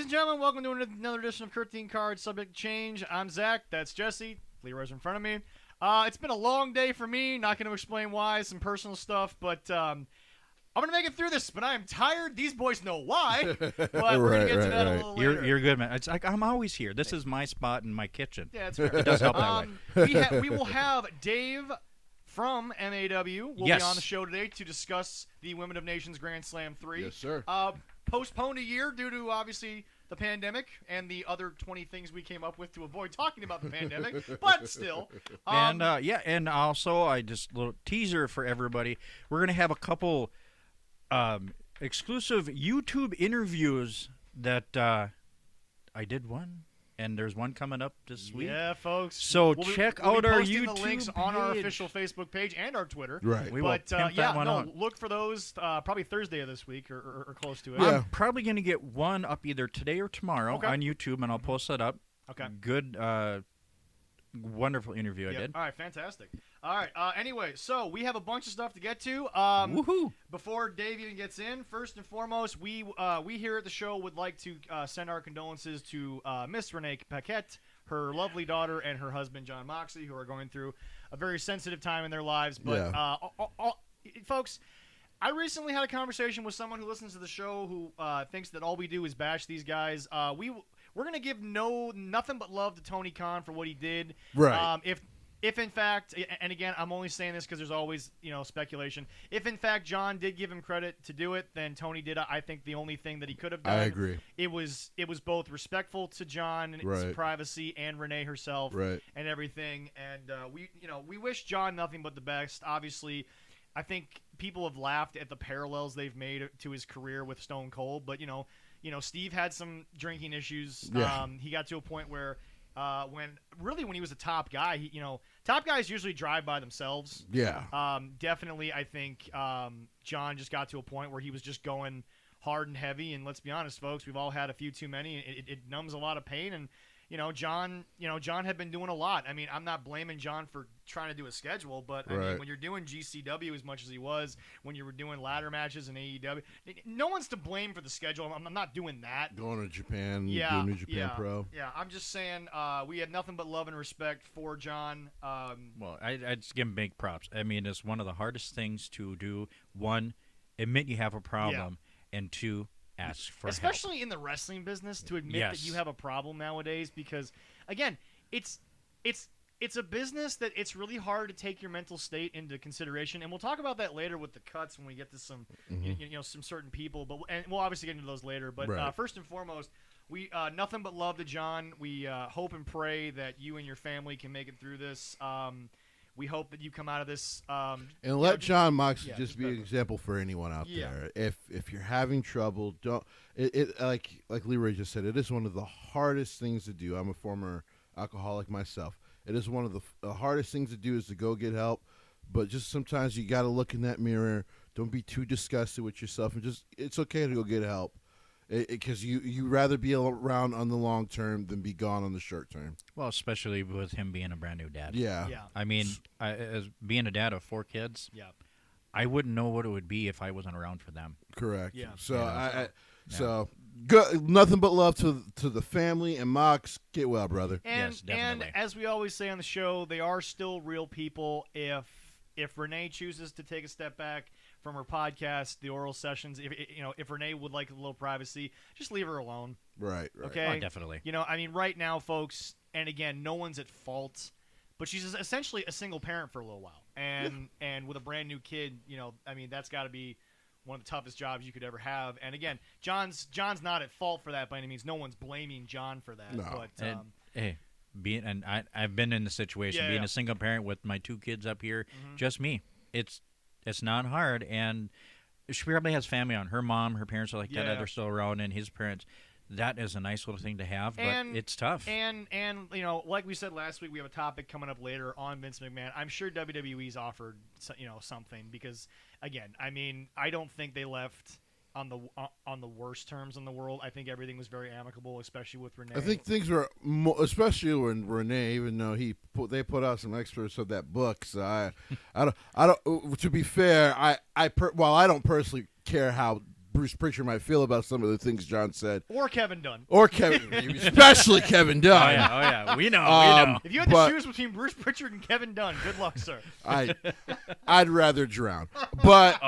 and gentlemen, welcome to another edition of 13 Cards Subject to Change. I'm Zach. That's Jesse. Leroy's in front of me. It's been a long day for me. Not going to explain why. Some personal stuff, but I'm going to make it through this. But I am tired. These boys know why. But we're going to get to that a little later. You're good, man. It's like I'm always here. This is my spot in my kitchen. Yeah, it's fair. It does help that way. We will have Dave from MAW will be on the show today to discuss the Women of Nations Grand Slam 3. Yes, sir. Postponed a year due to, obviously, the pandemic and the other 20 things we came up with to avoid talking about the pandemic, but still. And also, I just little teaser for everybody. We're going to have a couple exclusive YouTube interviews that I did one. And there's one coming up this week. Yeah, folks. So check out our YouTube the links on our official Facebook page and our Twitter. Right. We will pimp that one out. Look for those probably Thursday of this week or close to it. Yeah. I'm probably going to get one up either today or tomorrow on YouTube, and I'll post that up. Okay. Good, wonderful interview I did. All right, fantastic. All right, anyway, so we have a bunch of stuff to get to. Woohoo! Before Dave even gets in, first and foremost, we here at the show would like to send our condolences to Miss Renee Paquette, her lovely daughter, and her husband, John Moxley, who are going through a very sensitive time in their lives. But, folks, I recently had a conversation with someone who listens to the show who thinks that all we do is bash these guys. We're going to give nothing but love to Tony Khan for what he did. Right. If in fact, and again, I'm only saying this because there's always, speculation. If in fact John did give him credit to do it, then Tony did, I think, the only thing that he could have done. I agree. It was both respectful to John and his privacy and Renee herself and everything. And we wish John nothing but the best. Obviously, I think people have laughed at the parallels they've made to his career with Stone Cold, but Steve had some drinking issues. Yeah. He got to a point where. When he was a top guy, top guys usually drive by themselves. Yeah. Definitely, I think John just got to a point where he was just going hard and heavy. And let's be honest, folks, we've all had a few too many. It numbs a lot of pain. And John had been doing a lot. I mean, I'm not blaming John for trying to do a schedule, but I mean, when you're doing GCW as much as he was, when you were doing ladder matches in AEW, no one's to blame for the schedule. I'm not doing that. Going to Japan, doing New Japan Pro. Yeah, I'm just saying we have nothing but love and respect for John. Well, I just give him big props. I mean, it's one of the hardest things to do. One, admit you have a problem, and two, ask for especially help. in the wrestling business, to admit that you have a problem nowadays, because again, it's a business that it's really hard to take your mental state into consideration, and we'll talk about that later with the cuts when we get to some some certain people, and we'll obviously get into those later. But first and foremost, we nothing but love to John. We hope and pray that you and your family can make it through this. We hope that you come out of this. And let John Moxley just be an example for anyone out there. If you're having trouble, don't. Like Leroy just said, it is one of the hardest things to do. I'm a former alcoholic myself. It is one of the hardest things to do is to go get help. But just sometimes you got to look in that mirror. Don't be too disgusted with yourself, and it's okay to go get help. Because you rather be around on the long term than be gone on the short term. Well, especially with him being a brand new dad. Yeah. I mean, as being a dad of 4 kids, I wouldn't know what it would be if I wasn't around for them. Correct. Yeah. So good. Nothing but love to the family, and Mox, get well, brother. And, yes, definitely. And as we always say on the show, they are still real people. If Renee chooses to take a step back from her podcast, the oral sessions, if Renee would like a little privacy, just leave her alone. Right. Okay. Oh, definitely. I mean, right now, folks, and again, no one's at fault, but she's essentially a single parent for a little while, and with a brand new kid, I mean, that's got to be one of the toughest jobs you could ever have. And again, John's not at fault for that by any means. No one's blaming John for that. No. But I've been in the situation being a single parent with my 2 kids up here, just me. It's not hard, and she probably has family on. Her mom, her parents are like that. They're still around, and his parents. That is a nice little thing to have, but it's tough. And like we said last week, we have a topic coming up later on Vince McMahon. I'm sure WWE's offered something, because again, I mean, I don't think they left on the worst terms in the world. I think everything was very amicable, especially with Renee. I think things were, especially when Renee, even though they put out some excerpts of that book. So I don't. To be fair, while I don't personally care how Bruce Pritchard might feel about some of the things John said. Or Kevin Dunn. Or Kevin, especially Kevin Dunn. Oh yeah, we know. If you had to choose between Bruce Pritchard and Kevin Dunn, good luck, sir. I'd rather drown. But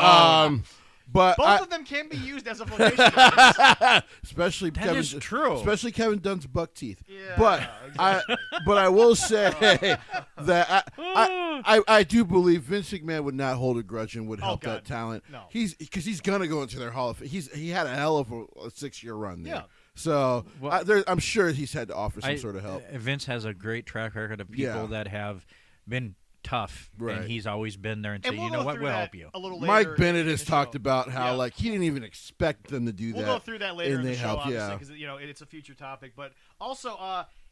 but both of them can be used as a flotation device. Especially that Kevin. is true. Especially Kevin Dunn's buck teeth. Yeah, but exactly. I will say that I do believe Vince McMahon would not hold a grudge and would help that talent. No. Because he's gonna go into their Hall of Fame. He had a hell of a 6-year run there. Yeah. So I'm sure he's had to offer some sort of help. Vince has a great track record of people that have been tough, and he's always been there and said, you know what, we'll help you. A little later Mike Bennett has in the talked show. about how like he didn't even expect them to do that. We'll go through that later in the show, helped, obviously, because it's a future topic. But also,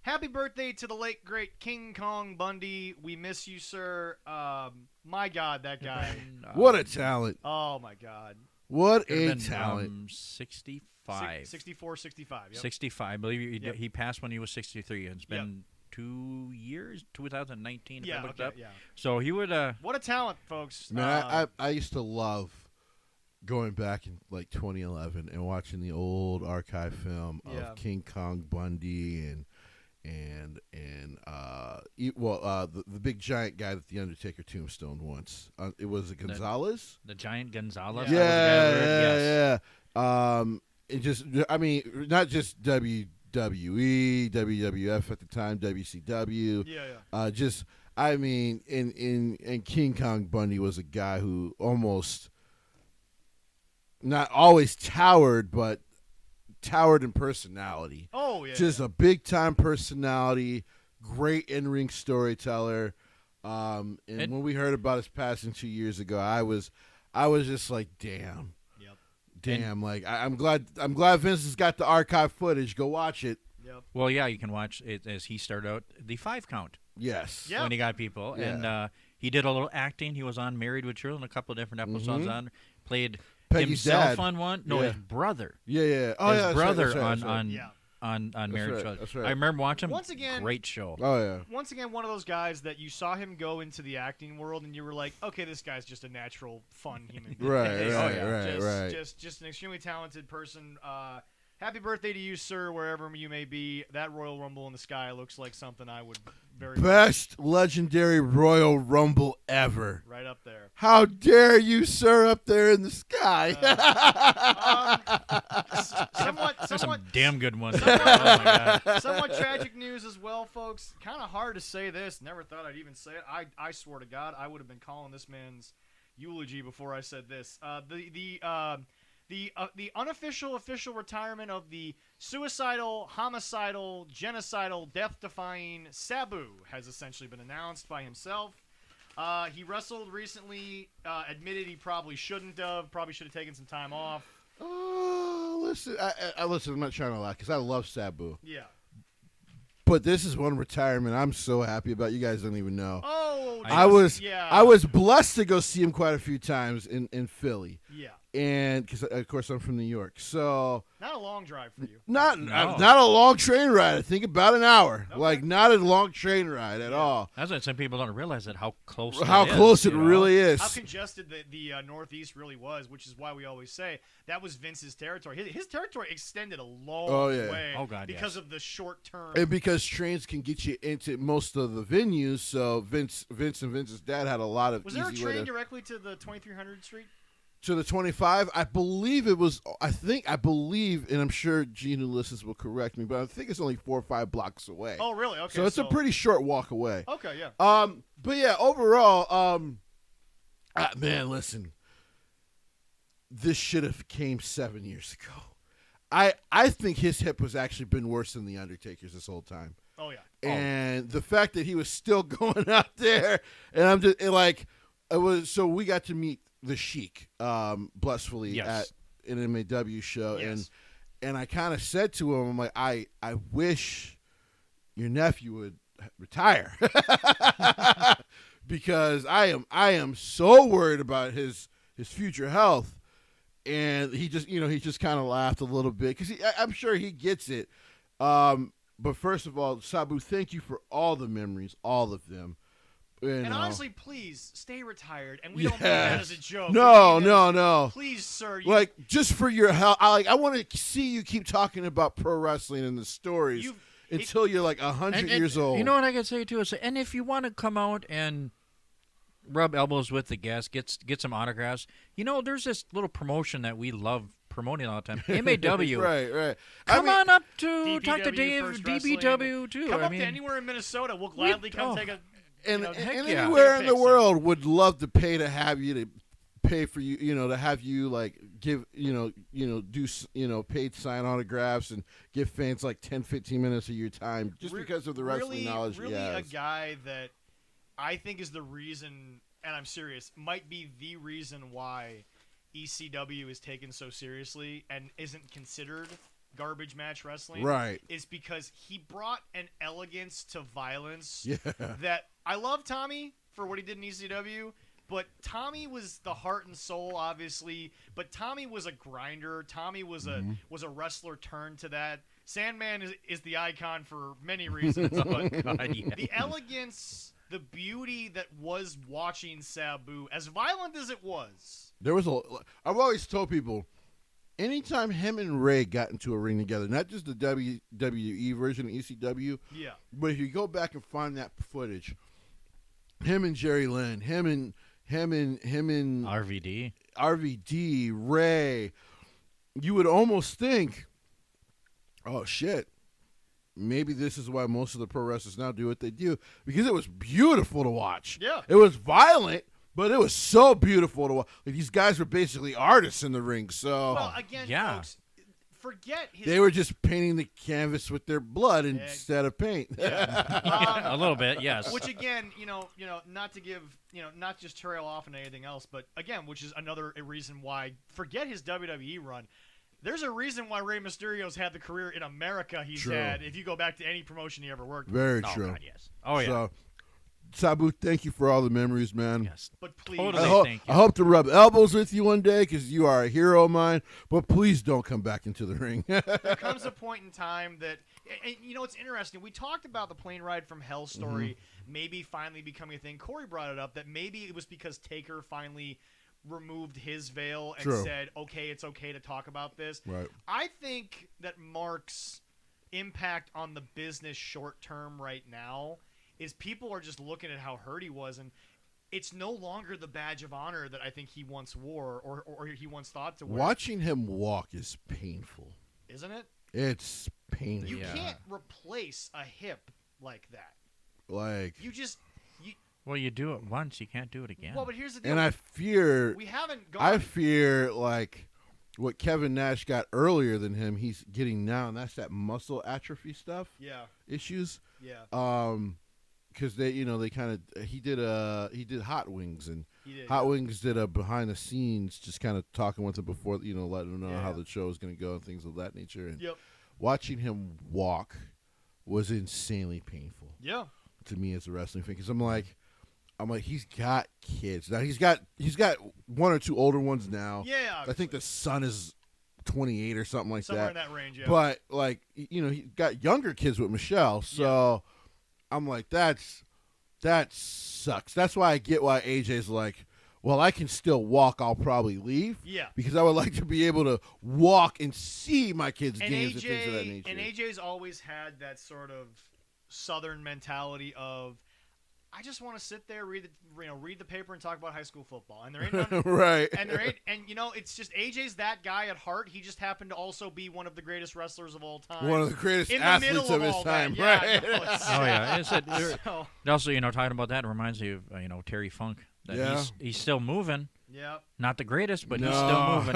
happy birthday to the late great King Kong Bundy. We miss you, sir. My God, that guy! What a talent! Oh my God! What a talent! 65, 64, 65. Yep. 65. I believe he passed when he was 63. It's been 2 years, 2019. If I looked up. Yeah. So he would. What a talent, folks! Man, I used to love going back in like 2011 and watching the old archive film of King Kong Bundy the big giant guy that the Undertaker tombstoned once. It was Gonzalez. The giant Gonzalez. Yeah. It just, I mean, not just WWE, WWF at the time, WCW. Yeah. Just, I mean, in King Kong Bundy was a guy who almost not always towered, but towered in personality. Oh yeah. Just a big time personality, great in-ring storyteller. And when we heard about his passing 2 years ago, I was just like, damn. Damn, like I'm glad Vince has got the archive footage. Go watch it. Yep. Well, yeah, you can watch it as he started out the 5 count. Yes. Yep. When he got people, and he did a little acting. He was on Married with Children, a couple of different episodes on. Played Peggy's himself dad. on one. No, his brother. Yeah. Oh, his yeah. brother that's on Married with Children. That's right. I remember watching. Once again, great show. Oh yeah. Once again, one of those guys that you saw him go into the acting world, and you were like, okay, this guy's just a natural, fun human being. Right. Just an extremely talented person. Happy birthday to you, sir, wherever you may be. That Royal Rumble in the sky looks like something I would very best legendary Royal Rumble ever. right up there. How dare you, sir, up there in the sky? Some damn good ones. Oh my God. Somewhat tragic news as well, folks. Kind of hard to say this. Never thought I'd even say it. I swear to God, I would have been calling this man's eulogy before I said this. The unofficial official retirement of the suicidal, homicidal, genocidal, death-defying Sabu has essentially been announced by himself. He wrestled recently, admitted he probably shouldn't have, probably should have taken some time off. Oh, listen, listen, I'm not trying to lie because I love Sabu. Yeah. But this is one retirement I'm so happy about. You guys don't even know. Oh, I was blessed to go see him quite a few times in Philly. Yeah. And because of course I'm from New York, so not a long drive for you. Not a long train ride. I think about an hour. Okay. Like not a long train ride at all. That's why some people don't realize how close. It really is. How congested the Northeast really was, which is why we always say that was Vince's territory. His territory extended a long way. Oh God, because of the short term. And because trains can get you into most of the venues, so Vince and Vince's dad had a lot of. Was there a train directly to the 2300 Street? To the 25, I believe it was. I believe, and I'm sure Gene who listens will correct me, but I think it's only 4 or 5 blocks away. Oh, really? Okay. So it's a pretty short walk away. Okay, yeah. But yeah, overall, man, listen, this should have came 7 years ago. I think his hip has actually been worse than the Undertaker's this whole time. Oh yeah. And the fact that he was still going out there, and I'm just like, it was. So we got to meet the Sheik, blissfully at an MAW show, and I kind of said to him, I'm like, I wish your nephew would retire because I am so worried about his future health, and he just kind of laughed a little bit because I'm sure he gets it. But first of all, Sabu, thank you for all the memories, all of them. And honestly, please stay retired. And we don't mean that as a joke. No. Please, sir. Like, just for your health, I want to see you keep talking about pro wrestling and the stories until you're like 100 years old. You know what I can say too is, and if you want to come out and rub elbows with the guests, get some autographs. There's this little promotion that we love promoting all the time. MAW. Right. Come on up to DPW, talk to Dave. DBW too. Come up to anywhere in Minnesota. We'll gladly come take a. And anywhere in the world would love to pay to have you for you, to have you like give, do, paid sign autographs and give fans like 10, 15 minutes of your time just because of the wrestling knowledge. Really a guy that I think is the reason, and I'm serious, might be the reason why ECW is taken so seriously and isn't considered garbage match wrestling, right? Is because he brought an elegance to violence that I love Tommy for what he did in ECW, but Tommy was the heart and soul, obviously. But Tommy was a grinder. Tommy was a wrestler turned to that. Sandman is the icon for many reasons, but the elegance, the beauty that was watching Sabu, as violent as it was. I've always told people, anytime him and Ray got into a ring together, not just the WWE version of ECW, but if you go back and find that footage, him and Jerry Lynn, him and RVD, Ray, you would almost think, oh shit, maybe this is why most of the pro wrestlers now do what they do, because it was beautiful to watch. Yeah, it was violent. But it was so beautiful to watch. Like, these guys were basically artists in the ring. So, well, again, folks, forget his. They were just painting the canvas with their blood instead of paint. A little bit, yes. Which again, not to give, not just trail off into anything else, but again, which is another reason why forget his WWE run. There's a reason why Rey Mysterio's had the career in America he's had. If you go back to any promotion he ever worked. Very with. true. God, yes. Oh yeah. So, Sabu, thank you for all the memories, man. Yes, but please, totally thank you. I hope to rub elbows with you one day because you are a hero of mine. But please don't come back into the ring. There comes a point in time that, and it's interesting. We talked about the plane ride from hell story, maybe finally becoming a thing. Corey brought it up that maybe it was because Taker finally removed his veil and said, "Okay, it's okay to talk about this." Right. I think that Mark's impact on the business short term right now is people are just looking at how hurt he was, and it's no longer the badge of honor that I think he once wore or he once thought to wear. Watching him walk is painful. Isn't it? It's painful. You can't replace a hip like that. Like, well, you do it once, you can't do it again. Well, but here's the deal. And I fear like what Kevin Nash got earlier than him, he's getting now, and that's that muscle atrophy stuff. Yeah. Issues. Yeah. Because they kind of he did Hot Wings, and Hot Wings did a behind the scenes, just kind of talking with him before, letting him know how the show was going to go and things of that nature. And watching him walk was insanely painful. Yeah. To me as a wrestling fan, because I'm like he's got kids now. He's got one or two older ones now. Yeah. Obviously. I think the son is 28 or something like Somewhere that. in that range. Yeah. But he got younger kids with Michelle, so. Yeah. I'm like, that sucks. That's why I get why AJ's like, well, I can still walk. I'll probably leave. Yeah. Because I would like to be able to walk and see my kids' games and things of that nature. And AJ's always had that sort of Southern mentality of, I just want to sit there, read the paper, and talk about high school football. And there ain't none, right. And it's just AJ's that guy at heart. He just happened to also be one of the greatest wrestlers of all time. One of the greatest athletes of his time. Yeah, right. Oh yeah. Also, talking about that reminds me of Terry Funk. That he's still moving. Yep. Not the greatest, but he's still moving.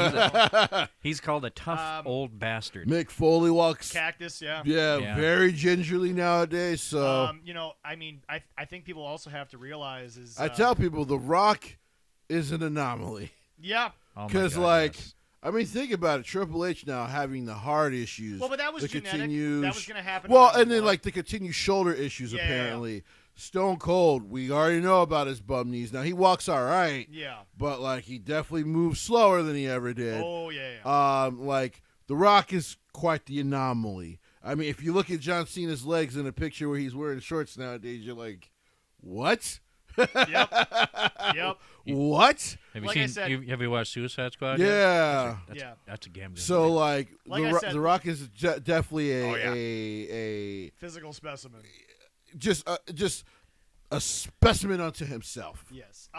He's called a tough old bastard. Mick Foley walks cactus, yeah, very gingerly nowadays. So I think people also have to realize is I tell people The Rock is an anomaly. Yeah. Because think about it. Triple H now having the heart issues. Well, but that was genetic. That was going to happen. Well, and then the continued shoulder issues apparently. Yeah. Stone Cold, we already know about his bum knees. Now, he walks all right. Yeah. But, he definitely moves slower than he ever did. Oh, yeah. The Rock is quite the anomaly. I mean, if you look at John Cena's legs in a picture where he's wearing shorts nowadays, you're like, what? Yep. What? Have you Like I seen? said- Have you watched Suicide Squad? Yeah. That's a damn good So movie. like, Like I said- the Rock is definitely Oh, a Physical specimen. just a specimen unto himself. Yes.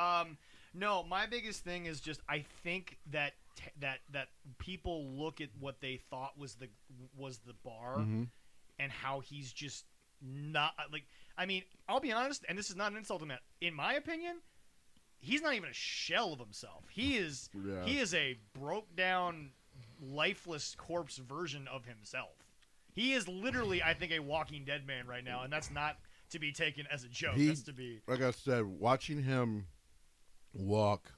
No, my biggest thing is just I think that that people look at what they thought was the bar, and how he's just not like. I mean, I'll be honest, and this is not an insult to him. In my opinion, he's not even a shell of himself. He is a broke down, lifeless corpse version of himself. He is literally, I think, a Walking Dead man right now, and that's not to be taken as a joke. That's to be, like I said, watching him walk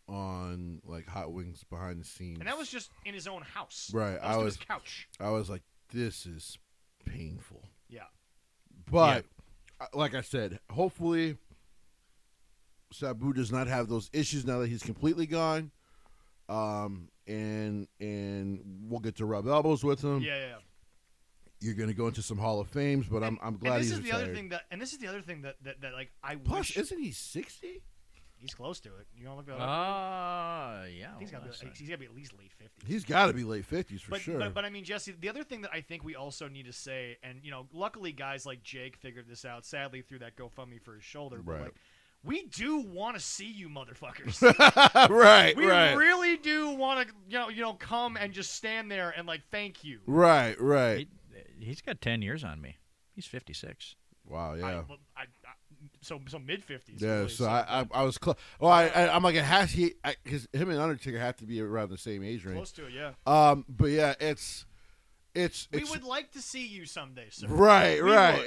on like Hot Wings behind the scenes, and that was just in his own house. Right, That was his couch. I was like, this is painful. Yeah. But like I said, hopefully Sabu does not have those issues now that he's completely gone. And we'll get to rub elbows with him. Yeah. You're going to go into some Hall of Fames, but I'm glad he's retired. This is the other thing that like I Plus, wish. isn't he 60? He's close to it. You gonna look that up? Yeah. He's got to be at least late 50s. He's got to be late 50s for sure. But I mean, Jesse, the other thing that I think we also need to say, and luckily guys like Jake figured this out. Sadly, through that GoFundMe for his shoulder, but like, we do want to see you, motherfuckers. Right. We really do want to, come and just stand there and like thank you. Right. He's got 10 years on me. He's 56. Wow. Yeah. So mid 50s. Yeah, really, so I was close. Well, I'm like, it has because him and Undertaker have to be around the same age range. Close to it, yeah. But yeah, it's. We would like to see you someday, sir. Right.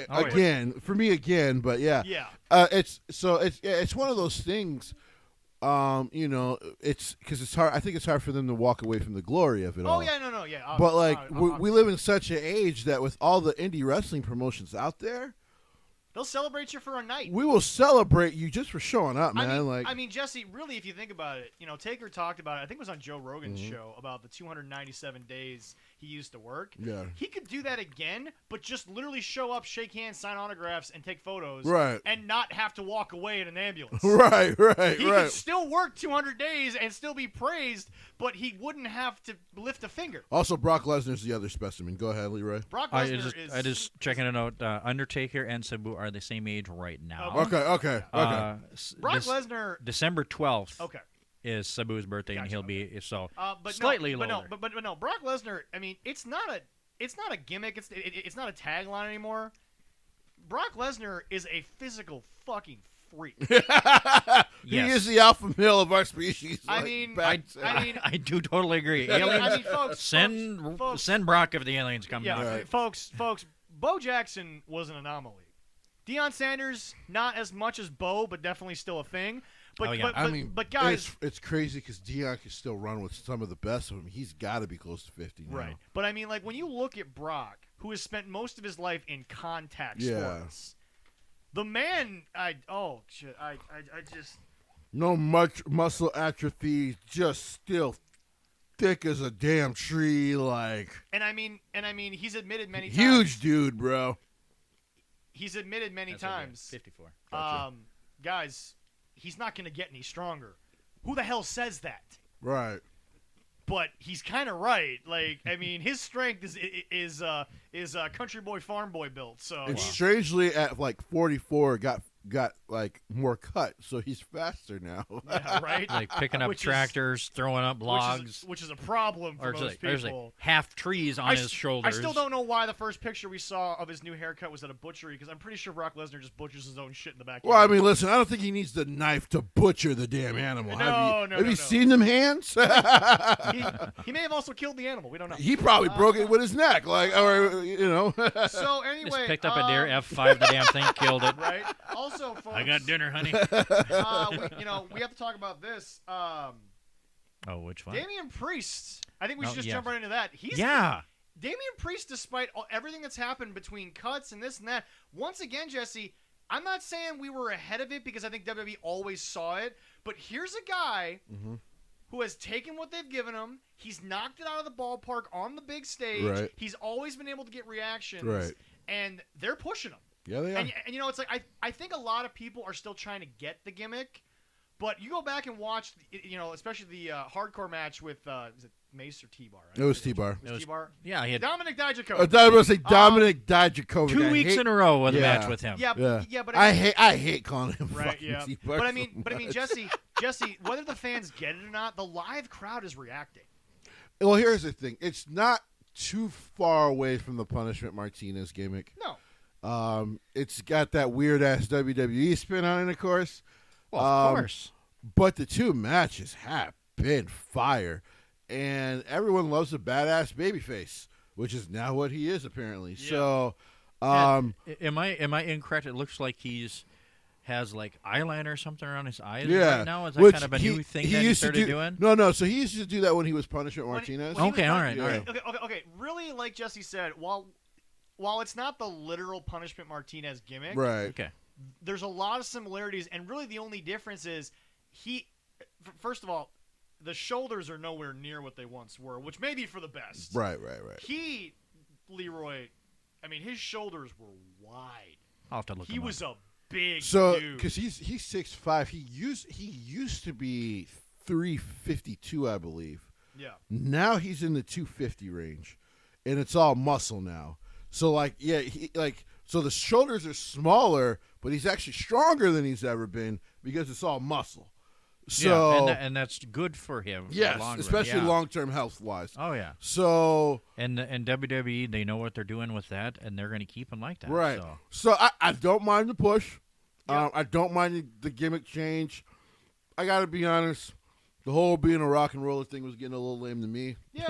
Oh, Again, for me again, but yeah. Yeah. It's one of those things. It's because it's hard. I think it's hard for them to walk away from the glory of it all. Oh yeah, no, yeah. But like, we live in such an age that with all the indie wrestling promotions out there, they'll celebrate you for a night. we will celebrate you just for showing up, man. I mean, Jesse, really, if you think about it, Taker talked about it. I think it was on Joe Rogan's show about the 297 days he used to work. Yeah. He could do that again, but just literally show up, shake hands, sign autographs, and take photos. Right. And not have to walk away in an ambulance. Right. He could still work 200 days and still be praised, but he wouldn't have to lift a finger. Also, Brock Lesnar's the other specimen. Go ahead, Leroy. Brock Lesnar I just checking it out. Undertaker and Sabu are the same age right now. Okay. Brock Lesnar. December 12th. Okay. Is Sabu's birthday, and he'll be but slightly no, older. But no, Brock Lesnar. I mean, it's not a gimmick. It's not a tagline anymore. Brock Lesnar is a physical fucking freak. He is the alpha male of our species. I do totally agree. Aliens, folks, send Brock if the aliens come. Yeah, right. folks. Bo Jackson was an anomaly. Deion Sanders, not as much as Bo, but definitely still a thing. But guys, it's crazy because Deion can still run with some of the best of them. He's got to be close to 50 now. Right. But I mean, like when you look at Brock, who has spent most of his life in contact sports, the man, no much muscle atrophy, just still thick as a damn tree, like. And I mean, he's admitted many times. Huge dude, bro. He's admitted many times. 54. Gotcha. Guys, he's not going to get any stronger. Who the hell says that? Right. But he's kind of right. Like, I mean, his strength is country boy, farm boy built. So and strangely, at like 44, got like more cut, so he's faster now. Yeah, right. Like picking up tractors, throwing up logs, which is a problem for most people. There's like half trees on his shoulders. I still don't know why the first picture we saw of his new haircut was at a butchery, because I'm pretty sure Brock Lesnar just butchers his own shit in the backyard. Well, I mean, listen, I don't think he needs the knife to butcher the damn animal. Have you seen them hands? He may have also killed the animal. We don't know. He probably broke it with his neck, So anyway, just picked up a deer, F5 the damn thing, killed it. Right. Also, folks, I got dinner, honey. we have to talk about this. Which one? Damian Priest. I think we should just jump right into that. Damian Priest, despite everything that's happened between cuts and this and that, once again, Jesse, I'm not saying we were ahead of it because I think WWE always saw it, but here's a guy who has taken what they've given him. He's knocked it out of the ballpark on the big stage. Right. He's always been able to get reactions. Right. And they're pushing him. Yeah, they are. And it's like I think a lot of people are still trying to get the gimmick, but you go back and watch, especially the hardcore match with is it Mace or T-Bar? Right? It was T-Bar. It was T-Bar. Yeah, he had Dominic Dijakovic. I thought I was say Dominic Dijakovic. 2 weeks in a row with a Yeah. match with him. Yeah, but I hate calling him right. fucking Yeah, T-Bar. but I mean, Jesse, whether the fans get it or not, the live crowd is reacting. Well, here's the thing. It's not too far away from the Punishment Martinez gimmick. No. It's got that weird ass WWE spin on it, of course. Well, of course. But the two matches have been fire, and everyone loves a badass babyface, which is now what he is apparently. Yeah. So, am I incorrect? It looks like has like eyeliner or something around his eyes right now. Is that kind of a new thing that he started doing? No. So he used to do that when he was Punishment Martinez. Okay, all right. Okay. Really, like Jesse said, while it's not the literal Punishment Martinez gimmick, Right. Okay. There's a lot of similarities, and really the only difference is first of all, the shoulders are nowhere near what they once were, which may be for the best. Right. Leroy, I mean, his shoulders were wide. I'll have to look. He was a big So dude. because he's 6'5", he used to be 352, I believe. Yeah. Now he's in the 250 range, and it's all muscle now. So so the shoulders are smaller, but he's actually stronger than he's ever been because it's all muscle. So and that's good for him. yes, for the long especially run. long-term health-wise. Oh yeah. So and WWE, they know what they're doing with that, and they're going to keep him like that. right. So I don't mind the push. Yep. I don't mind the gimmick change. I got to be honest. The whole being a rock and roller thing was getting a little lame to me. Yeah.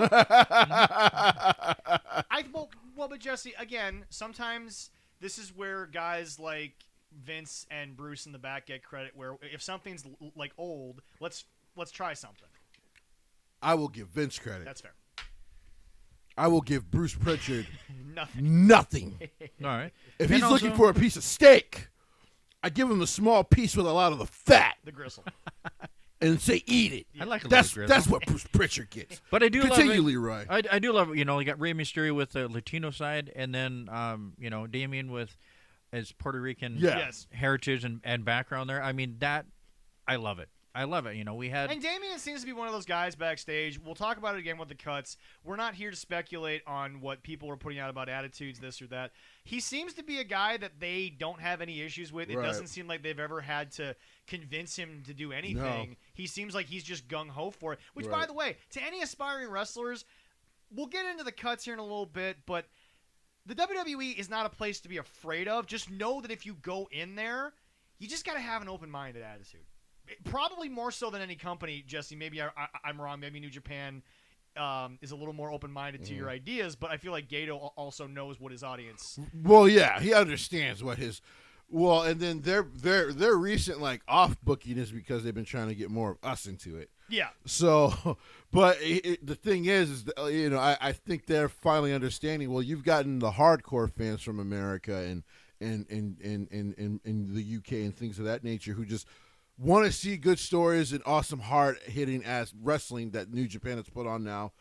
But Jesse, again, sometimes this is where guys like Vince and Bruce in the back get credit. Where if something's like old, let's try something. I will give Vince credit. That's fair. I will give Bruce Pritchard Nothing. All right. If he's looking for a piece of steak, I give him a small piece with a lot of the fat The gristle. and say eat it. I like a That's little grizzle. that's what Bruce Pritchard gets. But I do Continue, love it. Leroy. I do love it. You got Rey Mysterio with the Latino side, and then Damien with his Puerto Rican Yes. heritage and background there. I mean that I love it. I love it. We had And Damien seems to be one of those guys backstage. We'll talk about it again with the cuts. We're not here to speculate on what people are putting out about attitudes, this or that. He seems to be a guy that they don't have any issues with. It Right. doesn't seem like they've ever had to convince him to do anything. No. He seems like he's just gung-ho for it. Which, by Right. the way, to any aspiring wrestlers, we'll get into the cuts here in a little bit, but the WWE is not a place to be afraid of. Just know that if you go in there, you just got to have an open-minded attitude. Probably more so than any company, Jesse. Maybe I'm wrong. Maybe New Japan is a little more open-minded to your ideas, but I feel like Gato also knows what his audience. Well, yeah, he understands what his. Well, and then their recent off booking is because they've been trying to get more of us into it. Yeah. So, but the thing is that, I think they're finally understanding. Well, you've gotten the hardcore fans from America and in the UK and things of that nature who just want to see good stories and awesome hard-hitting ass wrestling that New Japan has put on now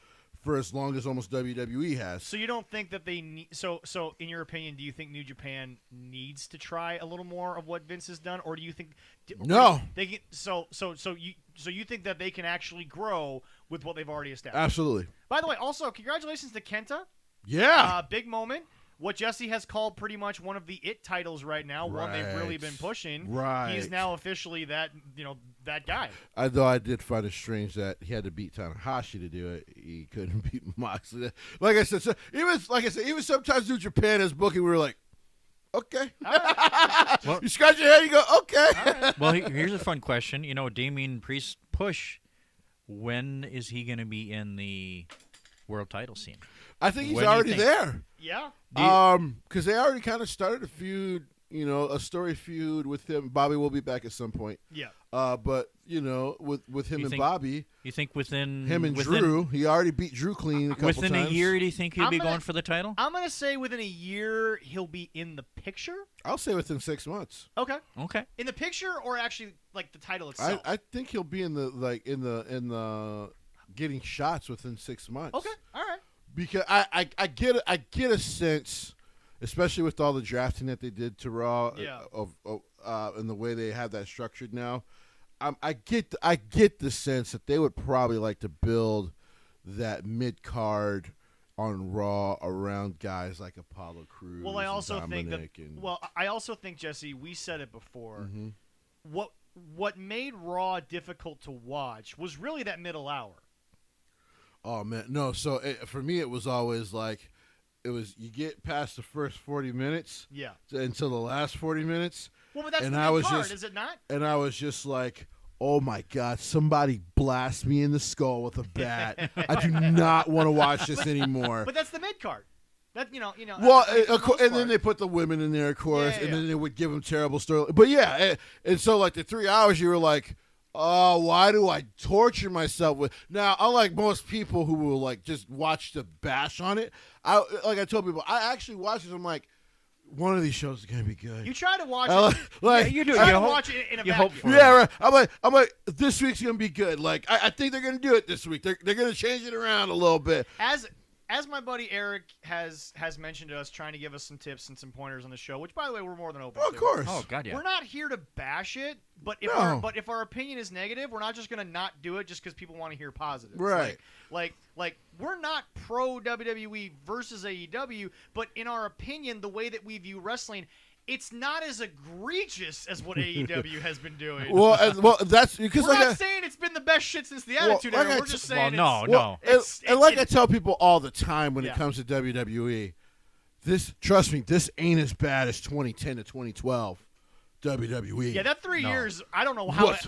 for as long as almost WWE has. So you don't think that they need? So in your opinion, do you think New Japan needs to try a little more of what Vince has done, or do you think No. they can? So you think that they can actually grow with what they've already established? Absolutely. By the way, also congratulations to Kenta. Yeah. Big moment. What Jesse has called pretty much one of the it titles right now, one they've really been pushing. Right. He's now officially that guy. Although I did find it strange that he had to beat Tanahashi to do it. He couldn't beat Moxley. Like I said, even sometimes New Japan is booking, we were like, okay. All right. Well, you scratch your head, you go, okay. All right. well, here's a fun question. Damien Priest push. When is he going to be in the world title scene? I think he's When do you already think? there. Yeah. Because they already kind of started a feud, a story feud with him. Bobby will be back at some point. Yeah. But with him and Bobby, You think within Drew, he already beat Drew clean a couple within times. a year? Do you think he'll I'm be gonna- going for the title? I'm gonna say within a year he'll be in the picture. I'll say within 6 months. Okay. Okay. In the picture, or actually like the title itself. I think he'll be in the getting shots within 6 months. Okay. All right. Because I get a sense, especially with all the drafting that they did to Raw, Yeah. And the way they have that structured now. I get the sense that they would probably like to build that mid card on Raw around guys like Apollo Crews. Well, I also and think that. Dominic and, Well, I also think, Jesse, we said it before. Mhm. What made Raw difficult to watch was really that middle hour. Oh man, no. So for me, it was always like, you get past the first 40 minutes, Yeah. until the last 40 minutes. Well, but that's And the I mid was card, just- is it not? And I was just like, oh my God, somebody blast me in the skull with a bat. I do not want to watch this anymore. But that's the mid card. That Well, I mean, for the most and then part. they put the women in there, of course, Yeah, and yeah. then they would give them terrible story. But yeah, and so like the 3 hours, you were like, oh, why do I torture myself with? Now, unlike most people who will like just watch the bash on it, I told people, I actually watched this. I'm like, one of these shows is gonna be good. You try to watch I it. like, you do. Try You to hope- watch it in a you hope vacuum. for yeah, right. I'm like, this week's gonna be good. Like, I think they're gonna do it this week. They're gonna change it around a little bit. As my buddy Eric has mentioned to us, trying to give us some tips and some pointers on the show, which, by the way, we're more than open Oh, to. of course. Oh God, yeah. We're not here to bash it, but if No. our opinion is negative, we're not just gonna not do it just because people want to hear positives. Right. Like we're not pro WWE versus AEW, but in our opinion, the way that we view wrestling, it's not as egregious as what AEW has been doing. Well, that's because we're like not saying it's been the best shit since the Attitude like Era. I We're just well, saying no, it's, no. and I tell people all the time when Yeah. it comes to WWE, trust me, this ain't as bad as 2010 to 2012 WWE. Yeah, that 3 No. years, I don't know how. was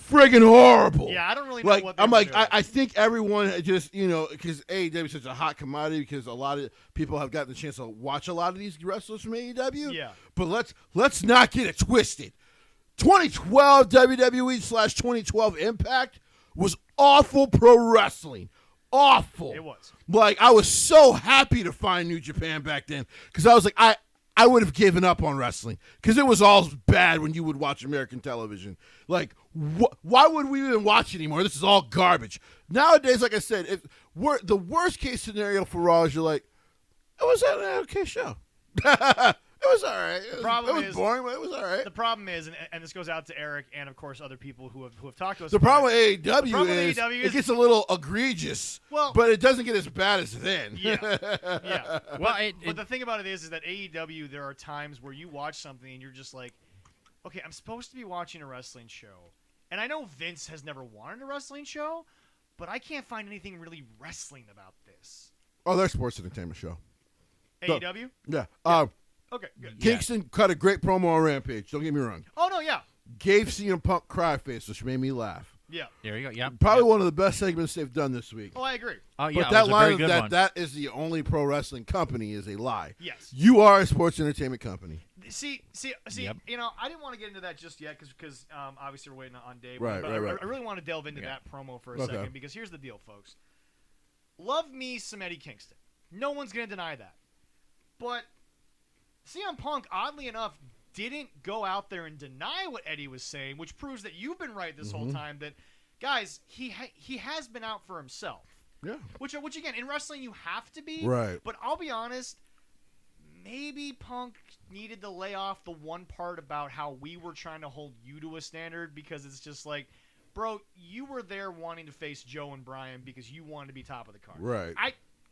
friggin' horrible. Yeah, I don't really know Like what they I'm were like doing. I think everyone just because AEW is such a hot commodity because a lot of people have gotten the chance to watch a lot of these wrestlers from AEW. Yeah. But let's not get it twisted. 2012 WWE / 2012 Impact was awful pro wrestling. Awful. It was. Like I was so happy to find New Japan back then because I was like I would have given up on wrestling because it was all bad when you would watch American television. Like, why would we even watch anymore? This is all garbage. Nowadays, like I said, the worst case scenario for Raw is you're like, it was an okay show. It was all right. It was boring, but it was all right. The problem is, and this goes out to Eric and of course other people who have talked to us. The about problem it. with AEW problem with is AEW it is- gets a little egregious, Well- but it doesn't get as bad as then. Yeah. Yeah. Well, But the thing about it is that AEW, there are times where you watch something and you're just like, okay, I'm supposed to be watching a wrestling show. And I know Vince has never wanted a wrestling show, but I can't find anything really wrestling about this. Oh, they're a sports entertainment show. No. AEW? Yeah. Okay, good. Kingston cut a great promo on Rampage. Don't get me wrong. Oh, no, yeah. Gave CM Punk cry face, which made me laugh. Yeah. There you go. Yeah. Probably one of the best segments they've done this week. Oh, I agree. Oh yeah. But it that was a line very of good one. that is the only pro wrestling company is a lie. Yes. You are a sports entertainment company. See. Yep. I didn't want to get into that just yet because obviously we're waiting on Dave. Right, but right. I really want to delve into Yeah. that promo for a Okay. second because here's the deal, folks. Love me some Eddie Kingston. No one's going to deny that. But CM Punk, oddly enough, didn't go out there and deny what Eddie was saying, which proves that you've been right this whole time. That, guys, he has been out for himself. Yeah. Which again, in wrestling, you have to be. Right. But I'll be honest, maybe Punk needed to lay off the one part about how we were trying to hold you to a standard because it's just like, bro, you were there wanting to face Joe and Brian because you wanted to be top of the card. Right.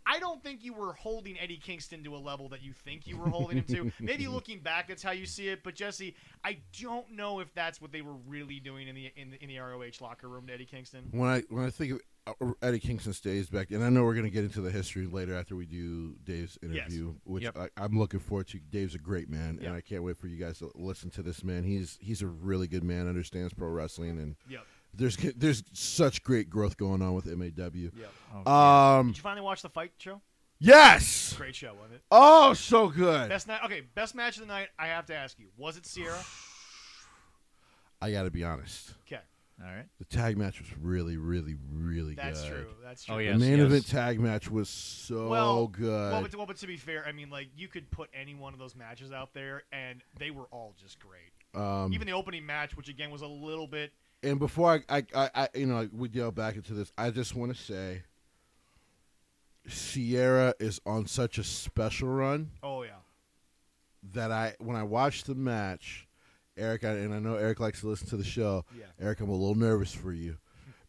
I don't think you were holding Eddie Kingston to a level that you think you were holding him to. Maybe looking back, that's how you see it. But Jesse, I don't know if that's what they were really doing in the ROH locker room to Eddie Kingston. When I think of Eddie Kingston's days back, and I know we're going to get into the history later after we do Dave's interview, which Yep. I'm looking forward to. Dave's a great man, Yep. and I can't wait for you guys to listen to this man. He's a really good man, understands pro wrestling, and Yep. there's such great growth going on with MAW. Yep. Oh, Did you finally watch the fight show? Yes. Great show, wasn't it? Oh, so good. Best night. Okay, best match of the night. I have to ask you, was it Sierra? I got to be honest. Okay, all right. The tag match was really, really, really that's good. true. That's true. Oh, The yes, main yes. event tag match was so good. Well, but to be fair, I mean, like you could put any one of those matches out there, and they were all just great. Even the opening match, which again was a little bit. And before I we delve back into this, I just want to say, Sierra is on such a special run. Oh yeah. that when I watched the match, Eric, and I know Eric likes to listen to the show. Yeah. Eric, I'm a little nervous for you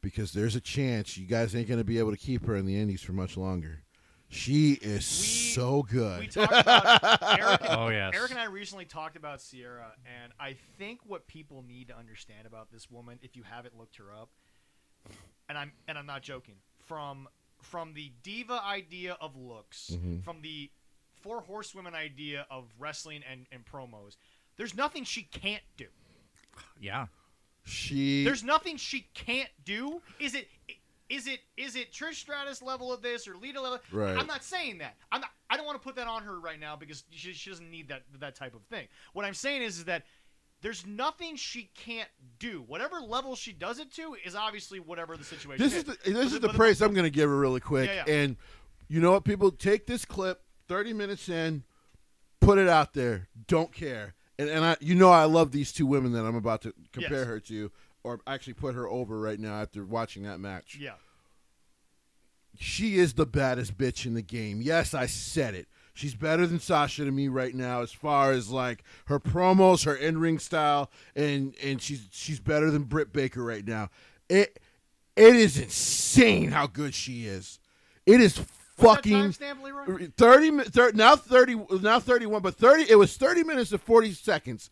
because there's a chance you guys ain't going to be able to keep her in the Indies for much longer. She is so good. We talked about Eric. Yes. Eric and I recently talked about Sierra, and I think what people need to understand about this woman, if you haven't looked her up, and I'm not joking, from the diva idea of looks, from the Four Horsewomen idea of wrestling and promos, there's nothing she can't do. Yeah. There's nothing she can't do. Is it Trish Stratus level of this or Lita level? Right. I'm not saying that. I don't want to put that on her right now because she doesn't need that type of thing. What I'm saying is that there's nothing she can't do. Whatever level she does it to is obviously whatever the situation This is the praise I'm going to give her really quick. Yeah. And you know what, people? Take this clip, 30 minutes in, put it out there. Don't care. And I love these two women that I'm about to compare her to, or actually put her over right now after watching that match. Yeah. She is the baddest bitch in the game. Yes, I said it. She's better than Sasha to me right now as far as like her promos, her in-ring style, and she's better than Britt Baker right now. It is insane how good she is. It is fucking 30 now 31, but 30 it was 30 minutes and 40 seconds.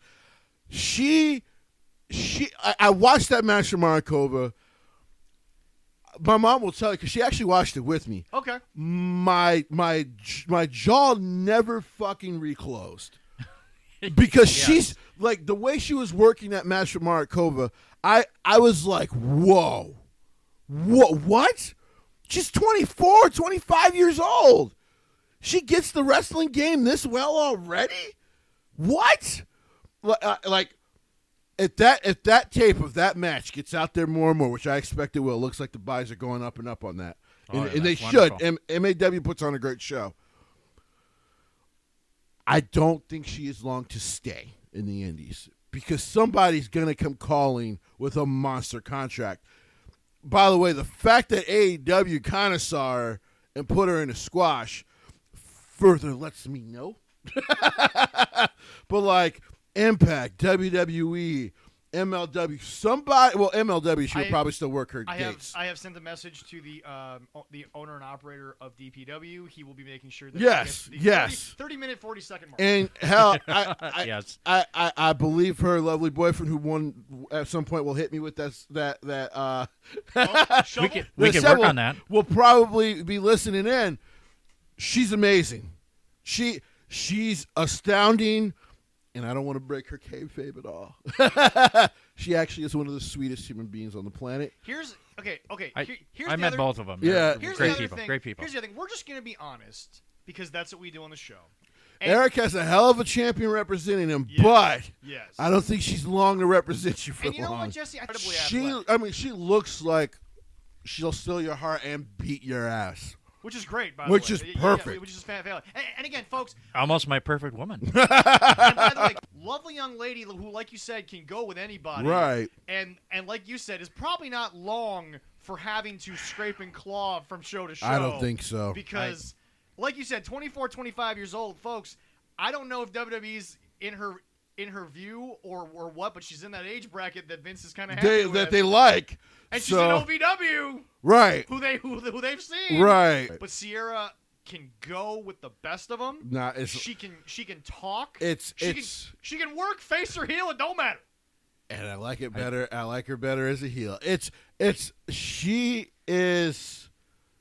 I watched that match from Markova. My mom will tell you because she actually watched it with me. Okay. My jaw never fucking reclosed because she's like the way she was working that match with Markova. I was like, whoa, what? She's 24, 25 years old. She gets the wrestling game this well already? What? Like. If that tape of that match gets out there more and more, which I expect it will, it looks like the buys are going up and up on that. And they should. MAW puts on a great show. I don't think she is long to stay in the Indies because somebody's going to come calling with a monster contract. By the way, the fact that AEW kind of saw her and put her in a squash further lets me know. But like Impact, WWE, MLW, somebody. Well, MLW, she'll probably still work her dates. I have sent a message to the owner and operator of DPW. He will be making sure that yes, 30-minute, 40-second mark. And hell, Yes. I believe her lovely boyfriend who won at some point will hit me with that. We can work on that. We'll probably be listening in. She's amazing. She's astounding. And I don't want to break her kayfabe at all. She actually is one of the sweetest human beings on the planet. Here's I met both of them. Yeah. Great people. Great people. Here's the other thing. We're just going to be honest because that's what we do on the show. And Eric has a hell of a champion representing him, but I don't think she's long to represent you for long. And you know what, Jesse? She looks like she'll steal your heart and beat your ass. Which is great, by the way. Which is perfect. Yeah, which is fantastic. And again, folks. Almost my perfect woman. And by the way, lovely young lady who, like you said, can go with anybody. Right. And like you said, is probably not long for having to scrape and claw from show to show. I don't think so. Because, like you said, 24, 25 years old, folks, I don't know if WWE's in her view or what, but she's in that age bracket that Vince is kind of happy with. That they like. And she's in OVW. Right. Who they've seen. Right. But Sierra can go with the best of them. She can talk. She can work face or heel. It don't matter. And I like it better. I like her better as a heel. She is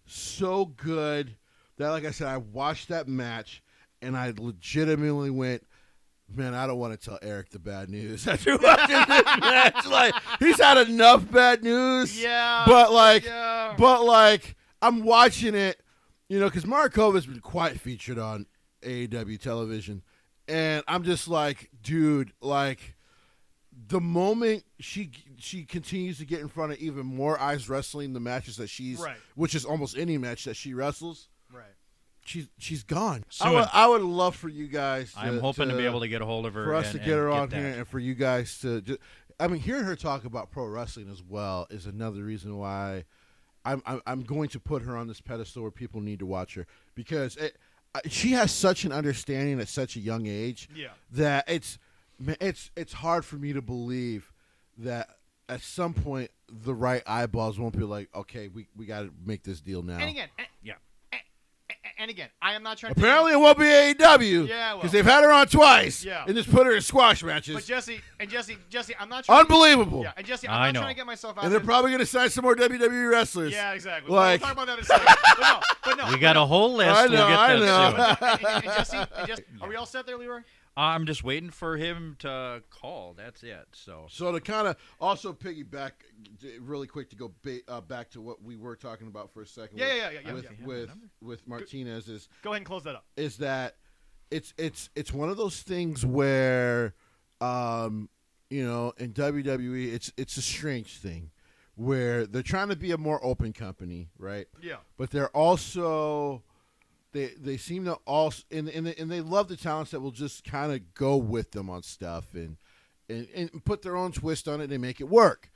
so good that, like I said, I watched that match and I legitimately went, man, I don't want to tell Eric the bad news after watching this match. Like, he's had enough bad news. Yeah. But I'm watching it, because Markova's been quite featured on AEW television. And I'm just like, dude, like, the moment she continues to get in front of even more eyes wrestling the matches that which is almost any match that she wrestles. Right. She's gone. I would love for you guys. I'm hoping to be able to get a hold of her. For us to get her on here, and for you guys to hearing her talk about pro wrestling as well is another reason why I'm going to put her on this pedestal where people need to watch her because she has such an understanding at such a young age that it's hard for me to believe that at some point the right eyeballs won't be like, okay, we got to make this deal now. And again, and again, I am not trying Apparently it won't be AEW. Yeah, because they've had her on twice. Yeah. And just put her in squash matches. But Jesse, I'm not trying unbelievable. And Jesse, I'm not trying to get myself out. And they're probably going to sign some more WWE wrestlers. Yeah, exactly. Like, we'll talk about that in a second. But no. We got a whole list. I know, we'll get I that know. And Jesse, are we all set there, Leroy? I'm just waiting for him to call. That's it. So to kind of also piggyback really quick to go back to what we were talking about for a second. With Martinez is go ahead and close that up. Is that it's one of those things where in WWE it's a strange thing where they're trying to be a more open company, right? Yeah. But they're also They seem to also and they love the talents that will just kind of go with them on stuff and put their own twist on it and make it work.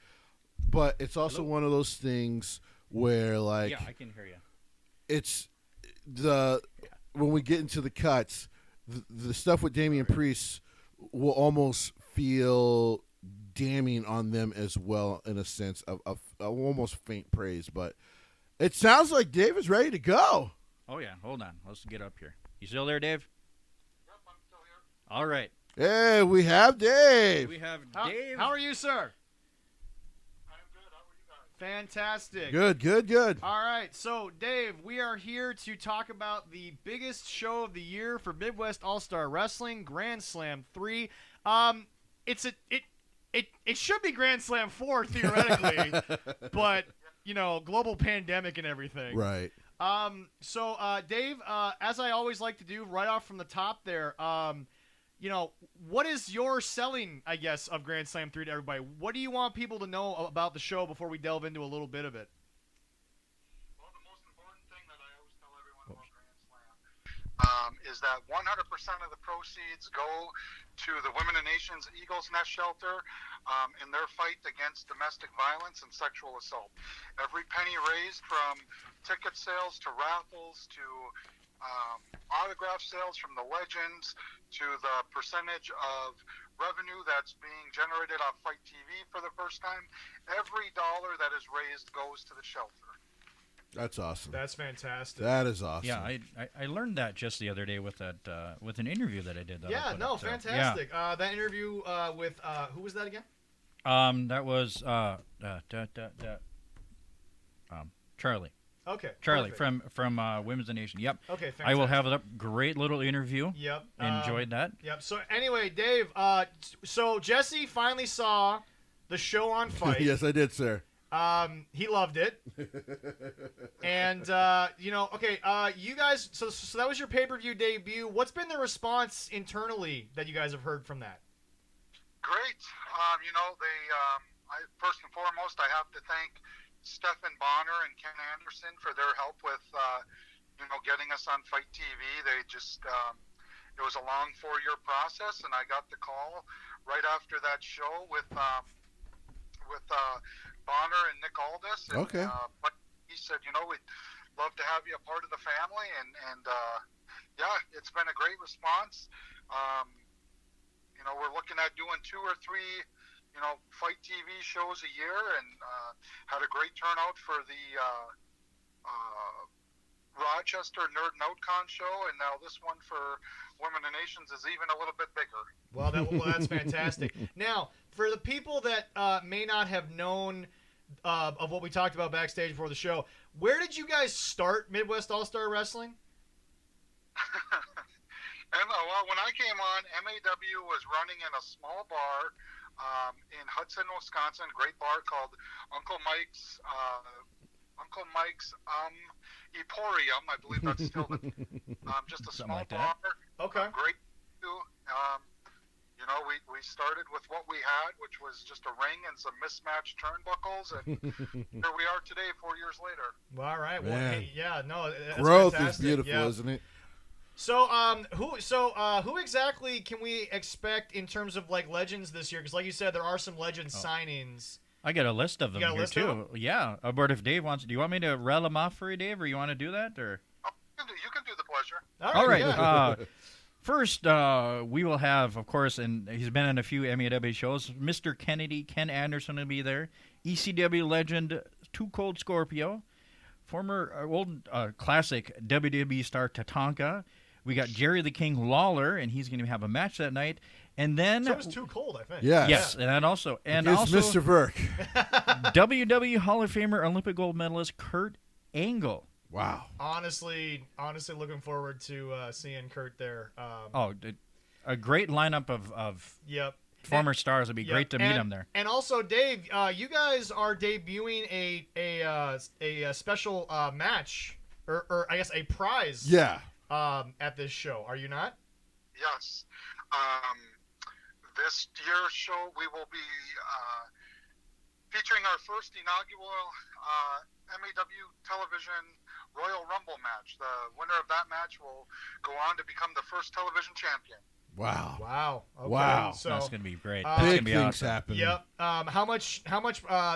But it's also one of those things where like I can hear you. It's when we get into the cuts, the stuff with Damian Priest will almost feel damning on them as well in a sense of almost faint praise. But it sounds like Dave is ready to go. Oh, yeah. Hold on. Let's get up here. You still there, Dave? Yep, I'm still here. All right. Hey, we have Dave. We have Dave. How are you, sir? I'm good. How are you guys? Fantastic. Good. All right. So, Dave, we are here to talk about the biggest show of the year for Midwest All-Star Wrestling, Grand Slam 3. It should be Grand Slam 4, theoretically, but, global pandemic and everything. Right. So, Dave, as I always like to do right off from the top there, what is your selling, I guess, of Grand Slam 3 to everybody? What do you want people to know about the show before we delve into a little bit of it? Well, the most important thing that I always tell everyone about Grand Slam is that 100% of the proceeds go to the Women and Nations Eagles Nest Shelter in their fight against domestic violence and sexual assault. Every penny raised from ticket sales to raffles to autograph sales from the legends to the percentage of revenue that's being generated off Fight TV for the first time, every dollar that is raised goes to the shelter. That's awesome. That's fantastic. That is awesome. Yeah, I learned that just the other day with that with an interview that I did. Fantastic. That interview with who was that again? That was Charlie. Okay. Charlie perfect. from Women's Nation. Yep. Okay. Fantastic. I will have it up. Great little interview. Yep. Enjoyed that. Yep. So anyway, Dave. So Jesse finally saw the show on Fight. Yes, I did, sir. He loved it. And you guys. So that was your pay-per-view debut. What's been the response internally that you guys have heard from that? Great. First and foremost, I have to thank Stephen Bonner and Ken Anderson for their help with, getting us on Fight TV. They just, it was a long 4-year process, and I got the call right after that show with Bonner and Nick Aldis. And, okay. But he said, we'd love to have you a part of the family, and it's been a great response. We're looking at doing 2 or 3. Fight TV shows a year, and had a great turnout for the Rochester Nerd NoteCon show, and now this one for Women and Nations is even a little bit bigger. Well, that's fantastic. Now, for the people that may not have known of what we talked about backstage before the show, where did you guys start Midwest All-Star Wrestling? Well, when I came on, MAW was running in a small bar in Hudson, Wisconsin, great bar called Uncle Mike's Emporium. I believe that's still just a small like bar. Okay. Great. We started with what we had, which was just a ring and some mismatched turnbuckles, and here we are today, 4 years later. Well, all right. Well, hey, that's growth fantastic. is beautiful, isn't it? So, who exactly can we expect in terms of like legends this year? Because, like you said, there are some legend signings. I got a list of them here too. Of them? Yeah, but if Dave wants, do you want me to rattle them off for you, Dave, or you want to do that, or? You can do the pleasure. All right. Yeah. First, we will have, of course, and he's been in a few MEW shows, Mr. Kennedy, Ken Anderson will be there, ECW legend, Too Cold Scorpio, former old classic WWE star Tatanka. We got Jerry the King Lawler, and he's going to have a match that night. And then so it's Too Cold, I think. Yes, and then also Mr. Burke, WWE Hall of Famer Olympic gold medalist Kurt Angle. Wow. Honestly, looking forward to seeing Kurt there. A great lineup of Yep. former stars. It'd be great to meet him there. And also, Dave, you guys are debuting a special match, or I guess a prize. Yeah. At this show, are you not? Yes. This year's show, we will be featuring our first inaugural MAW television Royal Rumble match. The winner of that match will go on to become the first television champion. Wow. Wow. Okay. Wow. So That's gonna be great. Big That's gonna Big be things awesome. happening. Yep. How much?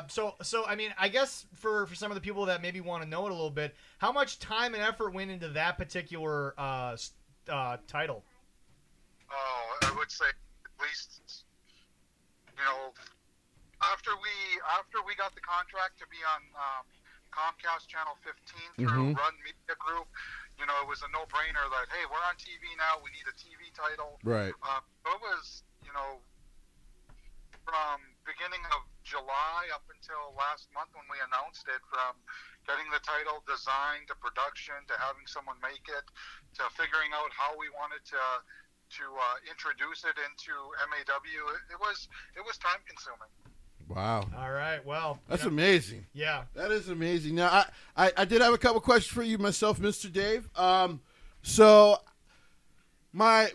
So I mean, I guess for some of the people that maybe want to know it a little bit, how much time and effort went into that particular title? Oh, I would say at least, after we got the contract to be on Comcast Channel 15 through Run Media Group, it was a no-brainer that, hey, we're on TV now, we need a TV title. Right. It was, from beginning of July up until last month when we announced it, from getting the title design to production to having someone make it to figuring out how we wanted to introduce it into MAW. It was time consuming. Wow. All right. Well, That's amazing. Yeah. That is amazing. Now, I did have a couple questions for you myself, Mr. Dave. So my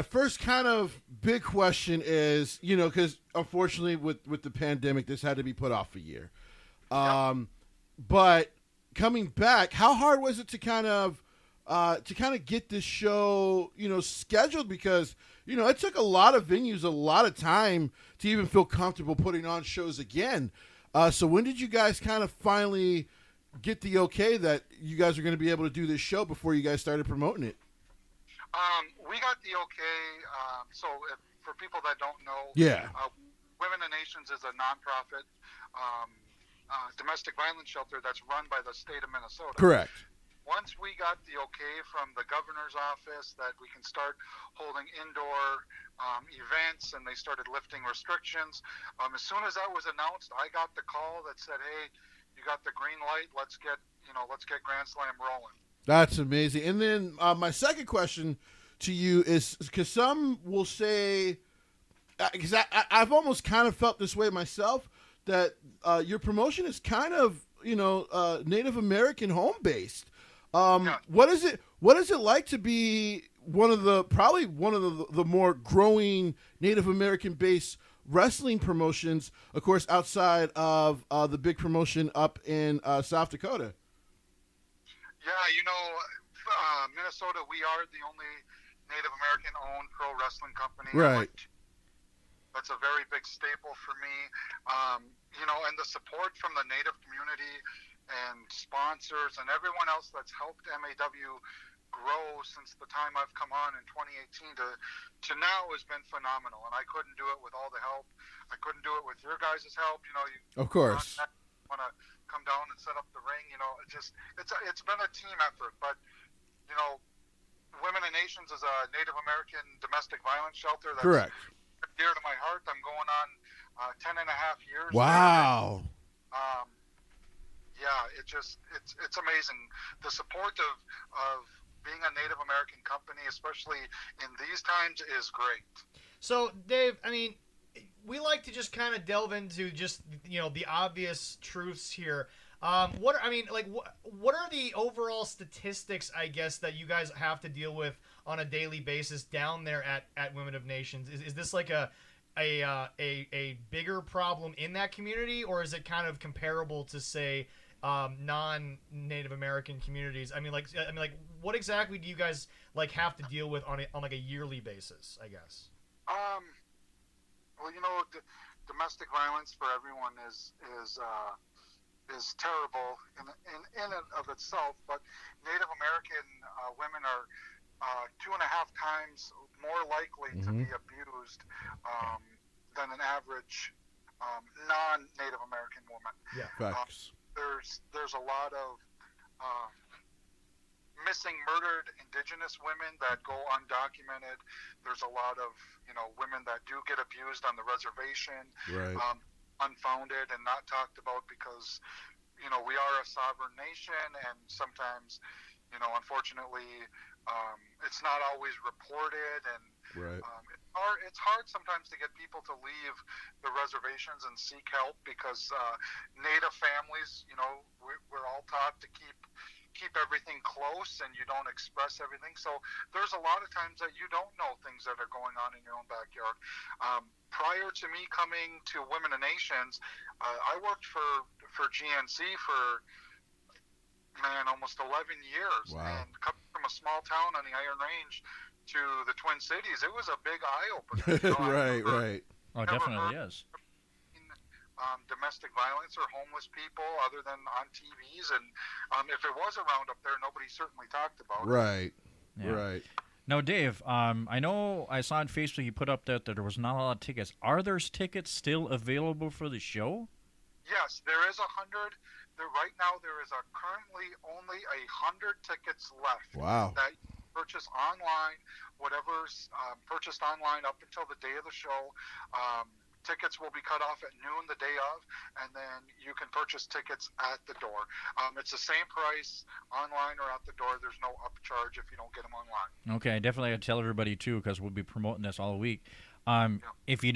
first kind of big question is, because unfortunately with the pandemic, this had to be put off a year. But coming back, how hard was it to kind of get this show, scheduled? Because, it took a lot of venues, a lot of time to even feel comfortable putting on shows again. So when did you guys kind of finally get the okay that you guys are going to be able to do this show before you guys started promoting it? We got the okay. So for people that don't know, Women and Nations is a nonprofit domestic violence shelter that's run by the state of Minnesota. Correct. Once we got the okay from the governor's office that we can start holding indoor events, and they started lifting restrictions, as soon as that was announced, I got the call that said, "Hey, you got the green light. Let's get Grand Slam rolling." That's amazing. And then my second question to you is, because some will say, because I've almost kind of felt this way myself, that your promotion is kind of Native American home based. What is it like to be one of the more growing Native American based wrestling promotions, of course, outside of the big promotion up in South Dakota? Yeah, Minnesota, we are the only Native American owned pro wrestling company. Right. That's a very big staple for me. And the support from the Native community and sponsors and everyone else that's helped MAW grow since the time I've come on in 2018 to now has been phenomenal. And I couldn't do it with all the help. I couldn't do it with your guys' help. Of course. Want to come down and set up the ring. It's been a team effort. But Women and Nations is a Native American domestic violence shelter that's correct. Dear to my heart. I'm going on 10 and a half years. Wow. It's amazing. The support of being a Native American company, especially in these times, is great. So, Dave, I mean, we like to just kind of delve into just the obvious truths here. What are the overall statistics, I guess, that you guys have to deal with on a daily basis down there at Women of Nations? Is this like a bigger problem in that community, or is it kind of comparable to, say, non-Native American communities? I mean, what exactly do you guys have to deal with on a yearly basis, I guess? Well, domestic violence for everyone is is terrible in and of itself, but Native American women are 2.5 times more likely to be abused than an average non-Native American woman. Yeah, facts. There's a lot of missing, murdered Indigenous women that go undocumented. There's a lot of women that do get abused on the reservation, right. Unfounded and not talked about because we are a sovereign nation, and sometimes unfortunately it's not always reported, and right. It's hard sometimes to get people to leave the reservations and seek help because Native families, we're all taught to keep everything close and you don't express everything. So there's a lot of times that you don't know things that are going on in your own backyard. Prior to me coming to Women and Nations, I worked for GNC for almost 11 years. Wow. And coming from a small town on the Iron Range to the Twin Cities, it was a big eye-opener. Right. Oh, definitely is. Domestic violence or homeless people other than on TVs, and if it was around up there, nobody certainly talked about it. Yeah. Right. Now, Dave, I know I saw on Facebook you put up that there was not a lot of tickets. Are there tickets still available for the show? Yes, there is 100. Right now, there is currently only 100 tickets left. Wow. That you purchase online, whatever's purchased online up until the day of the show. Tickets will be cut off at noon the day of, and then you can purchase tickets at the door. It's the same price online or at the door. There's no upcharge if you don't get them online. Okay, definitely got to tell everybody, too, because we'll be promoting this all week. If you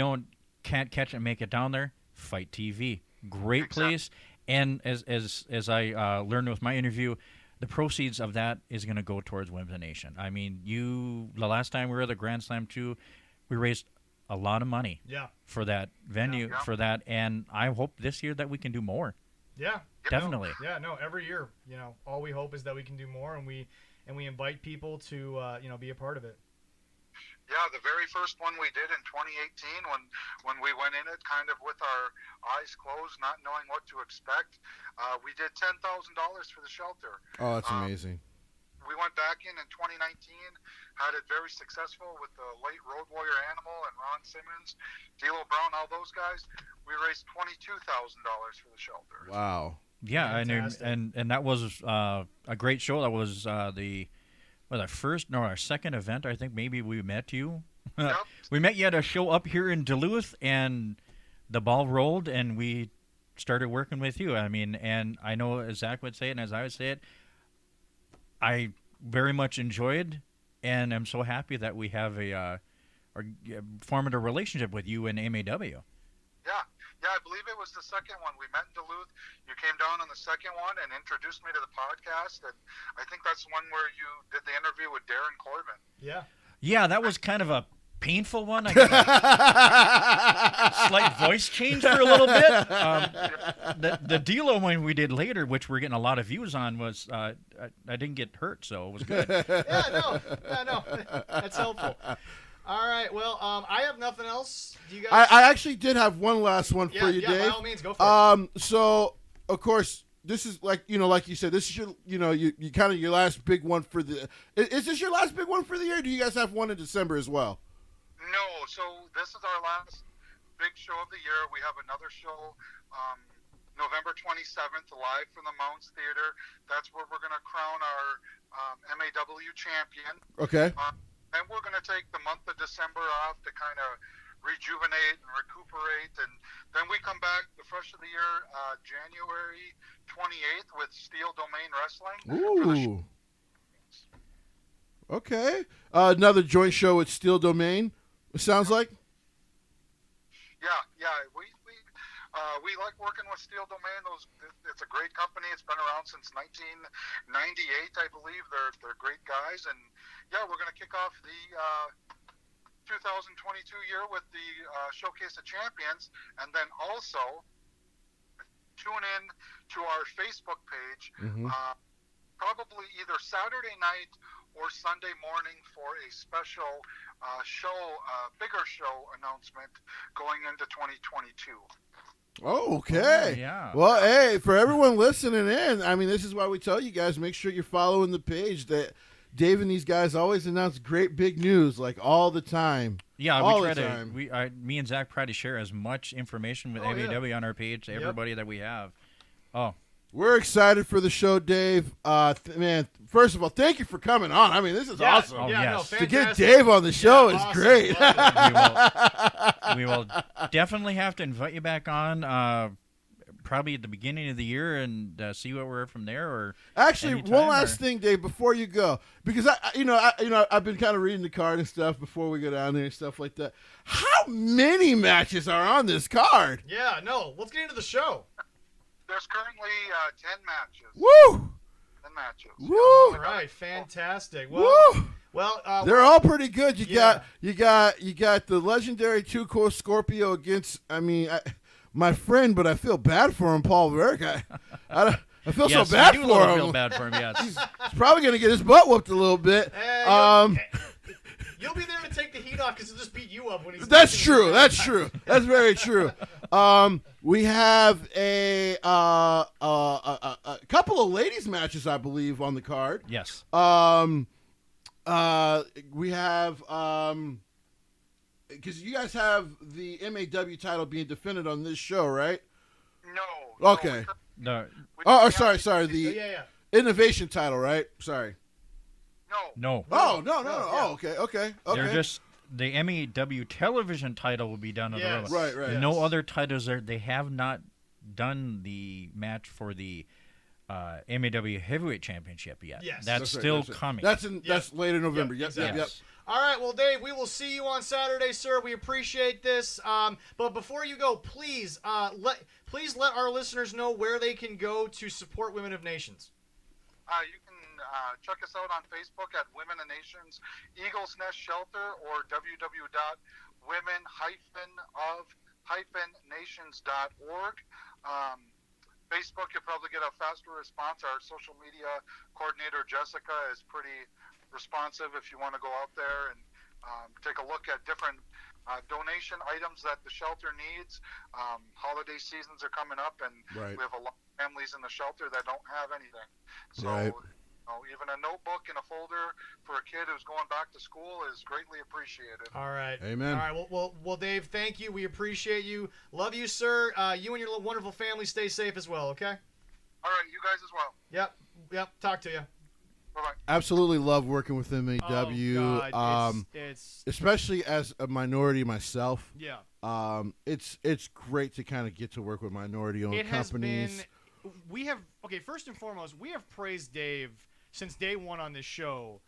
can't catch it and make it down there, Fight TV. Great place. And as I learned with my interview, the proceeds of that is going to go towards Women of the Nation. I mean, the last time we were at the Grand Slam 2, we raised a lot of money for that venue, for that, and I hope this year that we can do more. Yeah. Definitely. No, every year, all we hope is that we can do more, and we invite people to, be a part of it. Yeah, the very first one we did in 2018 when we went in it kind of with our eyes closed, not knowing what to expect, we did $10,000 for the shelter. Oh, that's amazing. We went back in 2019, had it very successful with the late Road Warrior Animal and Ron Simmons, D'Lo Brown, all those guys. We raised $22,000 for the shelter. Wow. Yeah, and that was a great show. That was our second event. I think maybe we met you. Yep. We met you at a show up here in Duluth, and the ball rolled, and we started working with you. I mean, and I know as Zach would say it, and as I would say it, I very much enjoyed, and I'm so happy that we have formed a relationship with you and MAW. Yeah, I believe it was the second one. We met in Duluth. You came down on the second one and introduced me to the podcast, and I think that's one where you did the interview with Darren Corbin. Yeah, that was kind of a painful one. I got a slight voice change for a little bit. The D'Lo one we did later, which we're getting a lot of views on, was I didn't get hurt, so it was good. No, that's helpful. All right, well, I have nothing else. Do you guys? I actually did have one last one for you, Dave. By all means, go for it. So of course, this is like you said, this is your you kind of your last big one for the. Is this your last big one for the year? Or do you guys have one in December as well? No, so this is our last big show of the year. We have another show November 27th, live from the Mounds Theater. That's where we're going to crown our MAW champion. Okay. And we're going to take the month of December off to kind of rejuvenate and recuperate. And then we come back the first of the year, January 28th, with Steel Domain Wrestling. Ooh. Okay. Another joint show with Steel Domain, it sounds like. Yeah. We like working with Steel Domain. It's a great company. It's been around since 1998, I believe. They're great guys, and yeah, we're going to kick off the 2022 year with the Showcase of Champions, and then also tune in to our Facebook page, probably either Saturday night or Sunday morning for a special bigger show announcement going into 2022. Oh, okay. Oh, yeah. Well, hey, for everyone listening in, I mean, this is why we tell you guys, make sure you're following the page. That Dave and these guys always announce great big news, like all the time. Yeah, all we the try time. to. Me and Zach try to share as much information with ABW on our page to everybody that we have. Oh, we're excited for the show, Dave. Man, first of all, thank you for coming on. I mean, this is awesome. Oh, Yeah, yes. no, To get Dave on the show is great. we will definitely have to invite you back on. Probably at the beginning of the year and see what we're from there. Or actually, anytime, one last thing, Dave, before you go, because I've been kind of reading the card and stuff before we go down there and stuff like that. How many matches are on this card? Yeah, no. Let's get into the show. There's currently 10 matches. Woo! 10 matches. Woo! All right, fantastic. Woo! Well, they're all pretty good. You got the legendary 2-Core Scorpio against. I mean. My friend, but I feel bad for him, Paul Verk. I feel so bad for him. I feel bad for him, yes. He's probably going to get his butt whooped a little bit. You'll be there to take the heat off because he'll just beat you up when he's. That's true. That's true. That's very true. We have a couple of ladies matches, I believe, on the card. Yes. We have. Because you guys have the MAW title being defended on this show, right? No. Okay. No. Sorry. The Innovation title, right? Sorry. No. Oh, no. Oh, okay. They're just the MEW television title will be done on the road. Right. No other titles there. They have not done the match for the MEW Heavyweight Championship yet. Yes. That's still coming. That's later November. Yep. All right, well, Dave, we will see you on Saturday, sir. We appreciate this. But before you go, please let our listeners know where they can go to support Women of Nations. You can check us out on Facebook at Women of Nations Eagles Nest Shelter or www.women-of-nations.org. Facebook, you'll probably get a faster response. Our social media coordinator, Jessica, is pretty responsive if you want to go out there and take a look at different donation items that the shelter needs. Holiday seasons are coming up, and we have a lot of families in the shelter that don't have anything. So even a notebook and a folder for a kid who's going back to school is greatly appreciated. All right. Amen. All right. Well, Dave, thank you. We appreciate you. Love you, sir. You and your wonderful family stay safe as well, okay? All right. You guys as well. Yep. Talk to you. Bye-bye. Absolutely love working with MAW. Oh, God. It's especially as a minority myself. Yeah. It's great to kind of get to work with minority-owned companies. First and foremost, we have praised Dave since day one on this show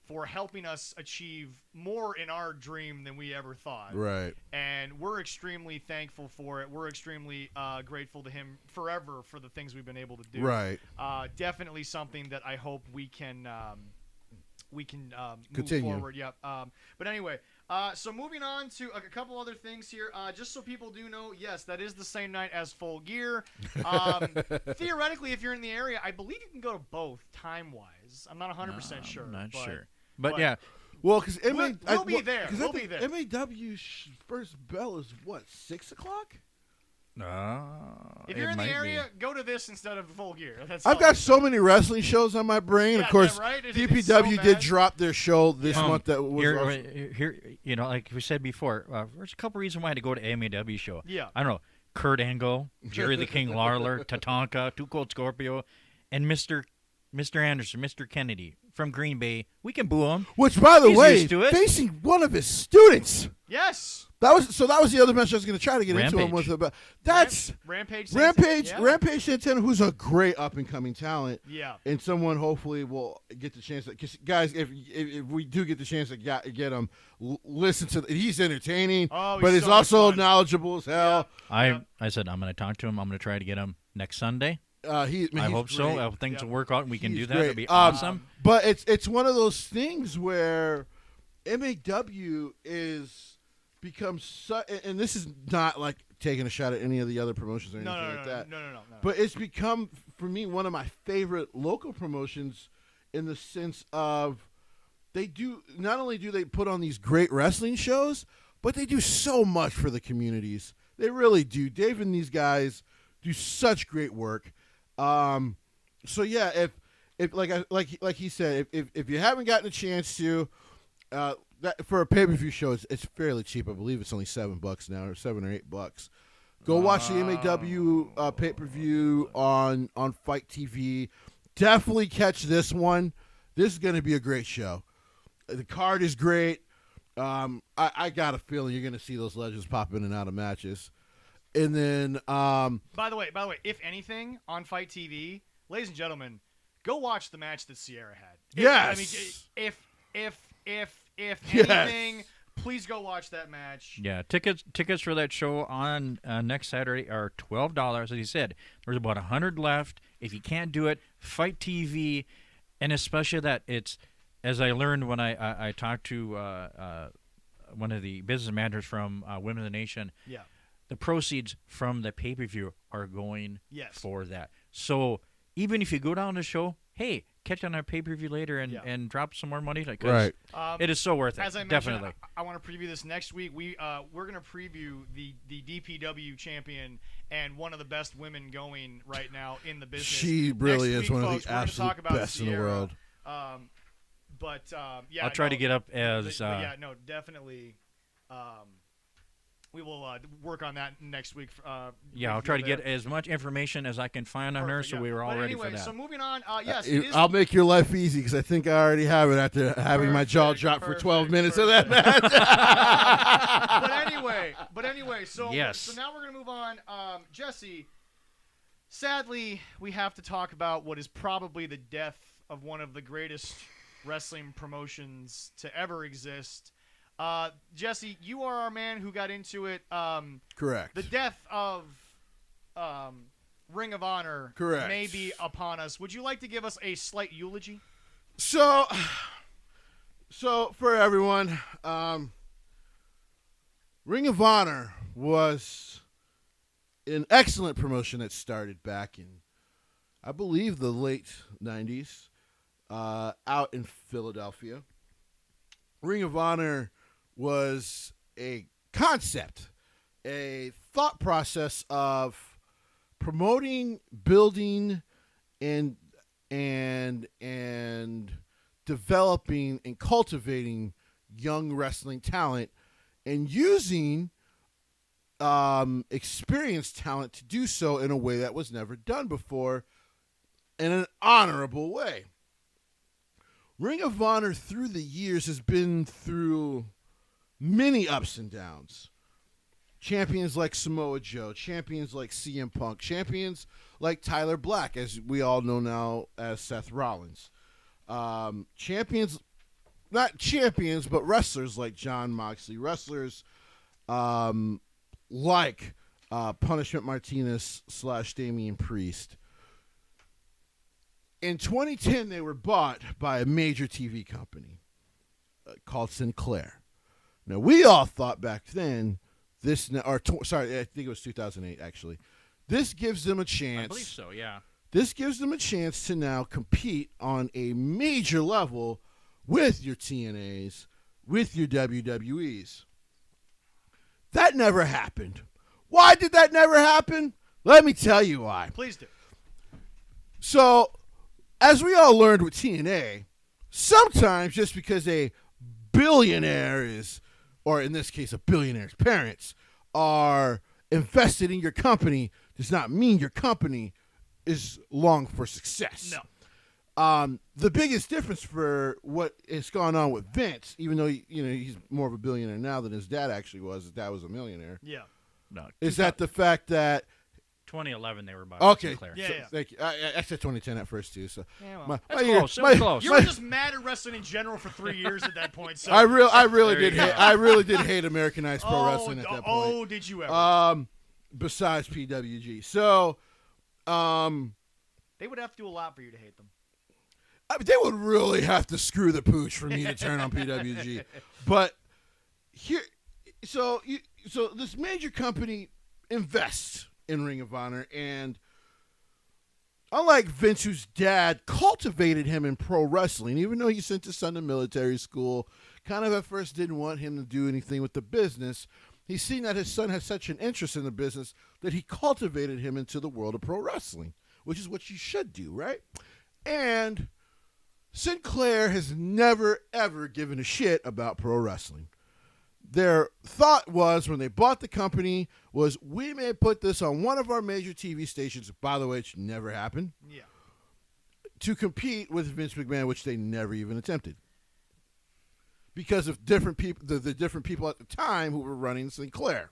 for helping us achieve more in our dream than we ever thought. Right. And we're extremely thankful for it. We're extremely grateful to him forever for the things we've been able to do. Right. Definitely something that I hope we can move continue forward. Yep. But anyway, so moving on to a couple other things here. Just so people do know, yes, that is the same night as Full Gear. Theoretically, if you're in the area, I believe you can go to both time-wise. I'm not 100% sure. I'm not sure. But yeah. Well, because we'll be there. We'll be there. MAW's first bell is what, 6 o'clock? If you're in the area, go to this instead of Full Gear. I've got so many wrestling shows on my brain. Yeah, of course, right? DPW did drop their show this month. That was here. You know, like we said before, there's a couple reasons why to go to MAW show. Yeah. I don't know. Kurt Angle, Jerry the King Lawler, Tatanka, 2-Cold Scorpio, and Mr. Anderson, Mr. Kennedy from Green Bay. We can boo him. Which, by the way, used to it. facing one of his students. Yes. That was the other match I was going to try to get into him with. But that's Rampage Santana, who's a great up and coming talent. Yeah. And someone hopefully will get the chance. Because guys, if we do get the chance to get him, listen to. He's entertaining, but he's also knowledgeable as hell. Yeah. I said I'm going to talk to him. I'm going to try to get him next Sunday. I hope great. so. I hope things will work out and we can do that. Great. It'll be awesome. But it's one of those things where MAW becomes and this is not like taking a shot at any of the other promotions or anything like that. No. But it's become for me one of my favorite local promotions in the sense of they do not only do they put on these great wrestling shows, but they do so much for the communities. They really do. Dave and these guys do such great work. So yeah, if like he said, if you haven't gotten a chance to, that for a pay-per-view show, it's fairly cheap. I believe it's only $7 now, or $7 or $8. Go watch the MAW pay-per-view on Fight TV. Definitely catch this one. This is going to be a great show. The card is great. I got a feeling you're going to see those legends pop in and out of matches. And then, by the way, if anything on Fight TV, ladies and gentlemen, go watch the match that Sierra had. Yes. If anything, please go watch that match. Yeah, tickets for that show on next Saturday are $12. As he said, there's about 100 left. If you can't do it, Fight TV, and especially that it's, as I learned when I talked to one of the business managers from Women of the Nation. Yeah. The proceeds from the pay-per-view are going yes. for that. So even if you go down the show, hey, catch on our pay-per-view later and drop some more money. Right. It is so worth it. As I mentioned, definitely. I want to preview this next week. We're going to preview the DPW champion and one of the best women going right now in the business. She really next is week, one folks, of the absolute best Sierra. in the world. Yeah, I'll try to get up as. Definitely. We will work on that next week. I'll try to get as much information as I can find on her, so we were all ready for that. So moving on, yes, I'll make your life easy because I think I already have it after having my jaw drop for 12 minutes of that match. but anyway, so yes. So now we're gonna move on. Jesse, sadly, we have to talk about what is probably the death of one of the greatest wrestling promotions to ever exist. Jesse, you are our man who got into it. Correct. The death of Ring of Honor Correct. may be upon us. Would you like to give us a slight eulogy? So for everyone, Ring of Honor was an excellent promotion that started back in, I believe, the late 90s, out in Philadelphia. Ring of Honor was a concept, a thought process of promoting, building, and developing and cultivating young wrestling talent, and using experienced talent to do so in a way that was never done before, in an honorable way. Ring of Honor through the years has been through many ups and downs. Champions like Samoa Joe, champions like CM Punk, champions like Tyler Black, as we all know now as Seth Rollins. Champions, not champions, but wrestlers like Jon Moxley, wrestlers like Punishment Martinez / Damian Priest. In 2010, they were bought by a major TV company called Sinclair. Now, we all thought back then, I think it was 2008, actually. This gives them a chance. I believe so, yeah. This gives them a chance to now compete on a major level with your TNAs, with your WWEs. That never happened. Why did that never happen? Let me tell you why. Please do. So, as we all learned with TNA, sometimes just because a billionaire is, or in this case a billionaire's parents, are invested in your company does not mean your company is long for success. No. The biggest difference for what has gone on with Vince, even though he's more of a billionaire now than his dad actually was, his dad was a millionaire. Yeah. No, Is that the fact that 2011 they were bought. Okay. Sinclair. Yeah, So, yeah. thank you. I said 2010 at first too. So Yeah, well, my That's year- close. It my- was close. You were just mad at wrestling in general for 3 years at that point. So I really There you did go. hate. I really did hate Americanized pro wrestling at that point. Oh, did you ever? Besides PWG, so They would have to do a lot for you to hate them. they would really have to screw the pooch for me to turn on PWG. But here, so this major company invests in Ring of Honor, and unlike Vince, whose dad cultivated him in pro wrestling, even though he sent his son to military school, kind of at first didn't want him to do anything with the business, he's seen that his son has such an interest in the business that he cultivated him into the world of pro wrestling, which is what you should do, right? And Sinclair has never, ever given a shit about pro wrestling. Their thought was, when they bought the company, was we may put this on one of our major TV stations, by the way, which never happened, to compete with Vince McMahon, which they never even attempted. Because of different people, the different people at the time who were running Sinclair.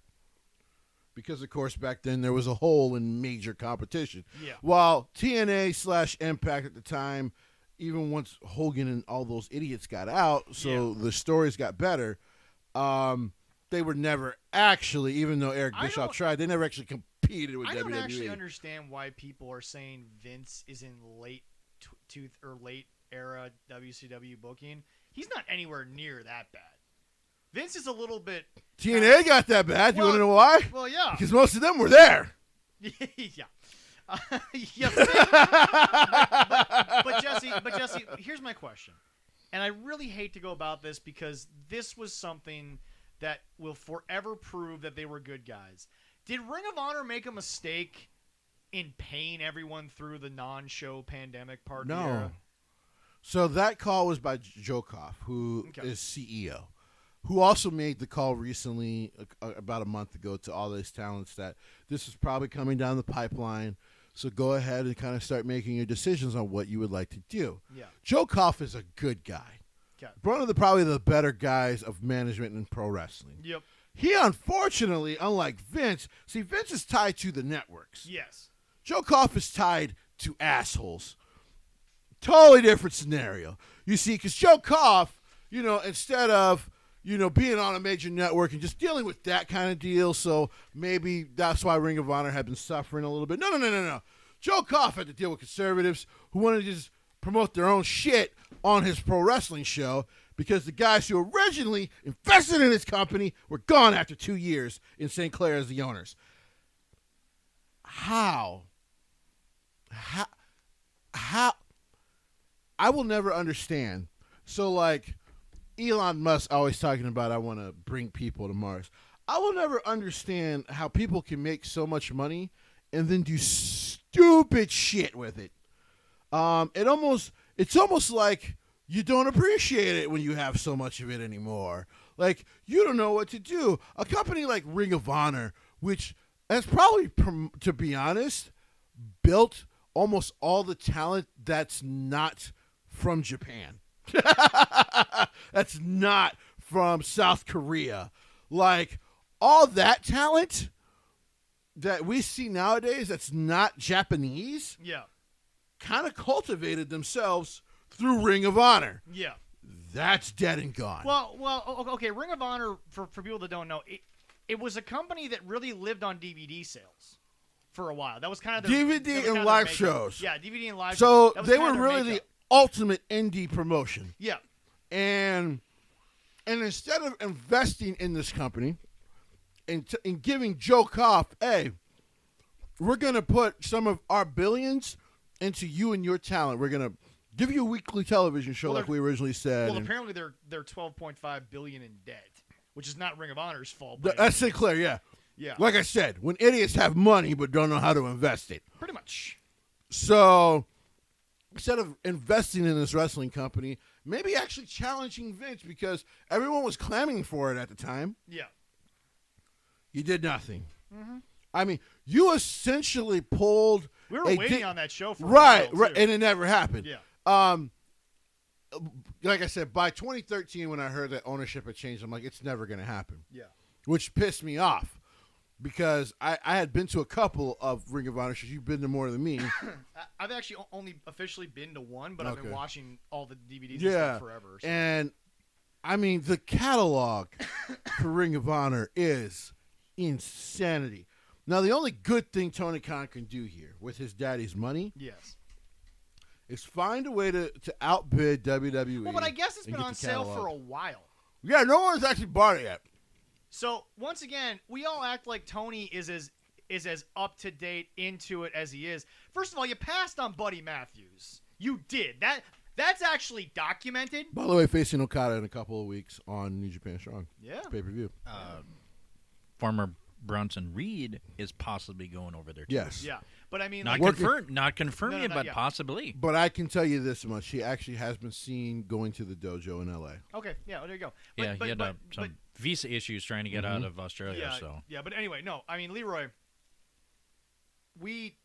Because, of course, back then there was a hole in major competition. Yeah. While TNA/Impact at the time, even once Hogan and all those idiots got out, so the stories got better, they were never actually, even though Eric Bischoff tried, they never actually competed with WWE. I don't actually understand why people are saying Vince is in late era WCW booking. He's not anywhere near that bad. Vince is a little bit... TNA got that bad. You want to know why? Well, yeah. Because most of them were there. Yeah. But Jesse, here's my question. And I really hate to go about this because this was something that will forever prove that they were good guys. Did Ring of Honor make a mistake in paying everyone through the non-show pandemic part of the era? So that call was by Joe Koff, who is CEO, who also made the call recently, about a month ago, to all these talents that this is probably coming down the pipeline. So go ahead and kind of start making your decisions on what you would like to do. Yeah. Joe Koff is a good guy. One of the probably the better guys of management in pro wrestling. Yep. He, unfortunately, unlike Vince, Vince is tied to the networks. Yes. Joe Koff is tied to assholes. Totally different scenario. You see, because Joe Koff, instead of, being on a major network and just dealing with that kind of deal, so maybe that's why Ring of Honor had been suffering a little bit. No. Joe Koff had to deal with conservatives who wanted to just promote their own shit on his pro wrestling show because the guys who originally invested in his company were gone after 2 years in St. Clair as the owners. How? I will never understand. So, like, Elon Musk always talking about, I want to bring people to Mars. I will never understand how people can make so much money and then do stupid shit with it. It's almost like you don't appreciate it when you have so much of it anymore. Like, you don't know what to do. A company like Ring of Honor, which has probably, to be honest, built almost all the talent that's not from Japan. That's not from South Korea. Like, all that talent that we see nowadays that's not Japanese kind of cultivated themselves through Ring of Honor. Yeah. That's dead and gone. Well, okay, Ring of Honor, for people that don't know, it was a company that really lived on DVD sales for a while. That was kind of their DVD and live shows. Yeah, DVD and live shows. So they were really the ultimate indie promotion. Yeah. And instead of investing in this company and giving Joe Koff, hey, we're going to put some of our billions into you and your talent. We're going to give you a weekly television show like we originally said. Well, apparently they're $12.5 billion in debt, which is not Ring of Honor's fault. That's Sinclair, yeah. Yeah. Like I said, when idiots have money but don't know how to invest it. Pretty much. So instead of investing in this wrestling company, maybe actually challenging Vince because everyone was clamoring for it at the time. Yeah. You did nothing. Mm-hmm. I mean, you essentially pulled. We were waiting on that show for a while, right, and it never happened. Yeah. Like I said, by 2013, when I heard that ownership had changed, I'm like, it's never going to happen. Yeah. Which pissed me off because I had been to a couple of Ring of Honor shows. You've been to more than me. I've actually only officially been to one, but I've been watching all the DVDs and stuff forever. So. And I mean, the catalog for Ring of Honor is insanity. Now, the only good thing Tony Khan can do here with his daddy's money, is find a way to outbid WWE. Well, but I guess it's been on sale for a while. Yeah, no one's actually bought it yet. So once again, we all act like Tony is as up to date into it as he is. First of all, you passed on Buddy Matthews. You did That's actually documented. By the way, facing Okada in a couple of weeks on New Japan Strong. Yeah. Pay-per-view. former Bronson Reed is possibly going over there too. Yes. Yeah, but I mean, Not like, confirmed yet, but yet. possibly. But I can tell you this much: she actually has been seen going to the dojo in L.A. okay, yeah, there you go. Yeah, he had some visa issues trying to get out of Australia. Yeah, but anyway, no, I mean, Leroy, we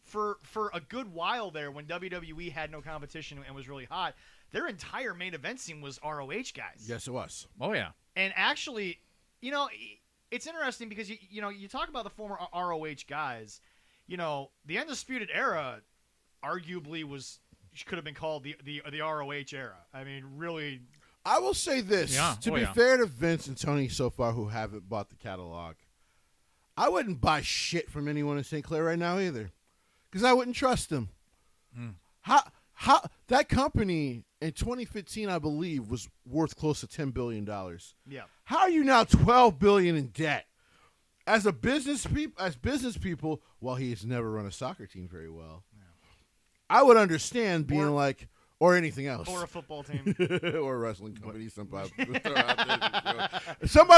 for a good while there when WWE had no competition and was really hot, their entire main event scene was ROH guys. Yes, it was. Oh yeah, and actually, it's interesting because you talk about the former ROH guys. The Undisputed Era arguably could have been called the ROH era. I mean, really. I will say this to be fair to Vince and Tony so far, who haven't bought the catalog. I wouldn't buy shit from anyone in St. Clair right now either, because I wouldn't trust them. How that company in 2015, I believe, was worth close to $10 billion. Yeah. How are you now $12 billion in debt? As business people, well, he's never run a soccer team very well. Yeah. I would understand being or anything else, or a football team, or a wrestling company. Somebody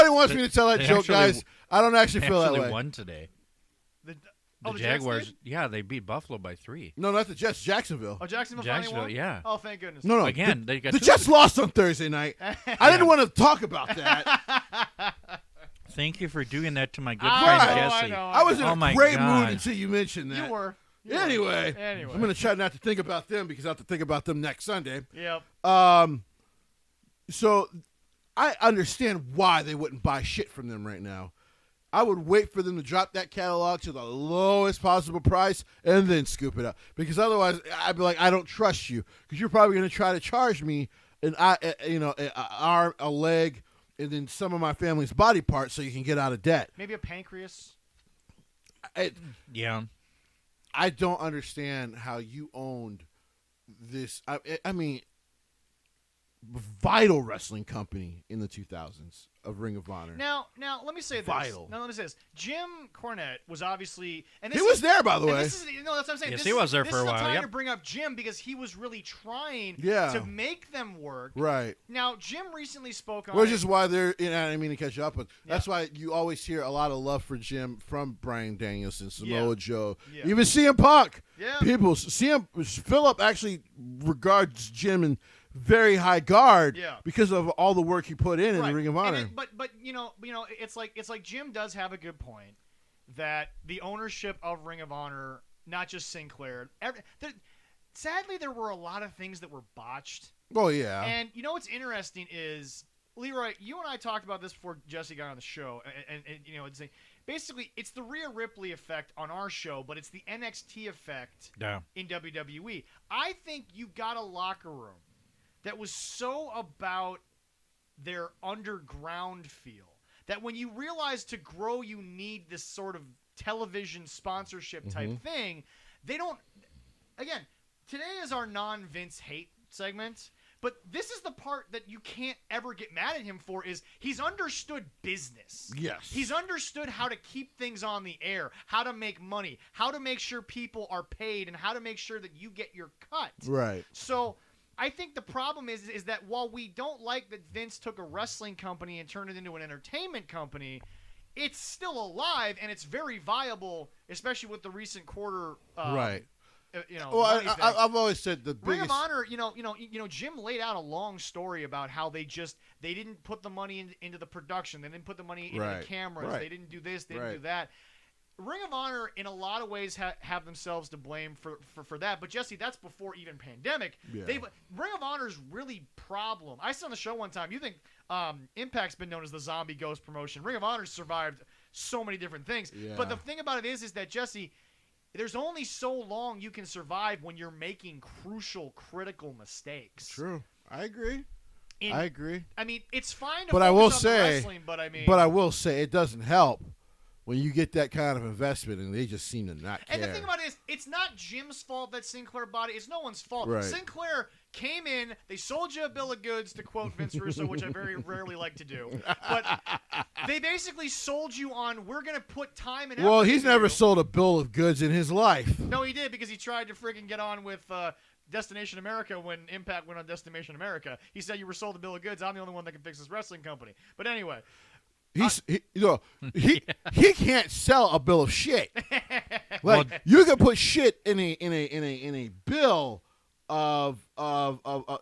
wants me to tell that joke, guys. I don't actually feel that way. They won today. The Jaguars, they beat Buffalo by 3. No, not the Jets. Jacksonville. Oh, Jacksonville won? Yeah. Oh, thank goodness. No. Again, they got the Jets lost on Thursday night. I didn't want to talk about that. Thank you for doing that to my good friend Jesse. I was in a great mood until you mentioned that. You were. Anyway, I'm going to try not to think about them because I have to think about them next Sunday. Yep. So I understand why they wouldn't buy shit from them right now. I would wait for them to drop that catalog to the lowest possible price and then scoop it up. Because otherwise, I'd be like, I don't trust you. Because you're probably going to try to charge me an arm, a leg, and then some of my family's body parts so you can get out of debt. Maybe a pancreas. I don't understand how you owned this. I mean, vital wrestling company in the 2000s of Ring of Honor. Now let me say this. Vital. Now let me say this. Jim Cornette was obviously, and he was there, by the way. That's what I'm saying. Yes, he was there for a while. This is the time Yep. to bring up Jim because he was really trying Yeah. to make them work. Right. Now Jim recently spoke on. Which is why they're. I didn't mean to catch you up, but that's why you always hear a lot of love for Jim from Bryan Danielson, Samoa Joe, even CM Punk. Yeah. People, Philip actually regards Jim in very high guard because of all the work he put in the Ring of Honor. But it's like Jim does have a good point that the ownership of Ring of Honor, not just Sinclair, sadly there were a lot of things that were botched. Oh yeah. And what's interesting is, Leroy, you and I talked about this before Jesse got on the show, and basically it's the Rhea Ripley effect on our show, but it's the NXT effect in WWE. I think you got a locker room that was so about their underground feel that when you realize to grow you need this sort of television sponsorship type thing, they don't. Again, today is our non-Vince hate segment, but this is the part that you can't ever get mad at him for is he's understood business. Yes. He's understood how to keep things on the air, how to make money, how to make sure people are paid, and how to make sure that you get your cut. Right. So I think the problem is that while we don't like that Vince took a wrestling company and turned it into an entertainment company, it's still alive and it's very viable, especially with the recent quarter. Right. Well, I've always said the biggest. Ring of Honor. Jim laid out a long story about how they didn't put the money into the production, they didn't put the money into the cameras, they didn't do this, they didn't do that. Ring of Honor, in a lot of ways, have themselves to blame for that. But, Jesse, that's before even pandemic. Yeah. Ring of Honor's really problem. I said on the show one time, you think Impact's been known as the zombie ghost promotion. Ring of Honor's survived so many different things. Yeah. But the thing about it is that, Jesse, there's only so long you can survive when you're making crucial, critical mistakes. True. I agree. I agree. I mean, it's fine to but focus I will on say, the wrestling, but I mean... But I will say it doesn't help when you get that kind of investment and they just seem to not care. And the thing about it is, it's not Jim's fault that Sinclair bought it. It's no one's fault. Right. Sinclair came in, they sold you a bill of goods, to quote Vince Russo, which I very rarely like to do. But they basically sold you on, we're going to put time and effort. Well, he's never sold a bill of goods in his life. No, he did, because he tried to friggin' get on with Destination America when Impact went on Destination America. He said, you were sold a bill of goods. I'm the only one that can fix this wrestling company. But anyway... He can't sell a bill of shit. Like you can put shit in a bill of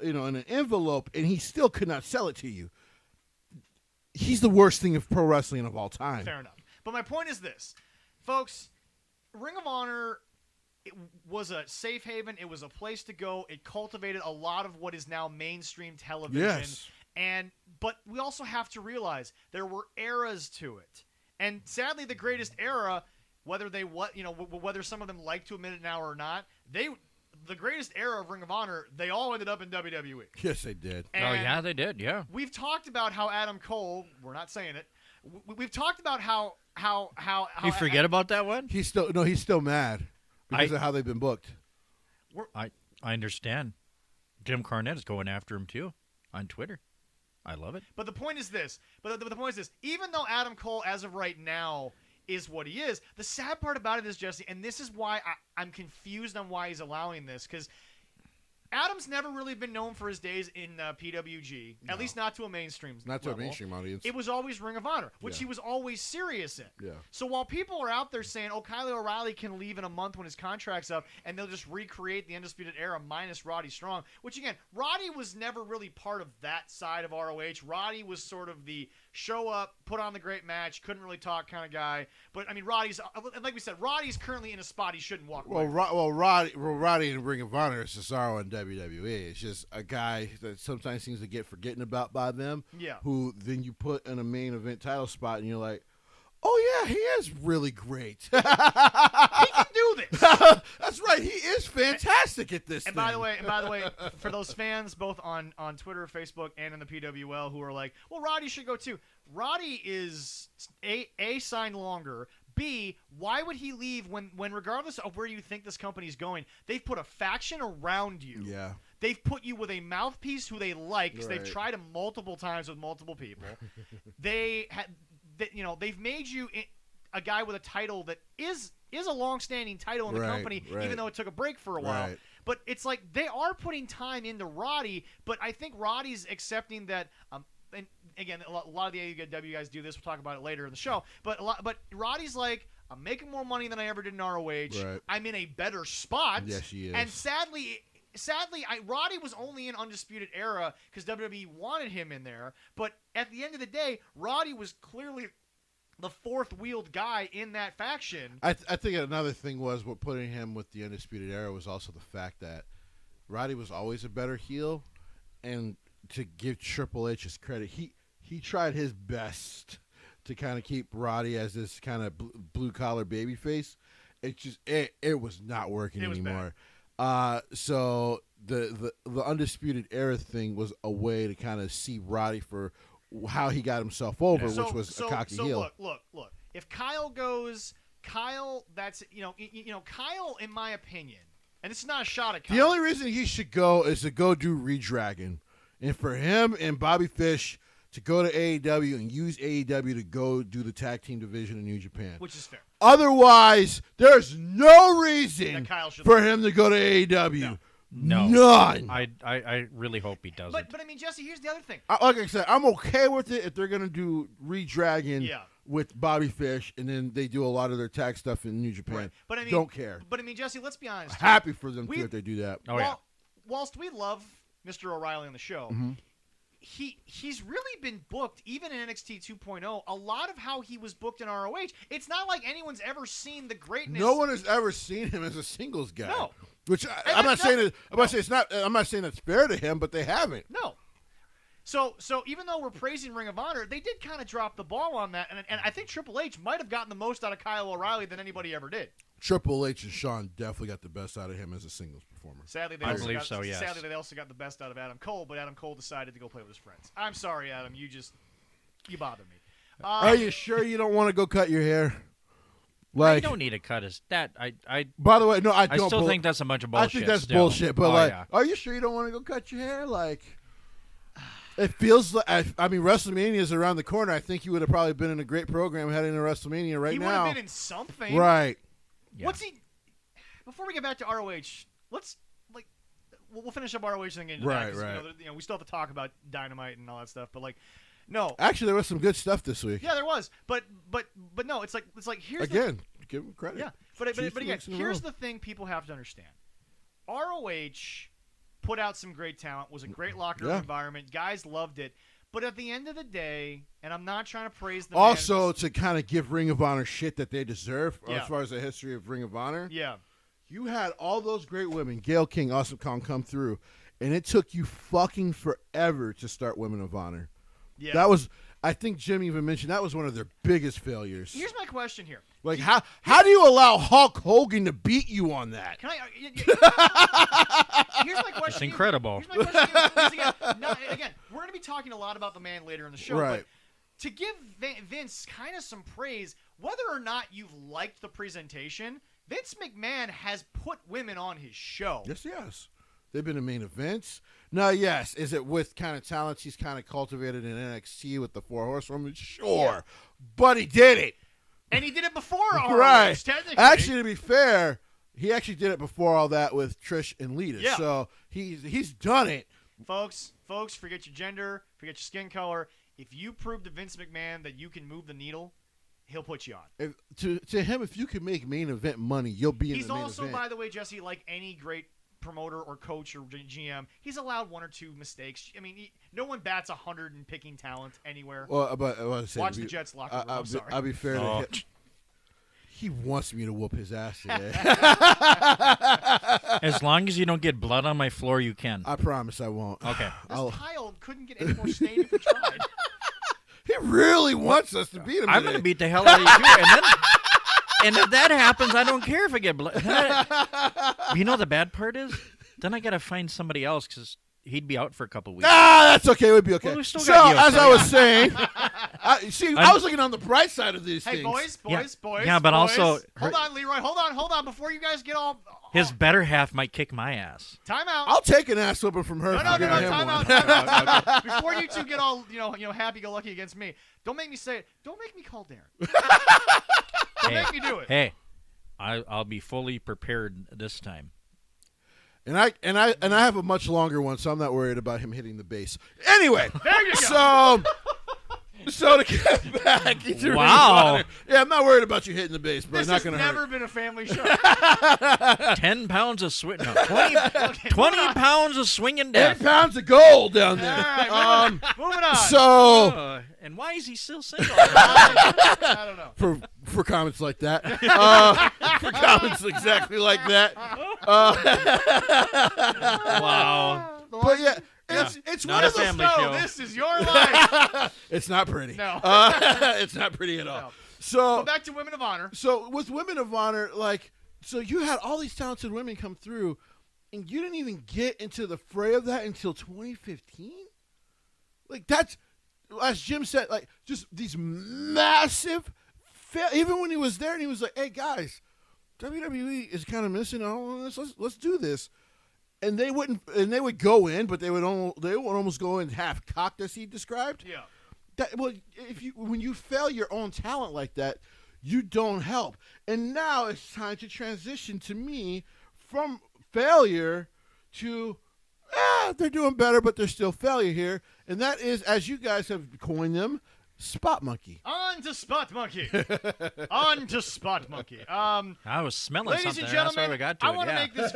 in an envelope, and he still could not sell it to you. He's the worst thing of pro wrestling of all time. Fair enough. But my point is this, folks: Ring of Honor. It was a safe haven. It was a place to go. It cultivated a lot of what is now mainstream television. Yes. But we also have to realize there were eras to it. And sadly, the greatest era, whether some of them like to admit it now or not, the greatest era of Ring of Honor, they all ended up in WWE. Yes, they did. And they did. Yeah. We've talked about how Adam Cole. We're not saying it. We've talked about how you forget about that one? He's still mad. Because of how they've been booked. I understand. Jim Cornette is going after him, too, on Twitter. I love it. But the point is this. Even though Adam Cole, as of right now, is what he is, the sad part about it is, Jesse, and this is why I'm confused on why he's allowing this, because Adam's never really been known for his days in PWG, at least not to a mainstream audience. It was always Ring of Honor, which he was always serious in. Yeah. So while people are out there saying, Kyle O'Reilly can leave in a month when his contract's up, and they'll just recreate the Undisputed Era minus Roddy Strong, which again, Roddy was never really part of that side of ROH. Roddy was sort of the show up, put on the great match, couldn't really talk kind of guy. But I mean, Roddy's, like we said, Roddy's currently in a spot he shouldn't walk away. Roddy in Ring of Honor is Cesaro in WWE. It's just a guy that sometimes seems to get forgotten about by them. Yeah. Who then you put in a main event title spot, and you're like, oh yeah, he is really great. He can do this. That's right. He is fantastic at this. And by the way, for those fans both on Twitter, Facebook, and in the PWL who are like, well, Roddy should go too. Roddy is A, signed longer. B, why would he leave when regardless of where you think this company's going, they've put a faction around you. Yeah. They've put you with a mouthpiece who they like because Right. they've tried him multiple times with multiple people. They've made you a guy with a title that is a long-standing title in the company, even though it took a break for a while. Right. But it's like they are putting time into Roddy, but I think Roddy's accepting that. And again, a lot of the AEW guys do this. We'll talk about it later in the show. But Roddy's like, I'm making more money than I ever did in ROH. Right. I'm in a better spot. Yes, he is. And sadly, Roddy was only in Undisputed Era because WWE wanted him in there. But at the end of the day, Roddy was clearly the fourth-wheeled guy in that faction. I think another thing was what putting him with the Undisputed Era was also the fact that Roddy was always a better heel, and to give Triple H his credit, he tried his best to kind of keep Roddy as this kind of blue-collar babyface. It was not working anymore. So the Undisputed Era thing was a way to kind of see Roddy for how he got himself over, which was a cocky heel. Look. If Kyle goes, that's Kyle, in my opinion, and this is not a shot at Kyle. The only reason he should go is to go do Redragon, and for him and Bobby Fish to go to AEW and use AEW to go do the tag team division in New Japan, which is fair. Otherwise, there's no reason for him to go to AEW. No. None. I really hope he doesn't. But I mean, Jesse, here's the other thing. Like I said, I'm okay with it if they're going to do Redragon with Bobby Fish, and then they do a lot of their tag stuff in New Japan. Right. But I mean, don't care. But I mean, Jesse, let's be honest. Happy for them too if they do that. Whilst we love Mr. O'Reilly on the show, he's really been booked, even in NXT 2.0, a lot of how he was booked in ROH. It's not like anyone's ever seen the greatness. No one has ever seen him as a singles guy. No. Which I'm not saying it's fair to him, but they haven't. No. So even though we're praising Ring of Honor, they did kind of drop the ball on that, and I think Triple H might have gotten the most out of Kyle O'Reilly than anybody ever did. Triple H and Sean definitely got the best out of him as a singles performer. Sadly, they also got the best out of Adam Cole, but Adam Cole decided to go play with his friends. I'm sorry, Adam. You bother me. Are you sure you don't want to go cut your hair? I don't need to cut his that. By the way, no, I don't. I still think that's a bunch of bullshit. I think that's bullshit. But are you sure you don't want to go cut your hair? Like, it feels like I mean, WrestleMania is around the corner. I think you would have probably been in a great program heading to WrestleMania right now. He would have been in something, right? Yeah. What's he? Before we get back to ROH, we'll finish up ROH and get into that. Right. We still have to talk about Dynamite and all that stuff. But No. Actually, there was some good stuff this week. Yeah, there was. But no, it's like here's again, give him credit. Yeah. But again, here's the thing people have to understand. ROH put out some great talent, was a great locker room environment. Guys loved it. But at the end of the day, and I'm not trying to praise the also to kind of give Ring of Honor shit that they deserve as far as the history of Ring of Honor. Yeah. You had all those great women, Gail King, Awesome Kong, come through, and it took you fucking forever to start Women of Honor. Yeah. That was, I think Jim even mentioned, that was one of their biggest failures. Here's my question here. Like, how do you allow Hulk Hogan to beat you on that? Can I? Here's my question. It's incredible. Here's my question. Again, we're going to be talking a lot about the man later in the show. Right. But to give Vince kind of some praise, whether or not you've liked the presentation, Vince McMahon has put women on his show. Yes. They've been in main events. Now, yes, is it with kind of talents he's kind of cultivated in NXT with the Four Horsewomen? Sure. Yeah. But he did it. And he did it before ROH, right. technically. Actually, to be fair, he actually did it before all that with Trish and Lita. Yeah. So he's done it. Folks, forget your gender, forget your skin color. If you prove to Vince McMahon that you can move the needle, he'll put you on. To him, if you can make main event money, you'll be in the main event. He's also, by the way, Jesse, like any great promoter or coach or GM, he's allowed one or two mistakes. I mean, no one bats 100 in picking talent anywhere. Well, but I was saying, watch the Jets locker room. I'm sorry. I'll be fair to him. He wants me to whoop his ass today. As long as you don't get blood on my floor, you can. I promise I won't. Okay. This tile couldn't get any more stained if we tried. He really wants us to beat him. I'm going to beat the hell out of you too, and if that happens, I don't care if I get blood. You know the bad part is, then I got to find somebody else because he'd be out for a couple weeks. That's okay. We'd be okay. Well, we still so, got you, as so I was yeah. saying, I was looking on the bright side of these Hey, things. boys. Yeah, but boys. also... Hold on, Leroy. Hold on. Before you guys get all... His better half might kick my ass. Time out. I'll take an ass whooping from her. No, time out. Before you two get all, happy-go-lucky against me, don't make me say it. Don't make me call Darren. Don't make me do it. Hey, I'll be fully prepared this time. And I have a much longer one, so I'm not worried about him hitting the base. Anyway, there you go. So to get back to wow. Yeah, I'm not worried about you hitting the base, but this it's not going to hurt. This has never been a family show. 10 pounds of swing. No, 20 pounds of swinging death. 8 pounds of gold down there. All right, moving on. So, and why is he still single? I don't know. For comments like that. For comments exactly like that. Wow. But yeah. It's not one a of those family show. This is your life. It's not pretty. No. It's not pretty at all. No. So go back to Women of Honor. So with Women of Honor, so you had all these talented women come through, and you didn't even get into the fray of that until 2015. That's, as Jim said, just these massive. Even when he was there, and he was like, "Hey guys, WWE is kind of missing all of this. Let's do this." And they would go in, but they would almost go in half cocked, as he described. Yeah. When you fail your own talent like that, you don't help. And now it's time to transition to me from failure to they're doing better, but there's still failure here. And that is, as you guys have coined them, Spot Monkey. On to Spot Monkey. On to Spot Monkey. I was smelling ladies something. And gentlemen, that's why we got to I want to make this.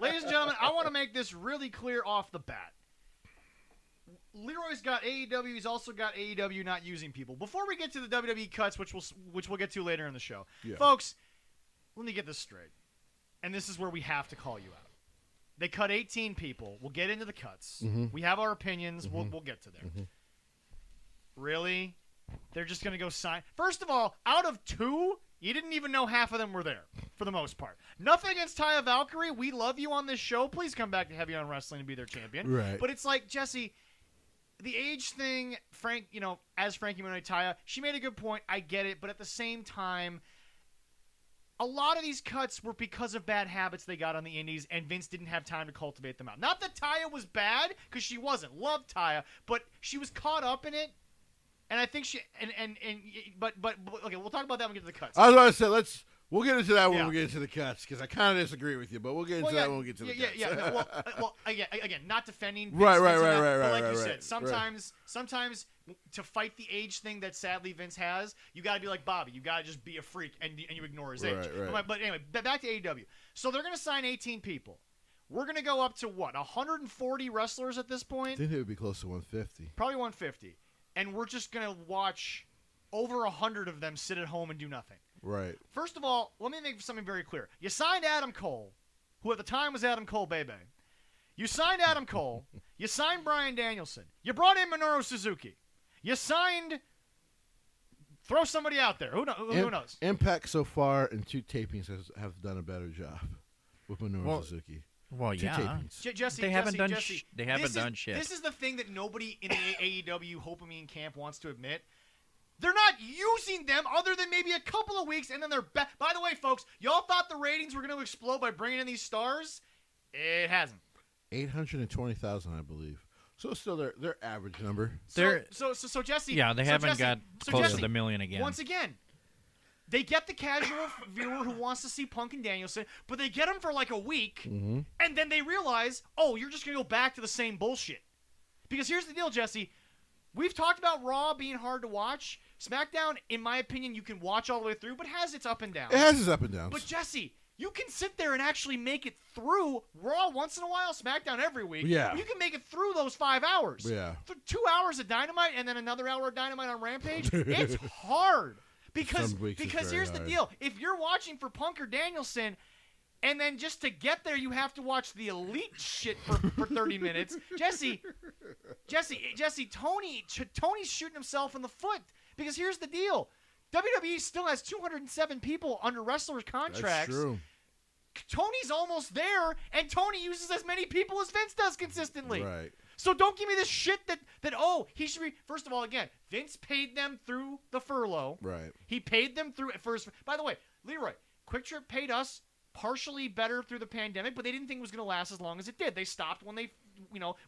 Ladies and gentlemen, I want to make this really clear off the bat. Leroy's got AEW. He's also got AEW not using people. Before we get to the WWE cuts, which we'll get to later in the show, folks, let me get this straight. And this is where we have to call you out. They cut 18 people. We'll get into the cuts. Mm-hmm. We have our opinions. Mm-hmm. We'll get to there. Mm-hmm. Really? They're just going to go sign? First of all, out of 2, you didn't even know half of them were there, for the most part. Nothing against Taya Valkyrie. We love you on this show. Please come back to Heavy on Wrestling and be their champion. Right. But it's like, Jesse, the age thing, as Frankie Monet Taya, she made a good point. I get it. But at the same time, a lot of these cuts were because of bad habits they got on the indies, and Vince didn't have time to cultivate them out. Not that Taya was bad, because she wasn't. Loved Taya, but she was caught up in it. And I think but okay, we'll talk about that when we get to the cuts. I was going to say, We'll get into that when we get into the cuts, because I kind of disagree with you, but we'll get into that when we get to the cuts. Yeah. No, well, again, not defending. Right. But like you said, sometimes to fight the age thing that sadly Vince has, you got to be like Bobby. You got to just be a freak and you ignore his age. Right. But anyway, back to AEW. So they're going to sign 18 people. We're going to go up to what, 140 wrestlers at this point? I think it would be close to 150. Probably 150. And we're just going to watch over 100 of them sit at home and do nothing. Right. First of all, let me make something very clear. You signed Adam Cole, who at the time was Adam Cole Bebe. You signed Adam Cole. You signed Bryan Danielson. You brought in Minoru Suzuki. You signed... Throw somebody out there. Who knows? Impact so far in 2 tapings have done a better job with Minoru Suzuki. Well, yeah. Jesse, they haven't done shit. This is the thing that nobody in the AEW Hopamine camp wants to admit. They're not using them other than maybe a couple of weeks, and then they're back. By the way, folks, y'all thought the ratings were going to explode by bringing in these stars? It hasn't. 820,000, I believe. So it's still their average number. So Jesse. Yeah, they haven't got close to the million again. Once again, they get the casual viewer who wants to see Punk and Danielson, but they get them for like a week, and then they realize, oh, you're just going to go back to the same bullshit. Because here's the deal, Jesse. We've talked about Raw being hard to watch. SmackDown, in my opinion, you can watch all the way through, but has its up and downs. It has its up and downs. But Jesse, you can sit there and actually make it through Raw once in a while, SmackDown every week. Yeah. You can make it through those 5 hours. Yeah. 2 hours of Dynamite and then another hour of Dynamite on Rampage. It's hard. Because here's the deal. If you're watching for Punk or Danielson, and then just to get there, you have to watch the Elite shit for 30 minutes. Jesse, Tony's shooting himself in the foot. Because here's the deal. WWE still has 207 people under wrestlers' contracts. That's true. Tony's almost there, and Tony uses as many people as Vince does consistently. Right. So don't give me this shit that he should be. First of all, again, Vince paid them through the furlough. Right. He paid them through at first. By the way, Leroy, Quick Trip paid us partially better through the pandemic, but they didn't think it was going to last as long as it did. They stopped when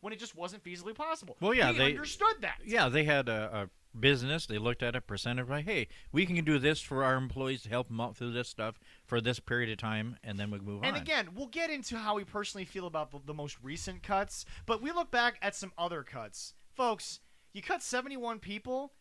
when it just wasn't feasibly possible. Well, yeah, they understood that. Yeah, they had a business. They looked at a percentage like, hey, we can do this for our employees to help them out through this stuff for this period of time, and then we move on. And again, we'll get into how we personally feel about the most recent cuts, but we look back at some other cuts. Folks, you cut 71 people.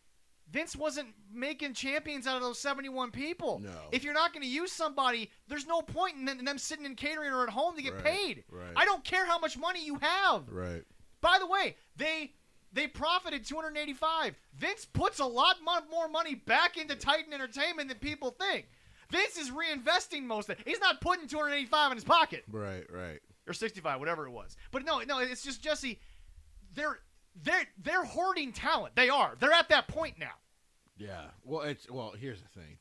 Vince wasn't making champions out of those 71 people. No. If you're not going to use somebody, there's no point in them sitting in catering or at home to get paid. Right. I don't care how much money you have. Right. By the way, they profited $285. Vince puts a lot more money back into Titan Entertainment than people think. Vince is reinvesting most of it. He's not putting $285 in his pocket. Right. Or 65, whatever it was. But no, it's just Jesse. They're hoarding talent. They are. They're at that point now. Yeah. Well, here's the thing.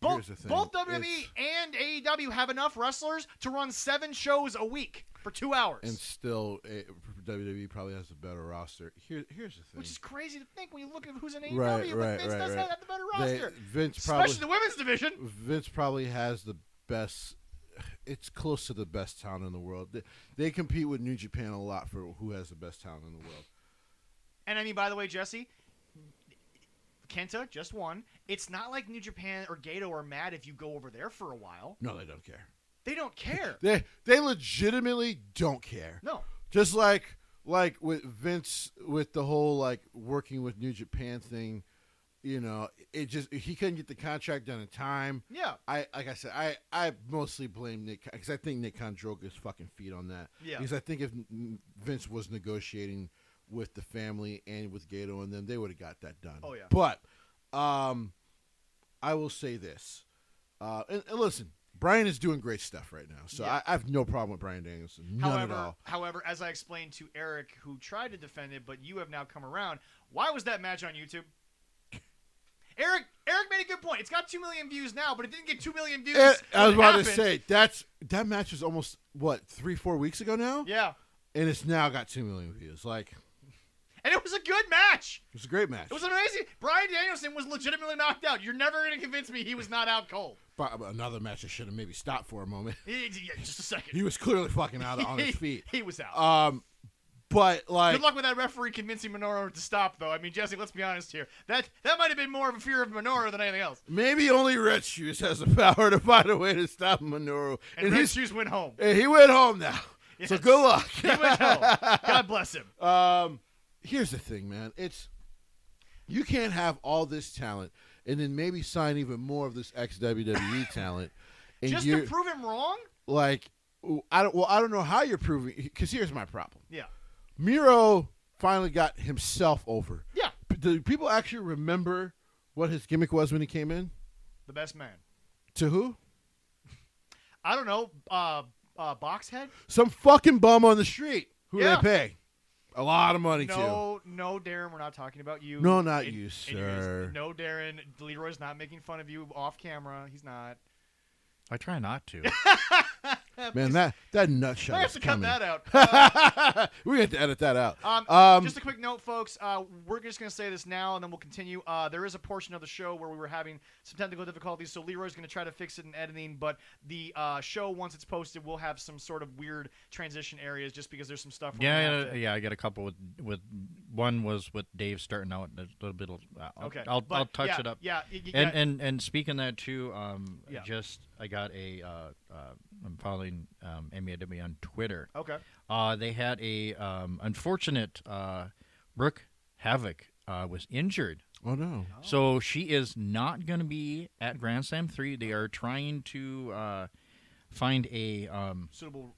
Both WWE and AEW have enough wrestlers to run 7 shows a week for 2 hours. And still, WWE probably has a better roster. Here's the thing. Which is crazy to think when you look at who's in AEW. Right. But Vince does have the better roster. Especially the women's division. Vince probably has the best. It's close to the best talent in the world. They compete with New Japan a lot for who has the best talent in the world. And I mean, by the way, Jesse, Kenta just won. It's not like New Japan or Gato are mad if you go over there for a while. No, they don't care. They don't care. They legitimately don't care. No. Just like with Vince, with the whole like working with New Japan thing, he couldn't get the contract done in time. Yeah. I mostly blame Nick because I think Nick Khan drove his fucking feet on that. Yeah. Because I think if Vince was negotiating with the family and with Gato and them, they would have got that done. Oh yeah. But I will say this, and listen, Bryan is doing great stuff right now, so yeah. I have no problem with Bryan Danielson. None at all. However, as I explained to Eric, who tried to defend it, but you have now come around, why was that match on YouTube? Eric made a good point. It's got 2 million views now, but it didn't get 2 million views. I was about to say that match was almost 3-4 weeks ago now. Yeah, and it's now got 2 million views. And it was a good match. It was a great match. It was amazing. Bryan Danielson was legitimately knocked out. You're never going to convince me he was not out cold. But another match I should have maybe stopped for a moment. Yeah, just a second. He was clearly fucking out on his feet. He was out. But like, good luck with that referee convincing Minoru to stop, though. I mean, Jesse, let's be honest here. That might have been more of a fear of Minoru than anything else. maybe only Red Shoes has the power to find a way to stop Minoru. And Red Shoes went home. And he went home now. Yes. So good luck. He went home. God bless him. Here's the thing, man. You can't have all this talent and then maybe sign even more of this ex-WWE talent. And just to prove him wrong? Like, I don't know how you're proving, because here's my problem. Yeah. Miro finally got himself over. Yeah. Do people actually remember what his gimmick was when he came in? The best man. To who? I don't know. Boxhead? Some fucking bum on the street. Who Yeah. they pay? A lot of money, too. No, Darren, we're not talking about you. No, not you, sir. No, Darren, Leroy's not making fun of you off camera. He's not. I try not to. Man, that nutshot. I have to cut that out. We have to edit that out. Just a quick note, folks. We're just going to say this now, and then we'll continue. There is a portion of the show where we were having some technical difficulties, so Leroy's going to try to fix it in editing. But the show, once it's posted, will have some sort of weird transition areas, just because there's some stuff. Yeah. I got a couple with one was with Dave starting out a little bit. Okay, I'll touch it up. Yeah. And speaking of that too, Yeah. I got a I'm following MAW on Twitter. Okay. They had a unfortunate Brooke Havoc was injured. Oh, no. So she is not going to be at Grand Slam 3. They are trying to find a Suitable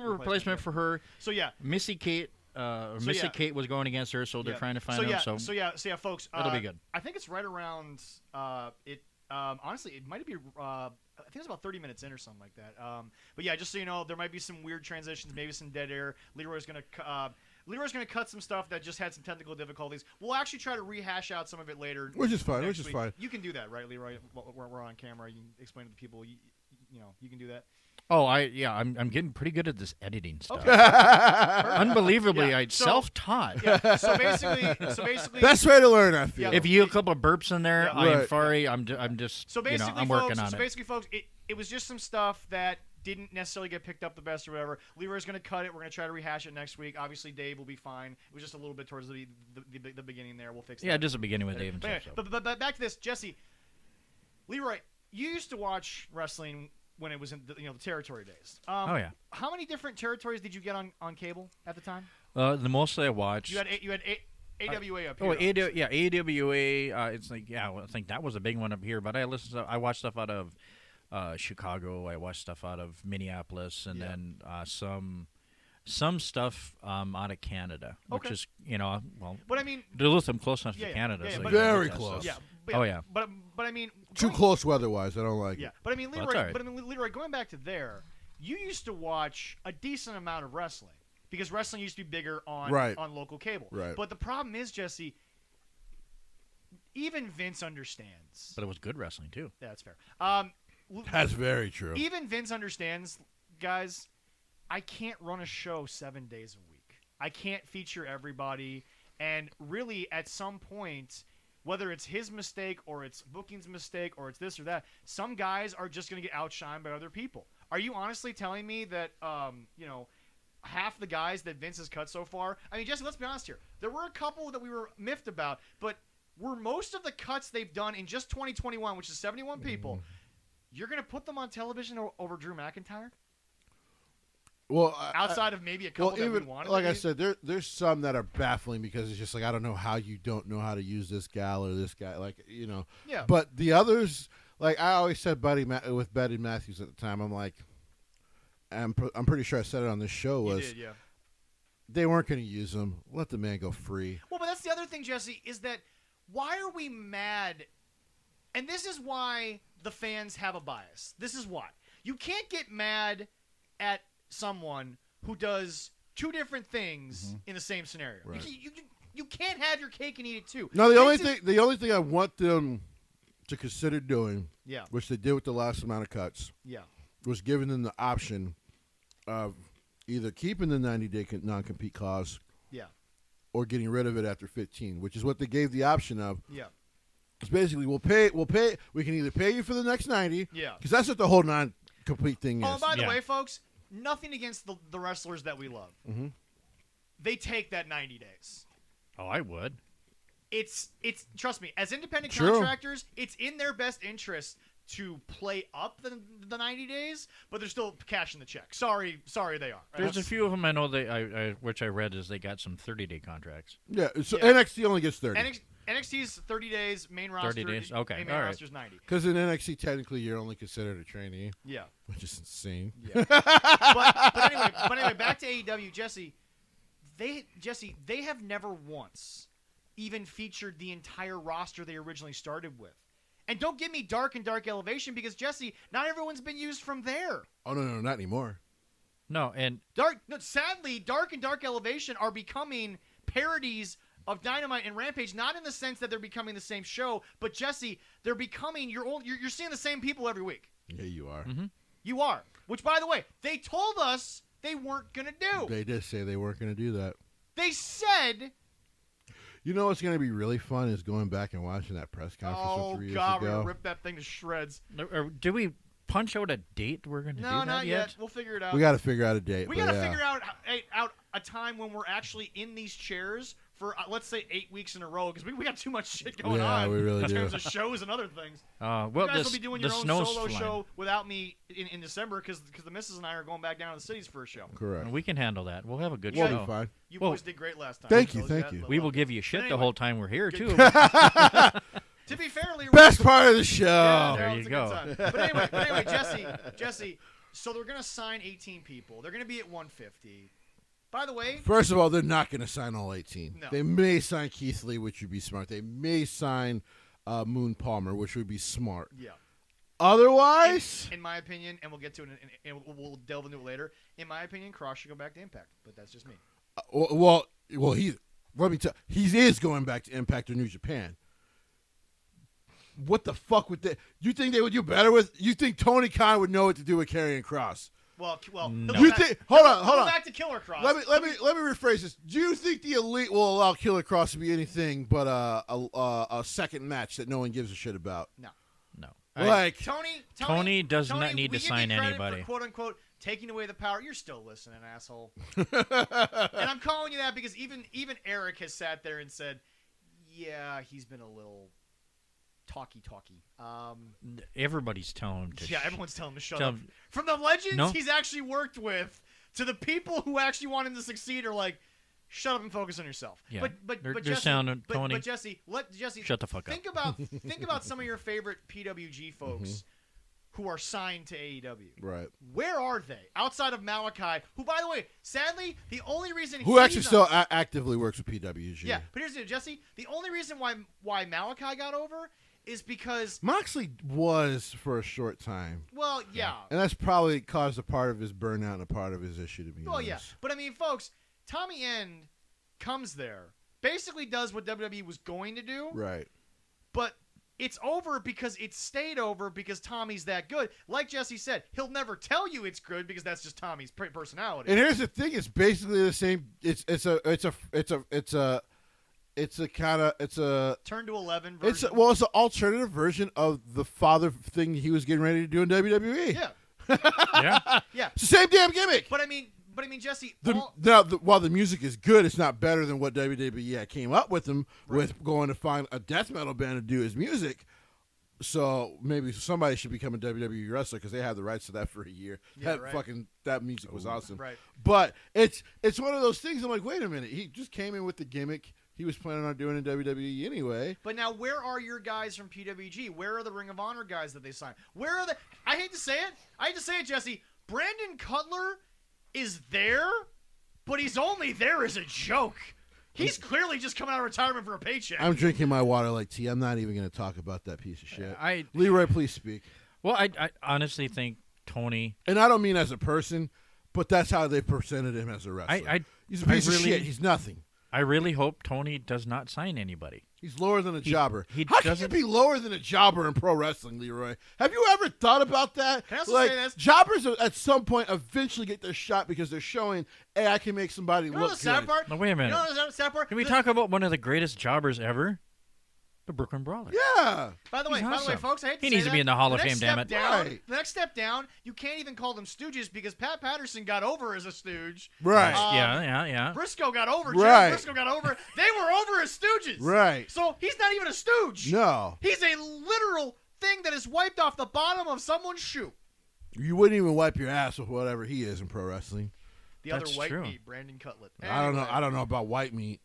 replacement for her. So yeah, Missy Kate. Kate was going against her, so they're trying to find out. So yeah, folks. It'll be good. I think it's right around it. Honestly, it might be. I think it's about 30 minutes in or something like that. But yeah, just so you know, there might be some weird transitions, maybe some dead air. Leroy's gonna cut some stuff that just had some technical difficulties. We'll actually try to rehash out some of it later. Which is fine. You can do that, right, Leroy? We're on camera. You can explain to the people. You can do that. Oh, I'm getting pretty good at this editing stuff. Okay. Unbelievably, self-taught. Yeah. So basically, best way to learn, I feel. If you get a couple of burps in there, Yeah. I am Right. sorry. I'm just. So basically, I'm folks, working on it. So basically, folks, it was just some stuff that didn't necessarily get picked up the best or whatever. Leroy's going to cut it. We're going to try to rehash it next week. Obviously, Dave will be fine. It was just a little bit towards the beginning there. We'll fix that. Yeah, just the beginning with Dave and But, stuff. anyway, but back to this, Jesse. Leroy, you used to watch wrestling when it was in the territory days. Oh yeah. How many different territories did you get on cable at the time? The most I watched. You had AWA up here. Oh, AWA. It's like I think that was a big one up here. But I watched stuff out of Chicago. I watched stuff out of Minneapolis, and then some stuff out of Canada, which is But I mean, Duluth, I'm close enough to Canada. Yeah, so but, very that close. stuff. Yeah. Oh yeah. But I mean, Too close weather-wise. I don't like yeah. it. But I mean, Leroy. Well, that's all But Leroy, going back to there, you used to watch a decent amount of wrestling because wrestling used to be bigger on local cable. Right. But the problem is, Jesse, even Vince understands. But it was good wrestling too. Yeah, that's fair. That's very true. Even Vince understands, guys. I can't run a show 7 days a week. I can't feature everybody, and really, at some point, whether it's his mistake or it's booking's mistake or it's this or that, some guys are just going to get outshined by other people. Are you honestly telling me that, half the guys that Vince has cut so far? I mean, Jesse, let's be honest here. There were a couple that we were miffed about, but were most of the cuts they've done in just 2021, which is 71 people, you're going to put them on television over Drew McIntyre? Well, outside of maybe a couple that even, we wanted. like I said, there's some that are baffling because it's just like I don't know how you don't know how to use this gal or this guy, Yeah. But the others, like I always said, with Betty Matthews at the time, I'm like, I'm pretty sure I said it on this show was you did, yeah. They weren't going to use him. Let the man go free. Well, but that's the other thing, Jesse, is that why are we mad? And this is why the fans have a bias. This is why you can't get mad at someone who does two different things in the same scenario. Right. You can't have your cake and eat it too. No, the only thing I want them to consider doing, Yeah. which they did with the last amount of cuts, Yeah. was giving them the option of either keeping the 90-day non-compete clause, Yeah. or getting rid of it after 15, which is what they gave the option of. Yeah. It's basically we'll pay. We can either pay you for the next 90, Yeah. because that's what the whole non-complete thing is. Oh, by the way, folks, nothing against the wrestlers that we love. Mhm. they take that 90 days. Oh, I would. It's trust me, as independent True. contractors, it's in their best interest to play up the 90 days, but they're still cashing the check. Sorry they are. There's a few of them I know which I read is they got some 30-day contracts. Yeah, so NXT only gets 30. NXT's 30 days, main roster. 30 days, okay, Main all right. roster's 90. Because in NXT, technically, you're only considered a trainee. Yeah. Which is insane. Yeah. but anyway, back to AEW, Jesse. They have never once even featured the entire roster they originally started with. And don't give me Dark and Dark Elevation because, Jesse, not everyone's been used from there. Oh, no, not anymore. No, and sadly, Dark and Dark Elevation are becoming parodies of Dynamite and Rampage, not in the sense that they're becoming the same show, but, Jesse, they're becoming you're seeing the same people every week. Yeah, you are. Mm-hmm. You are. Which, by the way, they told us they weren't going to do. They did say they weren't going to do that. They said... You know what's going to be really fun is going back and watching that press conference from 3 years God, ago. we're going to rip that thing to shreds. Did we punch out a date we're going to do that not yet. We'll figure it out. We got to figure out a date. We got to figure out a time when we're actually in these chairs for, let's say, 8 weeks in a row, because we got too much shit going on. Yeah, we really in do. terms of shows and other things. Well, you guys will be doing your own solo flying. show without me in December, because the missus and I are going back down to the cities for a show. Correct. We can handle that. We'll have a good We'll show. be fine. You boys did great last time. Thank you. We will give you shit the whole time we're here, too. To be fair, Leroy, Best part of the show. Yeah, There no, you it's a go. good time. But anyway, Jesse, so they're going to sign 18 people. They're going to be at 150. By the way, First of all, they're not going to sign all 18. No. They may sign Keith Lee, which would be smart. They may sign Moon Palmer, which would be smart. yeah. Otherwise, In my opinion, and we'll get to it, and we'll delve into it later. In my opinion, Cross should go back to Impact, but that's just me. well, let me tell he is going back to Impact or New Japan. What the fuck would they? You think they would do better with? You think Tony Khan would know what to do with Karrion Cross? Well, No. he'll You go think? back- Hold he'll on. go back to Killer Cross. Let me rephrase this. Do you think the Elite will allow Killer Cross to be anything but a second match that no one gives a shit about? No. Like Tony does not need we to give sign you credit anybody. For quote unquote taking away the power. You're still listening, asshole. And I'm calling you that because even Eric has sat there and said, "Yeah, he's been a little talky." Everybody's telling him to Yeah, everyone's telling him to shut tell up. him- From the legends No. he's actually worked with to the people who actually want him to succeed are like, shut up and focus on yourself. Yeah. But They're Jesse, sounding, but, Tony, but Jesse, let Jesse shut the fuck up. think about some of your favorite PWG folks who are signed to AEW. right. Where are they outside of Malachi? Who, by the way, sadly, the only reason Who actually still actively works with PWG? yeah. But here's the deal, Jesse. The only reason why Malachi got over is because Moxley was for a short time, well, yeah. and that's probably caused a part of his burnout and a part of his issue. To be Well, honest. yeah, but I mean, folks, Tommy End comes there, basically does what WWE was going to do, Right. but it's over because it stayed over because Tommy's that good. Like Jesse said, he'll never tell you it's good because that's just Tommy's personality. And here's the thing: it's basically the same. It's a Turn to 11 it's version. an alternative version of the father thing he was getting ready to do in WWE. Yeah, Yeah. yeah. It's the same damn gimmick. But I mean, Jesse. While the music is good, it's not better than what WWE came up with him with going to find a death metal band to do his music. So maybe somebody should become a WWE wrestler because they have the rights to that for a year. Yeah, right. That music was awesome. Right. But it's one of those things. I'm like, wait a minute. He just came in with the gimmick. He was planning on doing in WWE anyway. But now, where are your guys from PWG? Where are the Ring of Honor guys that they signed? Where are the? I hate to say it, Jesse. Brandon Cutler is there, but he's only there as a joke. He's clearly just coming out of retirement for a paycheck. I'm drinking my water like tea. I'm not even going to talk about that piece of shit. I Leroy, please speak. I honestly think Tony. And I don't mean as a person, but that's how they presented him as a wrestler. He's a piece of shit. He's nothing. I really hope Tony does not sign anybody. He's lower than a jobber. he How can you doesn't- be lower than a jobber in pro wrestling, Leroy? Have you ever thought about that? Can I also Like, say this? jobbers at some point eventually get their shot because they're showing, hey, I can make somebody You know look the sad good. part? No, wait a minute. You know the sad part? Can we talk about one of the greatest jobbers ever? The Brooklyn Brawler. Yeah. By the way, awesome. folks, I hate to He say needs to that, be in the Hall of next Fame, step damn it. Down, Right. The next step down, you can't even call them stooges because Pat Patterson got over as a stooge. Right. Yeah. Briscoe got over. Right. Jerry Briscoe got over. They were over as stooges. Right. So he's not even a stooge. No. He's a literal thing that is wiped off the bottom of someone's shoe. You wouldn't even wipe your ass with whatever he is in pro wrestling. The That's other white true. meat, Brandon Cutlet. I don't know. I don't know about white meat.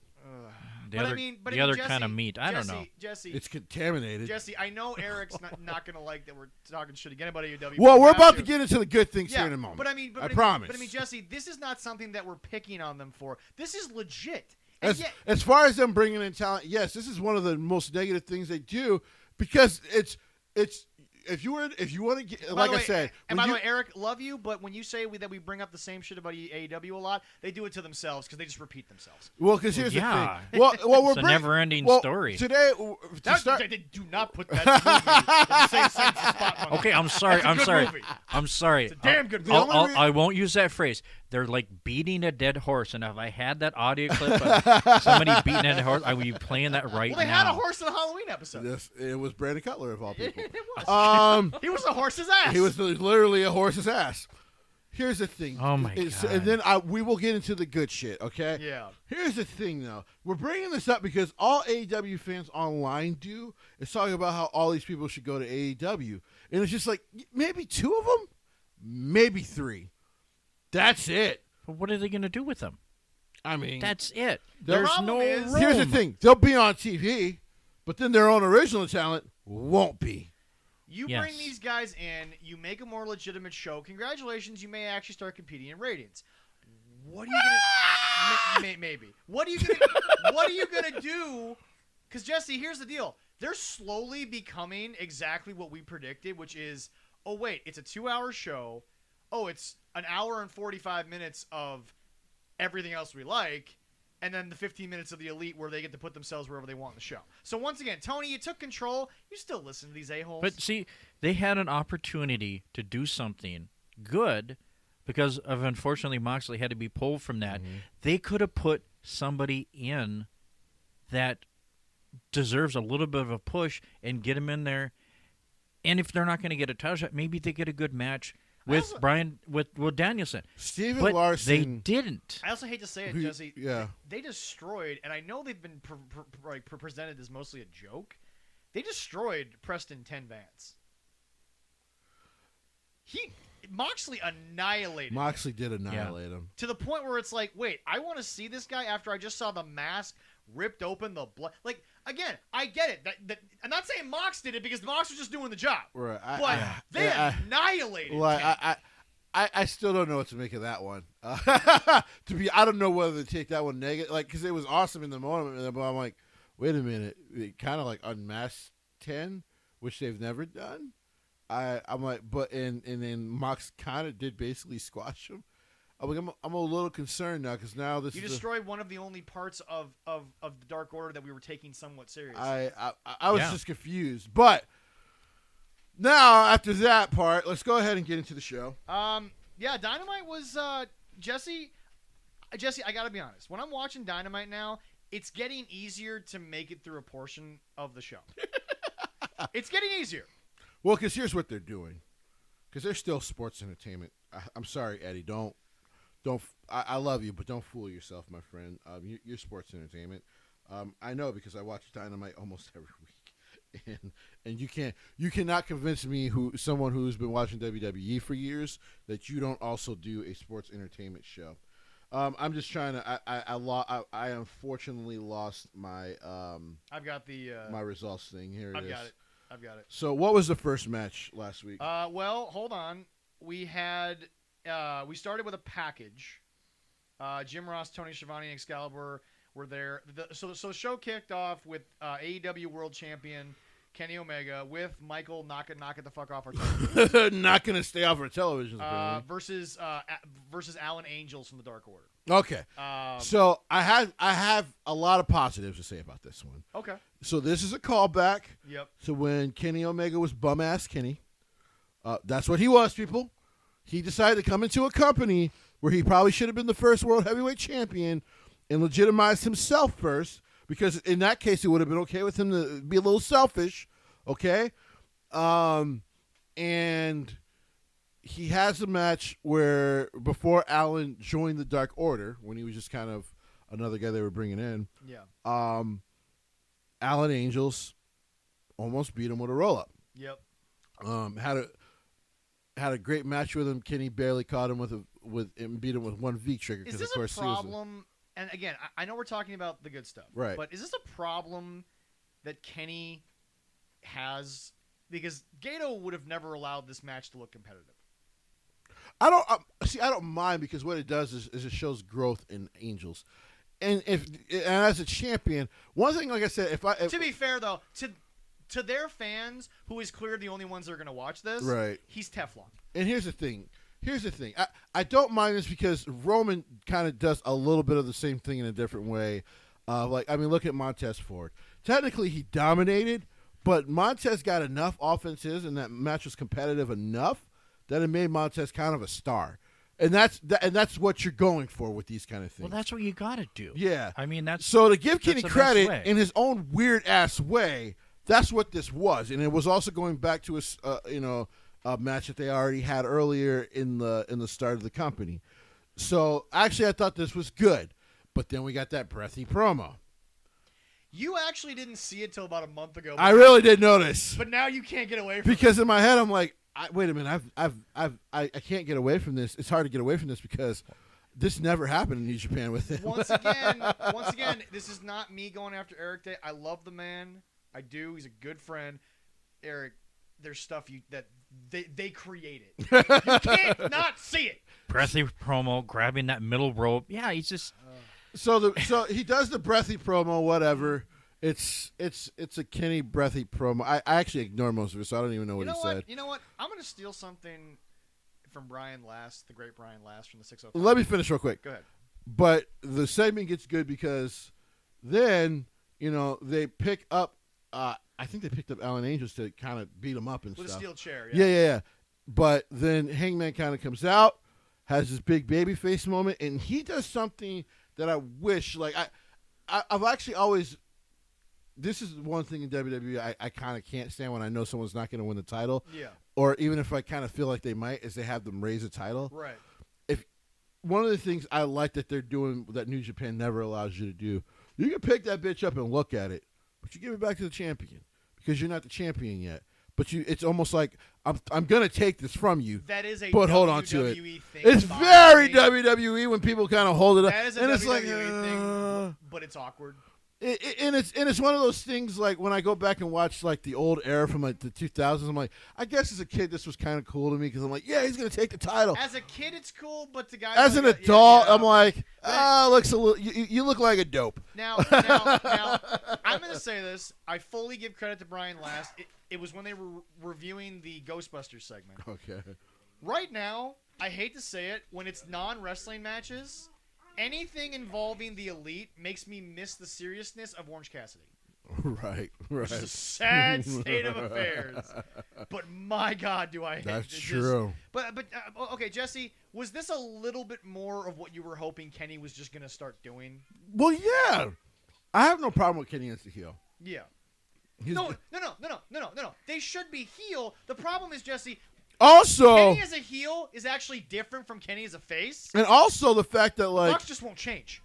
The But other, I mean, the other Jesse, kind of meat. I don't know. Jesse, It's contaminated. Jesse, I know Eric's not going to like that we're talking shit again about AEW. Well, we're have about to get into the good things Yeah, here in a moment. but I mean, I promise. But I mean, Jesse, this is not something that we're picking on them for. This is legit. And As far as them bringing in talent, yes, this is one of the most negative things they do because it's if you want to get like I said. And by the way, Eric, love you, but when you say that we bring up the same shit about AEW a lot, they do it to themselves because they just rept themselves. Well, because here's yeah. the thing. Well, we're It's a never-ending story. Today, They do not put that movie in the same sentence as Spot Monkey. Okay, I'm sorry. That's a I'm good sorry. movie. I'm sorry. It's a damn good movie. I won't use that phrase. They're like beating a dead horse, and if I had that audio clip of somebody beating a dead horse, I would be playing that right now. Well, they had a horse in a Halloween episode. it was Brandon Cutler of all people. It was. He was a horse's ass. He was literally a horse's ass. Here's the thing. Oh my God. And then we will get into the good shit. Okay. Yeah. Here's the thing, though. We're bringing this up because all AEW fans online do is talking about how all these people should go to AEW, and it's just like maybe 2 of them, maybe 3. That's it. But what are they going to do with them? I mean, That's it. The There's problem no is- room. here's the thing. They'll be on TV, but then their own original talent won't be. You Yes. bring these guys in, you make a more legitimate show. Congratulations, you may actually start competing in ratings. What are you gonna? Maybe. What are you gonna do? Because Jesse, here's the deal: they're slowly becoming exactly what we predicted, which is, oh wait, it's a 2-hour show. Oh, it's an hour and 45 minutes of everything else we like. And then the 15 minutes of the Elite where they get to put themselves wherever they want in the show. So once again, Tony, you took control. You still listen to these a-holes. But see, they had an opportunity to do something good because of, unfortunately, Moxley had to be pulled from that. Mm-hmm. They could have put somebody in that deserves a little bit of a push and get him in there. And if they're not going to get a title shot, maybe they get a good match with with Danielson. Steven But Larson. they didn't. I also hate to say it, Jesse. Yeah. They destroyed, and I know they've been presented as mostly a joke. They destroyed Preston 10 Vance. Moxley annihilated him. Moxley did annihilate him. To the point where it's like, wait, I want to see this guy after I just saw the mask ripped open, the blood. Like, again, I get it. That I'm not saying Mox did it because Mox was just doing the job. Right. But they annihilated him. I still don't know what to make of that one. I don't know whether to take that one negative, like, because it was awesome in the moment, but I'm like, wait a minute, it kind of like unmasked 10, which they've never done. I'm like, but and then Mox kind of did basically squash him. I'm a little concerned now because now this you is destroyed one of the only parts of the Dark Order that we were taking somewhat seriously. I was just confused, but now after that part, let's go ahead and get into the show. Yeah, Dynamite was Jesse, I gotta be honest. When I'm watching Dynamite now, it's getting easier to make it through a portion of the show. It's getting easier. Well, because here's what they're doing. Because they're still sports entertainment. I'm sorry, Eddie. Don't. I love you, but don't fool yourself, my friend. You're sports entertainment. I know because I watch Dynamite almost every week, and you cannot convince me someone who's been watching WWE for years that you don't also do a sports entertainment show. I'm just trying to. I unfortunately lost my. I've got the my results thing here. I've got it. So, what was the first match last week? Well, hold on. We started with a package. Jim Ross, Tony Schiavone, and Excalibur were there. So the show kicked off with AEW World Champion Kenny Omega with Michael knock it the fuck off our television. Not going to stay off our television. Versus Alan Angels from the Dark Order. Okay. So I have a lot of positives to say about this one. Okay. So this is a callback. Yep. To when Kenny Omega was bum ass Kenny. That's what he was, people. He decided to come into a company where he probably should have been the first world heavyweight champion and legitimize himself first because in that case it would have been okay with him to be a little selfish, okay? And he has a match where before Allen joined the Dark Order, when he was just kind of another guy they were bringing in. Yeah. Allen Angels almost beat him with a roll-up. Yep. Had a great match with him. Kenny barely caught him and beat him with one V trigger. Is this a problem? And again, I know we're talking about the good stuff, right? But is this a problem that Kenny has? Because Gato would have never allowed this match to look competitive. I don't mind, because what it does is it shows growth in Angels, and as a champion, one thing, like I said, to be fair though, to their fans, who is clearly the only ones that are going to watch this, right? He's Teflon. And here's the thing. I don't mind this because Roman kind of does a little bit of the same thing in a different way. Look at Montez Ford. Technically, he dominated, but Montez got enough offenses, and that match was competitive enough that it made Montez kind of a star. And that's what you're going for with these kind of things. Well, that's what you got to do. Yeah. I mean, so to give Kenny credit in his own weird ass way, that's what this was. And it was also going back to a match that they already had earlier in the start of the company. So actually, I thought this was good, but then we got that breathy promo. You actually didn't see it till about a month ago. I really did notice, but now you can't get away from it. Because in my head I'm like, wait a minute, I can't get away from this. It's hard to get away from this because this never happened in New Japan with him. Once again, this is not me going after Eric Day. I love the man. I do. He's a good friend. Eric, there's stuff that they created. You can't not see it. Breathy promo, grabbing that middle rope. Yeah, he's just. So he does the breathy promo. Whatever. It's a Kenny breathy promo. I actually ignore most of it, so I don't even know what he said. You know what? I'm gonna steal something from Brian Last, the great Brian Last from the 605. Let me finish real quick. Go ahead. But the segment gets good because then they pick up. I think they picked up Allen Angels to kind of beat him up and with stuff. With a steel chair. Yeah. But then Hangman kind of comes out, has this big baby face moment, and he does something that I wish, I've actually always. This is one thing in WWE I kind of can't stand when I know someone's not going to win the title. Yeah. Or even if I kind of feel like they might, is they have them raise a title. Right. If one of the things I like that they're doing that New Japan never allows you to do, you can pick that bitch up and look at it, but you give it back to the champion because you're not the champion yet. But it's almost like I'm gonna take this from you. That is a but WWE hold on to it. Thing. It's very WWE when people kind of hold it up. That is a and WWE it's like, thing, but it's awkward. It's one of those things like when I go back and watch like the old era from like the 2000s, I'm like, I guess as a kid this was kind of cool to me because I'm like, yeah, he's gonna take the title. As a kid, it's cool, but to guys as an adult, I'm like, looks a little. You look like a dope. Now, I'm gonna say this. I fully give credit to Brian Last. It was when they were reviewing the Ghostbusters segment. Okay. Right now, I hate to say it, when it's non-wrestling matches. Anything involving the Elite makes me miss the seriousness of Orange Cassidy. Right. Which is a sad state of affairs. But my God, do I hate That's this. true. But okay, Jesse, was this a little bit more of what you were hoping Kenny was just going to start doing? Well, yeah. I have no problem with Kenny as the heel. Yeah. No. They should be heel. The problem is, Jesse... Also, Kenny as a heel is actually different from Kenny as a face. And also the fact that, like... Bucks just won't change.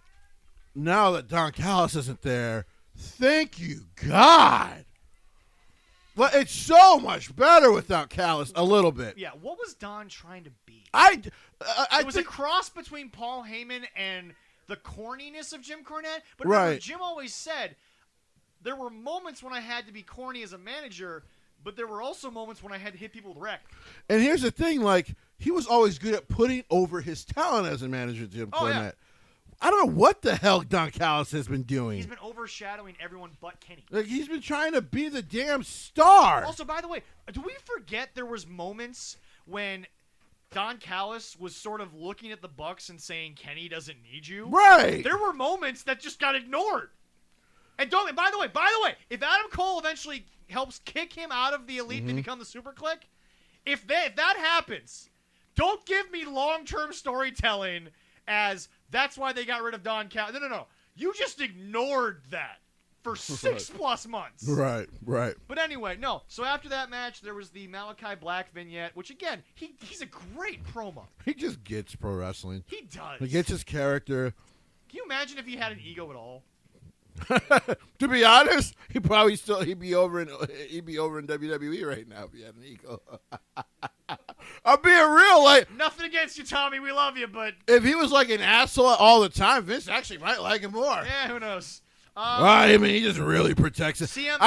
Now that Don Callis isn't there, thank you, God. Well, it's so much better without Callis, a little bit. Yeah, what was Don trying to be? It was a cross between Paul Heyman and the corniness of Jim Cornette. But right. remember, Jim always said, there were moments when I had to be corny as a manager... But there were also moments when I had to hit people with wreck. And here's the thing, like, he was always good at putting over his talent as a manager, Jim Cornette. Yeah. I don't know what the hell Don Callis has been doing. He's been overshadowing everyone but Kenny. Like, he's been trying to be the damn star. Also, by the way, do we forget there was moments when Don Callis was sort of looking at the Bucks and saying, Kenny doesn't need you? Right. There were moments that just got ignored. And by the way, if Adam Cole eventually helps kick him out of the Elite to become the Super Clique, if that happens, don't give me long-term storytelling as that's why they got rid of Don Callis. No. You just ignored that. for 6+ months. Right. But anyway, no. So after that match, there was the Malachi Black vignette, which again, he's a great promo. He just gets pro wrestling. He does. He gets his character. Can you imagine if he had an ego at all? To be honest, he'd be over in WWE right now if he had an ego. I'm being real, like nothing against you, Tommy. We love you, but if he was like an asshole all the time, Vince actually might like him more. Yeah, who knows? I mean, he just really protects it. CM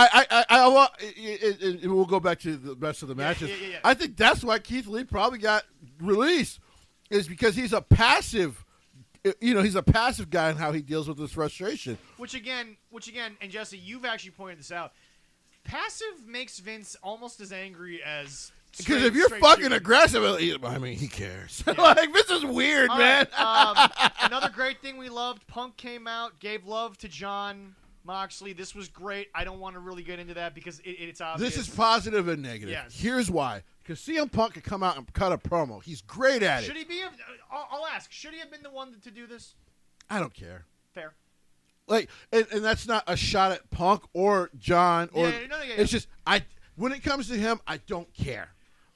we'll go back to the rest of the matches. Yeah. I think that's why Keith Lee probably got released, is because he's a passive. He's a passive guy in how he deals with his frustration. Which again, and Jesse, you've actually pointed this out. Passive makes Vince almost as angry as. Because if you're fucking aggressive, I mean, he cares. Yeah. Like, this is weird, man. Right. Another great thing we loved, Punk came out, gave love to Jon Moxley. This was great. I don't want to really get into that because it's obvious. This is positive and negative. Yes. Here's why. Because CM Punk could come out and cut a promo. He's great at it. Should he be? I'll ask. Should he have been the one to do this? I don't care. Fair. Like, and that's not a shot at Punk or John. Or Yeah. It's just, when it comes to him, I don't care.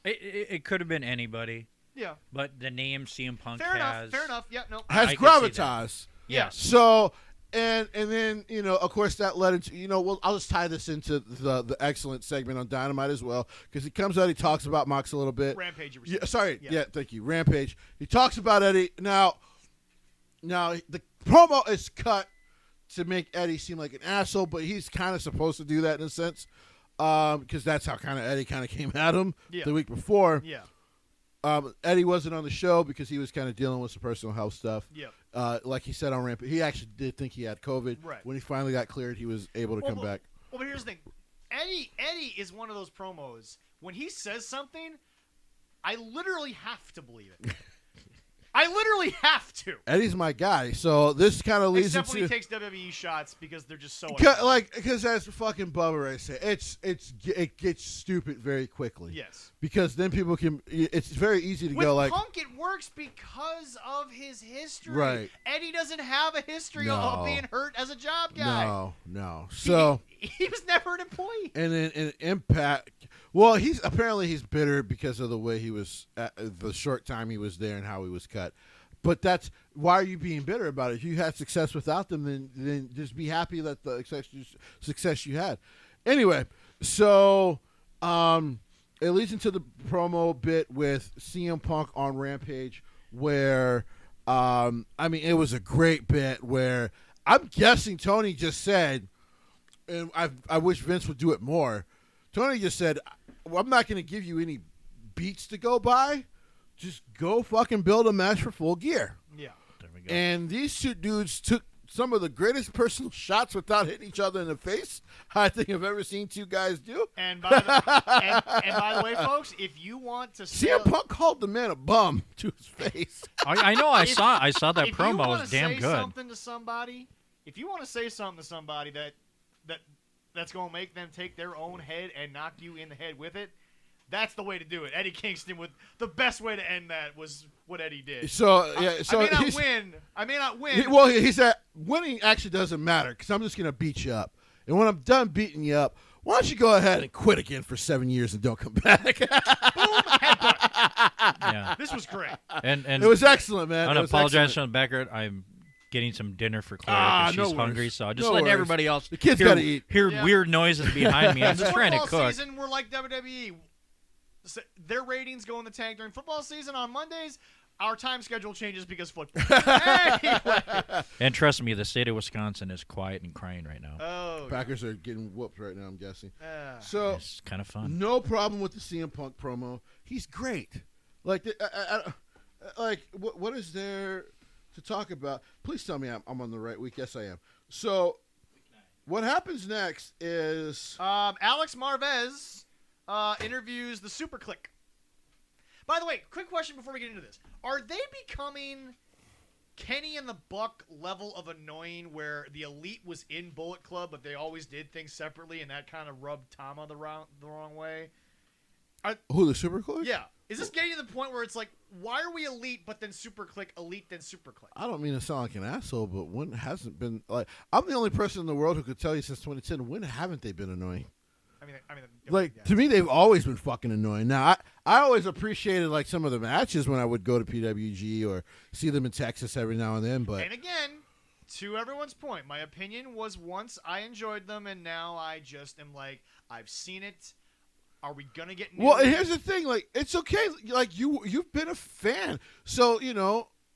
It could have been anybody. Yeah. But the name CM Punk Fair has. enough. Yeah, no. Has I can see gravitas. Yes. So, and then, of course, that led into, I'll just tie this into the excellent segment on Dynamite as well, because he comes out, he talks about Mox a little bit. Rampage. Yeah, thank you. Rampage. He talks about Eddie. Now the promo is cut to make Eddie seem like an asshole, but he's kind of supposed to do that in a sense, because that's how kind of Eddie kind of came at him the week before. Yeah. Eddie wasn't on the show because he was kind of dealing with some personal health stuff. Yeah. Like he said on Rampage, he actually did think he had COVID. Right. When he finally got cleared, he was able to come back. Well, but here's the thing. Eddie is one of those promos. When he says something, I literally have to believe it. I literally have to. Eddie's my guy, so this kind of leads Except into. when he takes WWE shots because they're just so. Because as fucking Bubba Ray said, it gets stupid very quickly. Yes. Because then people can. It's very easy to go like. With Punk, it works because of his history. Right. Eddie doesn't have a history of being hurt as a job guy. No. So he was never an employee. And then in Impact. Well, he's bitter because of the way he was, the short time he was there and how he was cut. But that's why are you being bitter about it? If you had success without them, then just be happy that the success you had. Anyway, so it leads into the promo bit with CM Punk on Rampage, where it was a great bit where I'm guessing Tony just said, and I wish Vince would do it more. Tony just said, I'm not going to give you any beats to go by. Just go fucking build a match for Full Gear. Yeah. There we go. And these two dudes took some of the greatest personal shots without hitting each other in the face I think I've ever seen two guys do. And by the way, folks, if you want to CM Punk called the man a bum to his face. I know. I saw that promo. It was damn good. If you want to say something to somebody that's going to make them take their own head and knock you in the head with it, that's the way to do it. Eddie Kingston the best way to end that was what Eddie did. I may not win. Well, he said winning actually doesn't matter because I'm just going to beat you up. And when I'm done beating you up, why don't you go ahead and quit again for 7 years and don't come back? Boom, headbutt. Yeah. This was great. And it was excellent, man. I want to apologize on the background. I'm getting some dinner for Claire because she's hungry, so just letting everybody else the kids gotta eat. Hear weird noises behind me. I'm just trying to Football cook. season, we're like WWE. Their ratings go in the tank during football season on Mondays. Our time schedule changes because football. Anyway. And trust me, the state of Wisconsin is quiet and crying right now. Oh, Packers are getting whooped right now, I'm guessing. So it's kind of fun. No problem with the CM Punk promo. He's great. Like, what is there to talk about? Please tell me I'm on the right week. Yes, I am. So what happens next is Alex Marvez interviews the Super Click. By the way, quick question before we get into this. Are they becoming Kenny and the Buck level of annoying where the Elite was in Bullet Club, but they always did things separately, and that kind of rubbed Tama the wrong way? Who, the Super Click? Yeah. Is this getting to the point where it's like, why are we elite, but then Super Click, elite, then Super Click? I don't mean to sound like an asshole, but when hasn't been like I'm the only person in the world who could tell you since 2010 when haven't they been annoying? To me, they've always been fucking annoying. Now, I always appreciated like some of the matches when I would go to PWG or see them in Texas every now and then. But and again, to everyone's point, my opinion was once I enjoyed them, and now I just am like, I've seen it. Are we gonna get new? Well, and here's the thing: like, it's okay. Like you've been a fan, so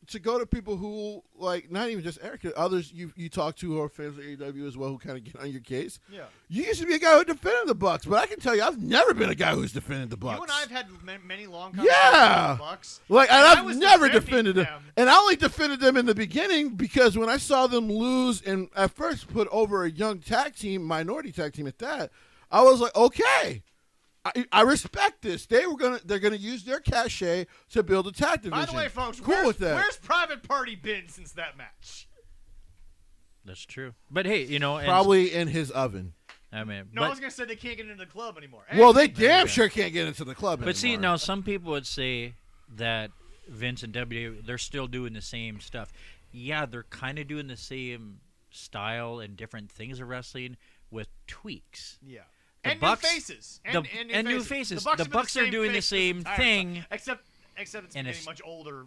to go to people who like not even just Eric, others you talk to who are fans of AEW as well, who kind of get on your case. Yeah, you used to be a guy who defended the Bucks, but I can tell you, I've never been a guy who's defended the Bucks. You and I have had many long conversations with the Bucks. Like, and I've never defended them, and I only defended them in the beginning because when I saw them lose and at first put over a young tag team, minority tag team at that, I was like, okay. I respect this. They're gonna use their cachet to build a tag division. By the way, folks, with that. Where's Private Party been since that match? That's true. But hey, probably in his oven. I mean, I was gonna say they can't get into the club anymore. Well, they damn sure can't get into the club anymore. But see, now some people would say that Vince and WWE, they're still doing the same stuff. Yeah, they're kind of doing the same style and different things of wrestling with tweaks. Yeah. The Bucks, new faces. The Bucks are doing the same thing, except it's getting much older.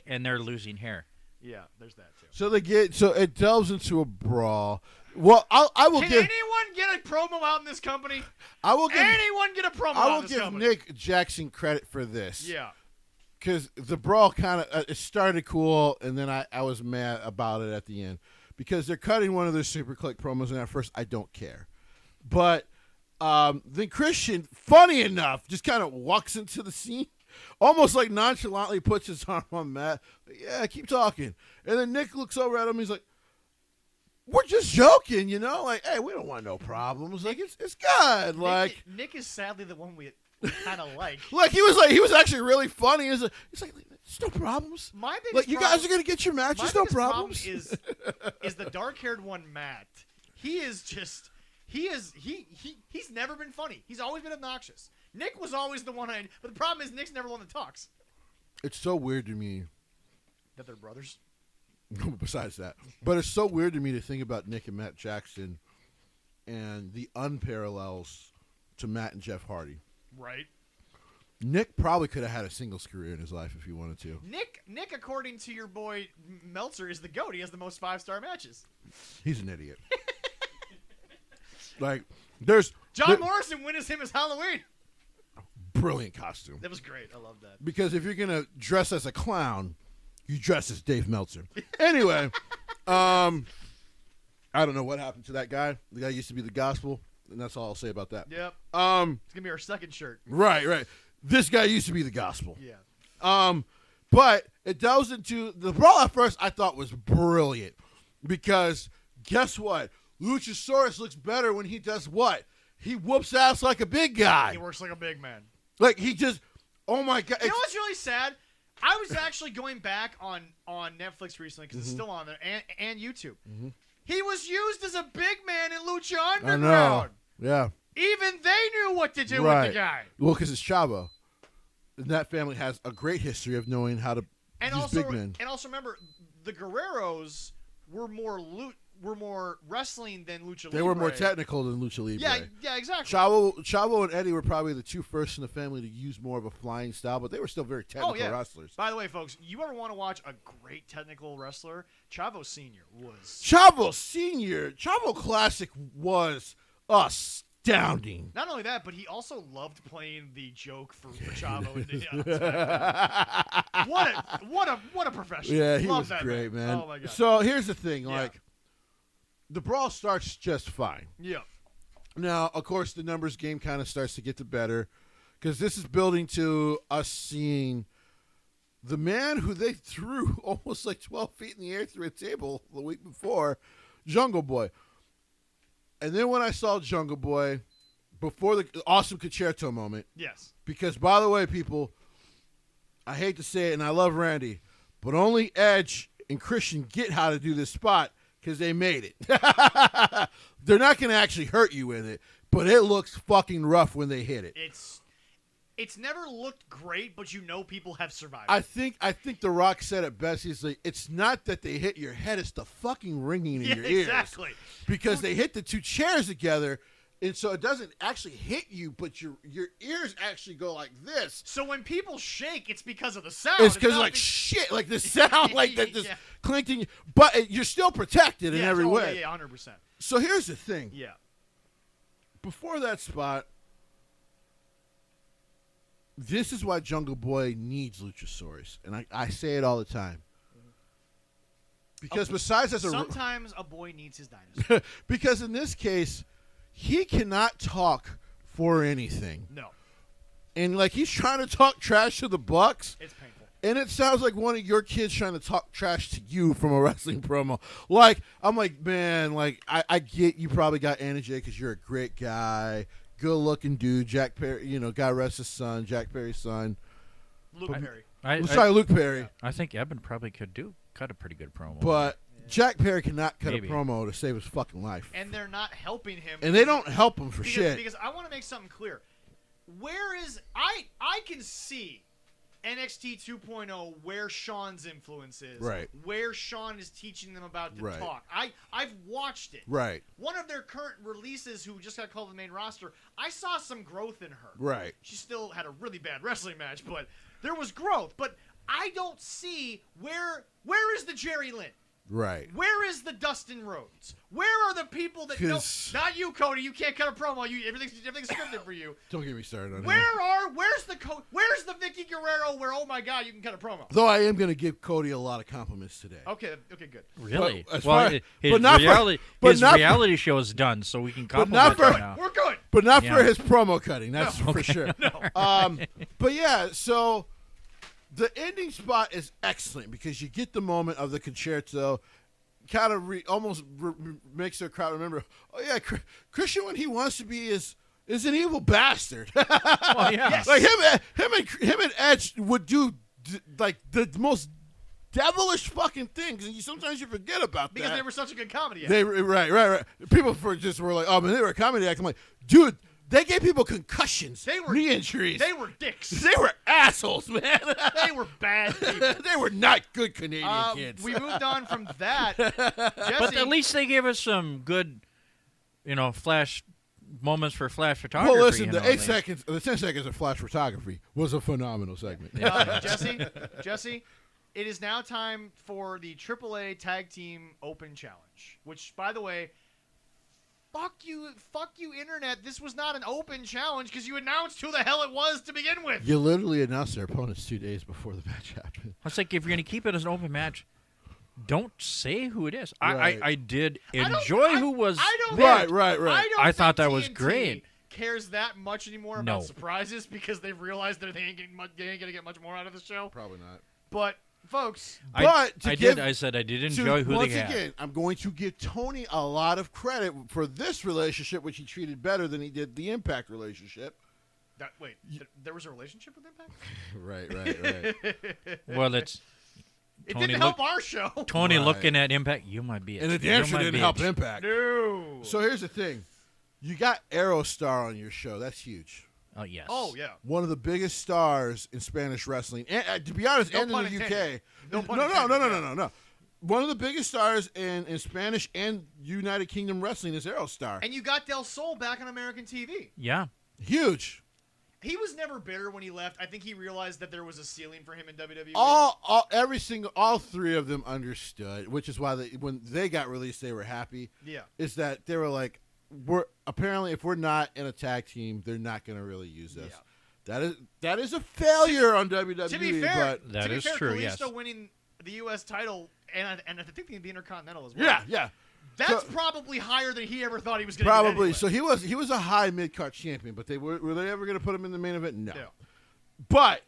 And they're losing hair. Yeah, there's that too. So it delves into a brawl. Well, I will Can give. anyone get a promo out in this company? I will give anyone get a promo. I will give Nick Jackson credit for this. Yeah. Because the brawl kind of it started cool, and then I was mad about it at the end because they're cutting one of their Super Click promos, and at first I don't care, but. Then Christian, funny enough, just kind of walks into the scene, almost like nonchalantly puts his arm on Matt. Yeah, keep talking. And then Nick looks over at him. He's like, "We're just joking, Like, hey, we don't want no problems. Like, it's good. Like, Nick is sadly the one we kind of like. He was actually really funny. He's like, there's no problems. My biggest like, you guys are gonna get your matches, no problems. Problem is the dark-haired one, Matt. He is just. He's never been funny. He's always been obnoxious. Nick was always the one but the problem is Nick's never one that talks. It's so weird to me that they're brothers. Besides that, but it's so weird to me to think about Nick and Matt Jackson and the unparallels to Matt and Jeff Hardy. Right. Nick probably could have had a singles career in his life if he wanted to. Nick, according to your boy Meltzer, is the GOAT. He has the most 5-star matches. He's an idiot. Like, there's John Morrison witnessed him as Halloween. Brilliant costume. That was great. I love that. Because if you're gonna dress as a clown, you dress as Dave Meltzer. Anyway, I don't know what happened to that guy. The guy used to be the Gospel, and that's all I'll say about that. Yep. It's gonna be our second shirt. Right. This guy used to be the Gospel. Yeah. But it delves into the brawl. At first, I thought was brilliant because guess what? Luchasaurus looks better when he does what? He whoops ass like a big guy. He works like a big man. Like, he just, oh my God. You know what's really sad? I was actually going back on Netflix recently because it's still on there and YouTube. Mm-hmm. He was used as a big man in Lucha Underground. I know. Yeah. Even they knew what to do with the guy. Well, because it's Chavo. And that family has a great history of knowing how to use big men. And also remember, the Guerreros were more wrestling than Lucha Libre. They were more technical than Lucha Libre. Yeah, exactly. Chavo and Eddie were probably the two first in the family to use more of a flying style, but they were still very technical wrestlers. By the way, folks, you ever want to watch a great technical wrestler? Chavo Sr. was... Chavo Classic was astounding. Not only that, but he also loved playing the joke for Chavo. What a professional. Yeah, he Love was great, man. Oh, my God. So here's the thing, the brawl starts just fine. Yeah. Now, of course, the numbers game kind of starts to get the better because this is building to us seeing the man who they threw almost like 12 feet in the air through a table the week before, Jungle Boy. And then when I saw Jungle Boy, before the awesome concerto moment. Yes. Because, by the way, people, I hate to say it, and I love Randy, but only Edge and Christian get how to do this spot because they made it. They're not going to actually hurt you with it, but it looks fucking rough when they hit it. it's never looked great, but you know people have survived. I think The Rock said it best. He's like, it's not that they hit your head; it's the fucking ringing in your ears. Exactly. Because they hit the two chairs together, and so it doesn't actually hit you, but your ears actually go like this. So when people shake, it's because of the sound. It's because like shit, like the sound, like that just clinking. But you're still protected in every way. Yeah, 100%. So here's the thing. Yeah. Before that spot. This is why Jungle Boy needs Luchasaurus, and I say it all the time. Because besides as sometimes a boy needs his dinosaur. Because in this case, he cannot talk for anything. No. And like he's trying to talk trash to the Bucks. It's painful. And it sounds like one of your kids trying to talk trash to you from a wrestling promo. Like, I'm like, man, like I get you probably got energy because you're a great guy. Good-looking dude, Jack Perry. God rest his son, Jack Perry's son, Luke Perry. Luke Perry. I think Eben probably could cut a pretty good promo. But Jack Perry cannot cut a promo to save his fucking life. And they're not helping him. And they don't help him for shit. Because I want to make something clear. Where is I can see NXT 2.0 where Sean's influence is. Right. Where Sean is teaching them about the right. talk. I've watched it. Right. One of their current releases who just got called to the main roster, I saw some growth in her. Right. She still had a really bad wrestling match, but there was growth. But I don't see where is the Jerry Lynn? Right. Where is the Dustin Rhodes? Where are the people that know? Not you, Cody. You can't cut a promo. Everything's scripted for you. Don't get me started on Where's the Vicky Guerrero? Where oh my God, you can cut a promo. Though I am going to give Cody a lot of compliments today. Okay, good. Really? His reality show is done, so we can compliment him now. We're good. But not for his promo cutting. That's for sure. No. But yeah, so. The ending spot is excellent because you get the moment of the concerto, kind of almost makes the crowd remember. Oh yeah, Christian when he wants to be is an evil bastard. Well, yeah, yes. Like him and Edge would do like the most devilish fucking things, and sometimes you forget about because that they were such a good comedy act. They right. People were like, oh man, they were a comedy act. I'm like, dude. They gave people concussions, knee injuries. They were dicks. They were assholes, man. They were bad people. They were not good Canadian kids. We moved on from that. Jesse, but at least they gave us some good, flash moments for flash photography. Well, listen, the 10 seconds of flash photography was a phenomenal segment. Jesse, it is now time for the AAA Tag Team Open Challenge, which, by the way, fuck you, Internet. This was not an open challenge because you announced who the hell it was to begin with. You literally announced their opponents 2 days before the match happened. It's like if you're going to keep it as an open match, don't say who it is. Right. I did enjoy who was Right. I thought that was great. Cares that much anymore about surprises because they've realized that they ain't going to get much more out of the show? Probably not. But... Folks, I said I did enjoy who they had. Once again, I'm going to give Tony a lot of credit for this relationship, which he treated better than he did the Impact relationship. There was a relationship with Impact? Right. Well, it didn't help our show. Tony looking at Impact, you might be. And the damn sure didn't help Impact. No. So here's the thing: you got Aerostar on your show. That's huge. Oh, yes. Oh, yeah. One of the biggest stars in Spanish wrestling. And, to be honest, and in the UK. No. One of the biggest stars in Spanish and United Kingdom wrestling is Aerostar. And you got Del Sol back on American TV. Yeah. Huge. He was never bitter when he left. I think he realized that there was a ceiling for him in WWE. All three of them understood, which is why when they got released, they were happy. Yeah. Is that they were like, if we're not in a tag team, they're not going to really use us. Yeah. That is a failure on WWE. To be fair, but that is true. Kalisto winning the U.S. title and I think the Intercontinental as well. Yeah. That's probably higher than he ever thought he was going to. Probably. Anyway. So he was a high mid-card champion, but were they ever going to put him in the main event? No. Yeah. But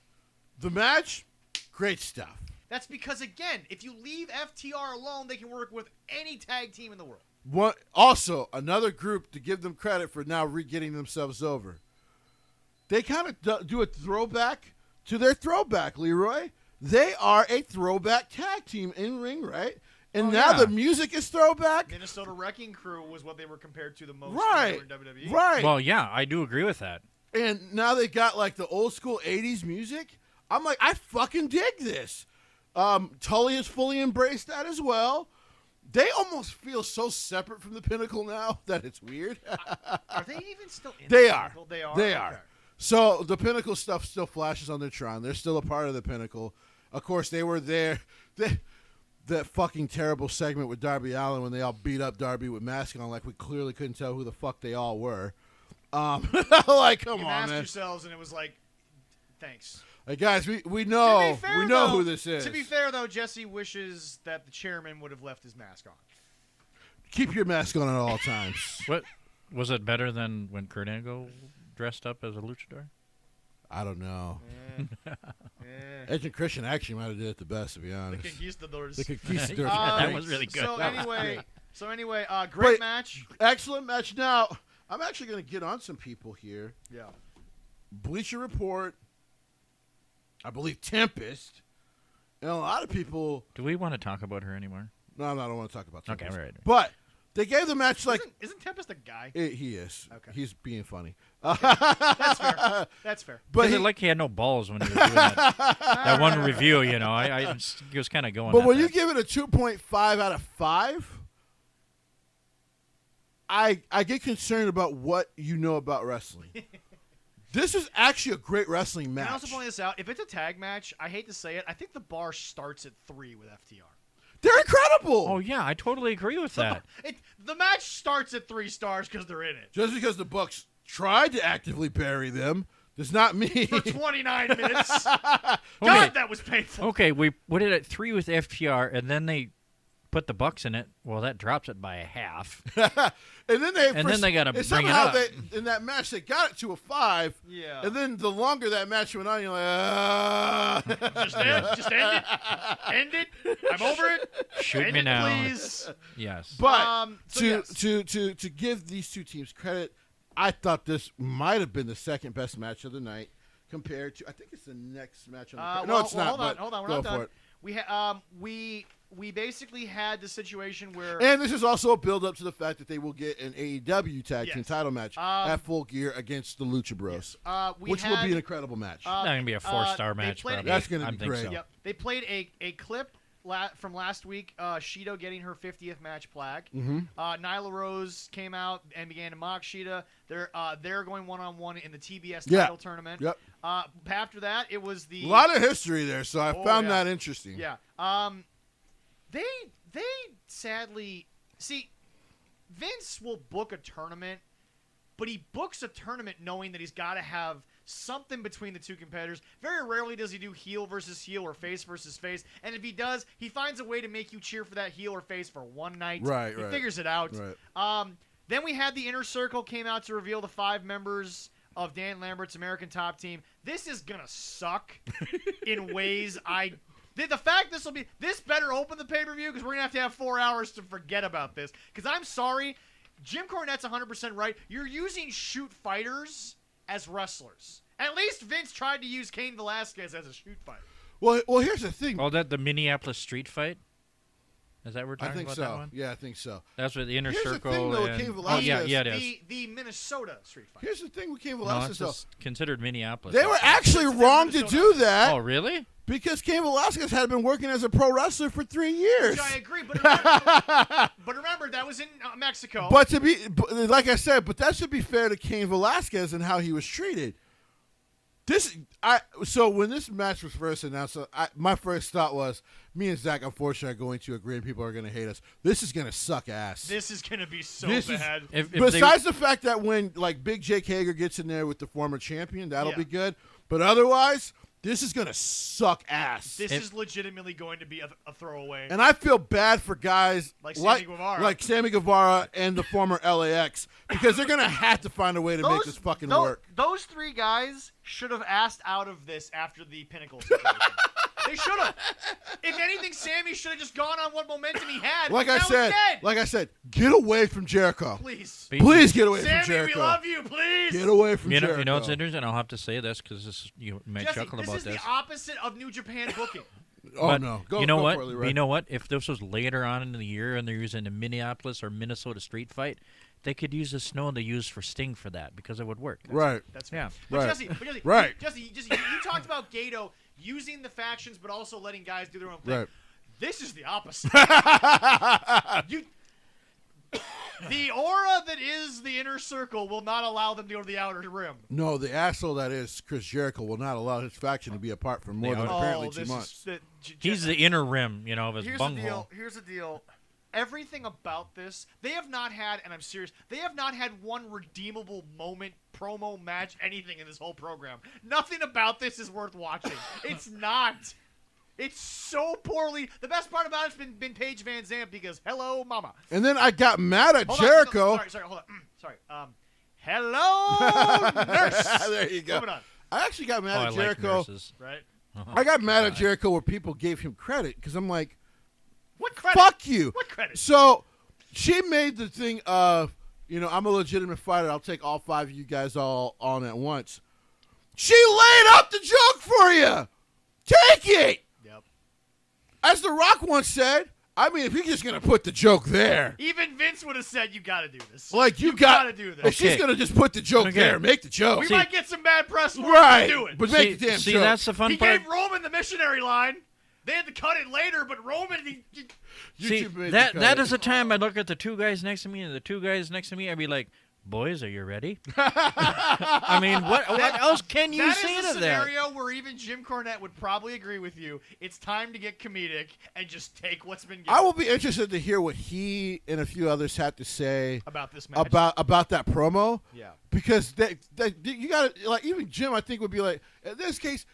the match, great stuff. That's because again, if you leave FTR alone, they can work with any tag team in the world. Also, another group to give them credit for now getting themselves over. They kind of do a throwback to their throwback, Leroy. They are a throwback tag team in ring, right? And now the music is throwback. Minnesota Wrecking Crew was what they were compared to the most right. in WWE. Right. Well, yeah, I do agree with that. And now they got like the old school 80s music. I'm like, I fucking dig this. Tully has fully embraced that as well. They almost feel so separate from the Pinnacle now that it's weird. Are they even still in They the are. Pinnacle? They are? They Okay. are. So the Pinnacle stuff still flashes on their Tron. They're still a part of the Pinnacle. Of course, they were there. That fucking terrible segment with Darby Allin when they all beat up Darby with masks on, like we clearly couldn't tell who the fuck they all were. Like, come You on, masked man. yourselves, and it was like, thanks. Hey guys, we know Though, who this is. To be fair, though, Jesse wishes that the chairman would have left his mask on. Keep your mask on at all times. What was it better than when Kurt Angle dressed up as a luchador? I don't know. Eh. Edge and Christian actually might have did it the best, to be The honest. conquistadors. The conquistadors. That was really good. So anyway, great Wait. match. Excellent match. Now, I'm actually going to get on some people here. Yeah. Bleacher Report, I believe Tempest, and a lot of people. Do we want to talk about her anymore? No, I don't want to talk about Tempest. Okay, right. But they gave the match like. Isn't Tempest a guy? He is. Okay. He's being funny. That's fair. That's fair. But Because like he had no balls when he was doing that one review, you know. I he was kind of going. But at when that. you give it a 2.5 out of 5, I get concerned about what you know about wrestling. This is actually a great wrestling match. Can I also point this out? If it's a tag match, I hate to say it, I think the bar starts at 3 with FTR. They're incredible. Oh yeah, I totally agree with that. The match starts at 3 stars because they're in it. Just because the Bucks tried to actively bury them does not mean. For 29 minutes. Okay. God, that was painful. Okay, we put it at 3 with FTR, and then they put the Bucks in it. Well, that drops it by a half. And then they gotta and bring it somehow up. in that match they got it to a 5. Yeah. And then the longer that match went on, you're like, Just end it. End it. I'm over it. Shoot End me it, now. please. Yes. But So to, yes. to give these two teams credit, I thought this might have been the second best match of the night compared to. I think it's the next match on the card. No, it's not. Hold on. We're go not for done. it. We basically had the situation where And this is also a build up to the fact that they will get an AEW tag team Yes. title match at Full Gear against the Lucha Bros, which will be an incredible match. Not gonna be a 4-star they match, played probably. That's gonna I be think great. So. Yep. They played a clip from last week, Shido getting her 50th match plaque. Mm-hmm. Nyla Rose came out and began to mock Shida. They're going one-on-one in the TBS Yeah. title tournament. Yep. After that, it was the A lot of history there, so I found yeah. that interesting. Yeah. They sadly see Vince will book a tournament, but he books a tournament knowing that he's got to have something between the two competitors. Very rarely does he do heel versus heel or face versus face, and if he does, he finds a way to make you cheer for that heel or face for one night. Right, He right. figures it out. Right. Then we had the Inner Circle came out to reveal the 5 members of Dan Lambert's American Top Team. This is gonna suck in ways the fact this better open the pay-per-view because we're going to have 4 hours to forget about this. Because I'm sorry, Jim Cornette's 100% right. You're using shoot fighters as wrestlers. At least Vince tried to use Cain Velasquez as a shoot fighter. Well, here's the thing. Oh, that the Minneapolis street fight? Is that what we're I talking think about so. that one? Yeah, I think so. That's what the Inner Here's the Circle thing, though, with and... Cain Oh, yeah, Velasquez. yeah, it is. The Minnesota street fighter. Here's the thing with Cain No, Velasquez, it's though. just considered Minneapolis. They were actually It's wrong to Minnesota. do that Oh, really? because Cain Velasquez had been working as a pro wrestler for 3 years. Which I agree, but remember that was in Mexico. But like I said, but that should be fair to Cain Velasquez and how he was treated. So when this match was first announced, my first thought was, me and Zach, unfortunately, are going to agree, and people are going to hate us. This is going to suck ass. This is going to be so This is- bad. If Besides the fact that when like Big Jake Hager gets in there with the former champion, that'll Yeah. be good. But otherwise, this is going to suck ass. This is legitimately going to be a throwaway. And I feel bad for guys Like Sammy Guevara. like Sammy Guevara and the former LAX because they're going to have to find a way to make this fucking work. Those 3 guys should have asked out of this after the Pinnacle situation. They should have. If anything, Sammy should have just gone on what momentum he had. Like Now I he's said, dead. get away from Jericho. Please. Please get away Sammy, from Jericho. we love you. Please. Get away from Jericho. You know what's interesting? I'll have to say this because you might Jesse, chuckle this about is this. the opposite of New Japan booking. Oh, But no. you know go what? for it, Leroy. You know what? If this was later on in the year and they're using a Minneapolis or Minnesota street fight, they could use the snow they use for Sting for that because it would work. Right. That's Yeah. But Right. Jesse, Right. Jesse, you talked about Gato using the factions, but also letting guys do their own thing. Right. This is the opposite. The aura that is the inner circle will not allow them to go to the outer rim. No, the asshole that is Chris Jericho will not allow his faction to be apart for more than apparently 2 months. He's the inner rim, of his bunghole. Here's the deal. Everything about this, they have not had, and I'm serious, they have not had one redeemable moment, promo, match, anything in this whole program. Nothing about this is worth watching. It's not. It's so poorly. The best part about it's been Paige Van Zandt because hello, mama. And then I got mad at Hold on, Jericho. sorry, hold on. Sorry. Hello, nurse. There you go. Moving on. I actually got mad at Jericho. Like nurses. Right? I got mad at Jericho where people gave him credit because I'm like, What credit? fuck you. What credit? So she made the thing of, I'm a legitimate fighter. I'll take all 5 of you guys all on at once. She laid up the joke for you. Take it. Yep. As The Rock once said, I mean, if you're just going to put the joke there. Even Vince would have said, you got to do this. Like, you got to do this. If she's going to just put the joke there, make the joke. We might get some bad press for right. it, do it. But make the damn joke. That's the fun he part. gave Roman the missionary line. They had to cut it later, but Roman... See, that is the time I look at the 2 guys next to me and the 2 guys next to me. I'd be like, boys, are you ready? I mean, what else can you say to that? That is a scenario where even Jim Cornette would probably agree with you. It's time to get comedic and just take what's been given. I will be interested to hear what he and a few others had to say about this match. About that promo. Yeah. Because you got to, like, even Jim, I think, would be like, in this case,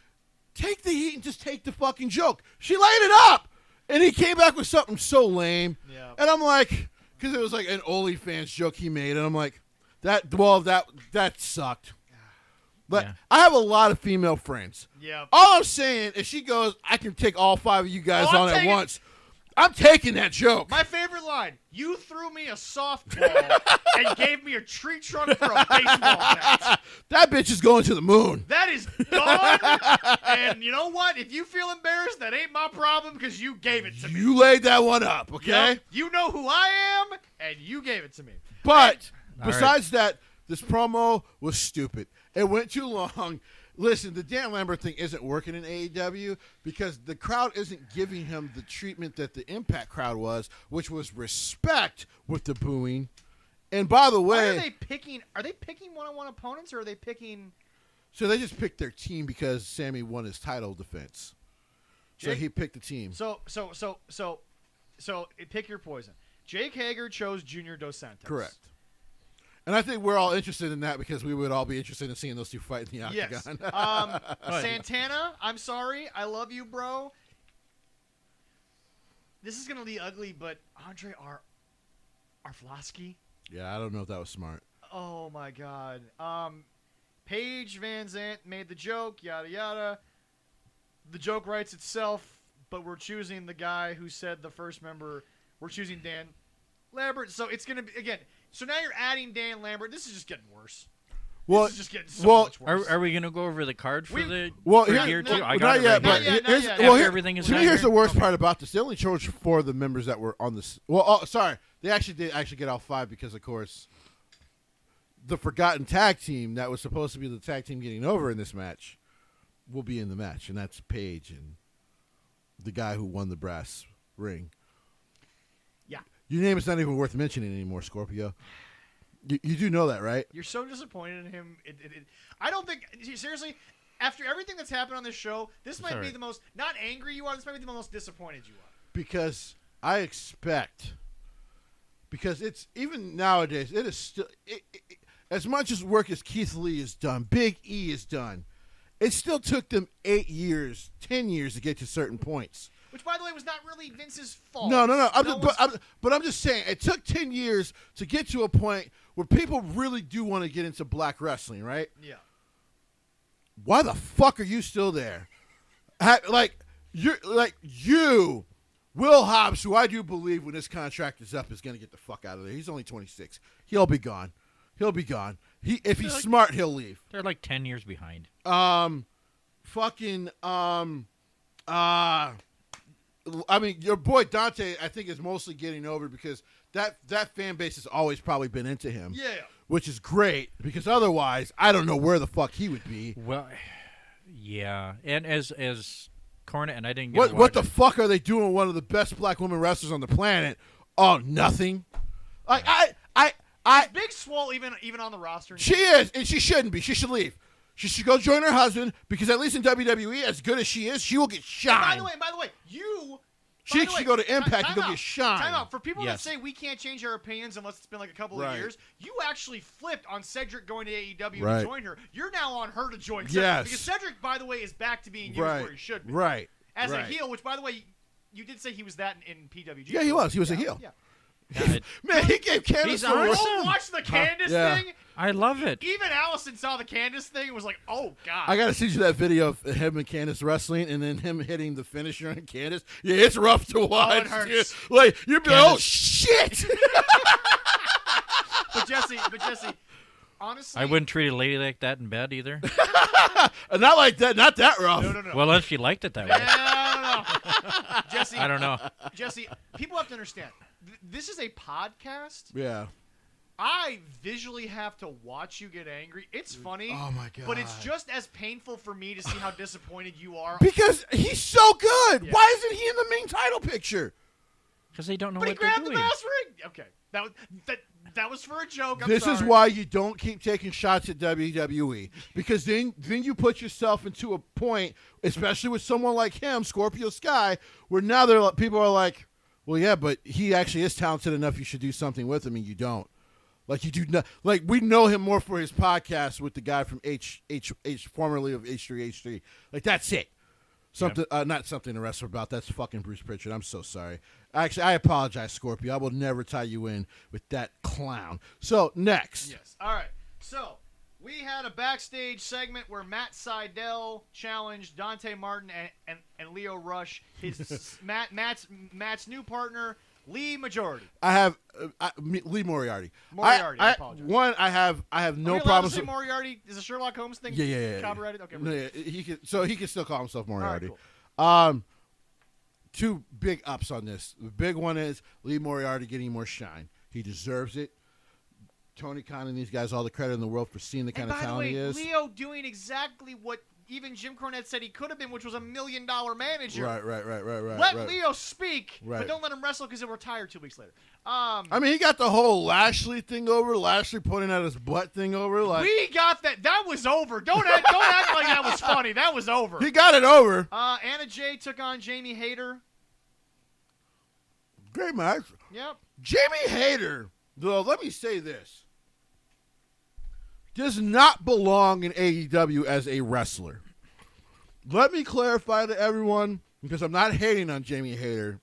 take the heat and just take the fucking joke. She laid it up. And he came back with something so lame. Yeah. And I'm like, because it was like an OnlyFans joke he made. And I'm like, that sucked. But Yeah. I have a lot of female friends. Yeah. All I'm saying, if she goes, I can take all 5 of you guys on at once. I'm taking that joke. My favorite line, you threw me a softball and gave me a tree trunk for a baseball bat. That bitch is going to the moon. That is gone. And you know what? If you feel embarrassed, that ain't my problem because you gave it to me. You laid that one up, okay? Yep. You know who I am, and you gave it to me. But All besides that, this promo was stupid. It went too long. Listen, the Dan Lambert thing isn't working in AEW because the crowd isn't giving him the treatment that the Impact crowd was, which was respect with the booing. And by the way, Are they picking one-on-one opponents, or are they picking? So they just picked their team because Sammy won his title defense. So he picked the team. So pick your poison. Jake Hager chose Junior Dos Santos. Correct. And I think we're all interested in that because we would all be interested in seeing those 2 fight in the octagon. Yes. Santana, I'm sorry. I love you, bro. This is going to be ugly, but Andre Arflosky. Yeah, I don't know if that was smart. Oh, my God. Paige Van Zandt made the joke, yada, yada. The joke writes itself, but we're choosing the guy who said the first member. We're choosing Dan Lambert. So it's going to be, again... So now you're adding Dan Lambert. This is just getting worse. Well, this is just getting so much worse. Are we going to go over the card for here, gear too? I got not it yet, right but here. Not yet. Well, Everything is to me, right here's here? the worst part about this. They only chose 4 of the members that were on this. Well, sorry. They actually did get all 5 because, of course, the Forgotten Tag Team that was supposed to be the tag team getting over in this match will be in the match, and that's Paige and the guy who won the brass ring. Yeah. Your name is not even worth mentioning anymore, Scorpio. You do know that, right? You're so disappointed in him. I don't think, seriously, after everything that's happened on this show, this might be the most, not angry you are, this might be the most disappointed you are. Because I expect, because it's, even nowadays, it is still, as much as work as Keith Lee has done, Big E has done, it still took them 8 years, 10 years to get to certain points. Which, by the way, was not really Vince's fault. No. But I'm just saying, it took 10 years to get to a point where people really do want to get into black wrestling, right? Yeah. Why the fuck are you still there? You, Will Hobbs, who I do believe when his contract is up is going to get the fuck out of there. He's only 26. He'll be gone. If he's smart, he'll leave. They're like 10 years behind. I mean, your boy Dante, I think, is mostly getting over because that fan base has always probably been into him. Yeah. Which is great because otherwise, I don't know where the fuck he would be. Well, yeah, and as Cornette, and I didn't get what the fuck are they doing with one of the best black women wrestlers on the planet? Oh, nothing. Like Is Big Swole even on the roster? She is, and she shouldn't be. She should leave. She should go join her husband because at least in WWE, as good as she is, she will get shine. By the way, she should go to Impact and go out. get shine. Time out. For people that say we can't change our opinions unless it's been like a couple of years, you actually flipped on Cedric going to AEW to join her. You're now on her to join Cedric. Yes. Because Cedric, by the way, is back to being used where he should be. Right. As a heel, which, by the way, you did say he was that in PWG. Yeah, he was. He was a heel. Yeah. Man, he gave Candice watch the Candice thing. I love it. Even Allison saw the Candice thing and was like, "Oh God!" I gotta send you that video of him and Candice wrestling, and then him hitting the finisher on Candice. Yeah, it's rough to watch. It hurts. Dude. Like you'd be like, "Oh shit!" But Jesse, honestly, I wouldn't treat a lady like that in bed either. Not like that. Not that rough. No. Well, unless she liked it that way. No. Jesse, I don't know. Jesse, people have to understand. This is a podcast. Yeah. I visually have to watch you get angry. It's funny. Oh my God. But it's just as painful for me to see how disappointed you are. Because he's so good. Yeah. Why isn't he in the main title picture? Because they don't know But what he they're grabbed the doing. mouse ring. Okay, that was for a joke. I'm This sorry. is why you don't keep taking shots at WWE, because then you put yourself into a point, especially with someone like him, Scorpio Sky, where now people are like, well, yeah, but he actually is talented enough. You should do something with him, and you don't. Like you do not. Like we know him more for his podcast with the guy from H formerly of H3H3. Like that's it. Something, not something to wrestle about. That's fucking Bruce Pritchard. I'm so sorry. Actually, I apologize, Scorpio. I will never tie you in with that clown. So next, Yes. All right. So we had a backstage segment where Matt Sydal challenged Dante Martin and Leo Rush, his Matt's new partner, Lee Majority. I have Lee Moriarty. Moriarty. I apologize. One, I have no Are we problems. allowed to say Moriarty is a Sherlock Holmes thing. Yeah. Copyrighted. Okay. No, yeah, he can still call himself Moriarty. All right, cool. Two big ups on this. The big one is Lee Moriarty getting more shine. He deserves it. Tony Khan and these guys all the credit in the world for seeing the kind of talent he is. Leo doing exactly what even Jim Cornette said he could have been, which was $1 million manager. Right. Let Leo speak, Right. but don't let him wrestle because he'll retire 2 weeks later. I mean, he got the whole Lashley thing over, Lashley pointing at his butt thing over. Like we got that. That was over. Don't act like that was funny. That was over. he got it over. Anna Jay took on Jamie Hayter. Great match. Yep. Jamie Hayter, though, let me say this, does not belong in AEW as a wrestler. Let me clarify to everyone, because I'm not hating on Jamie Hayter.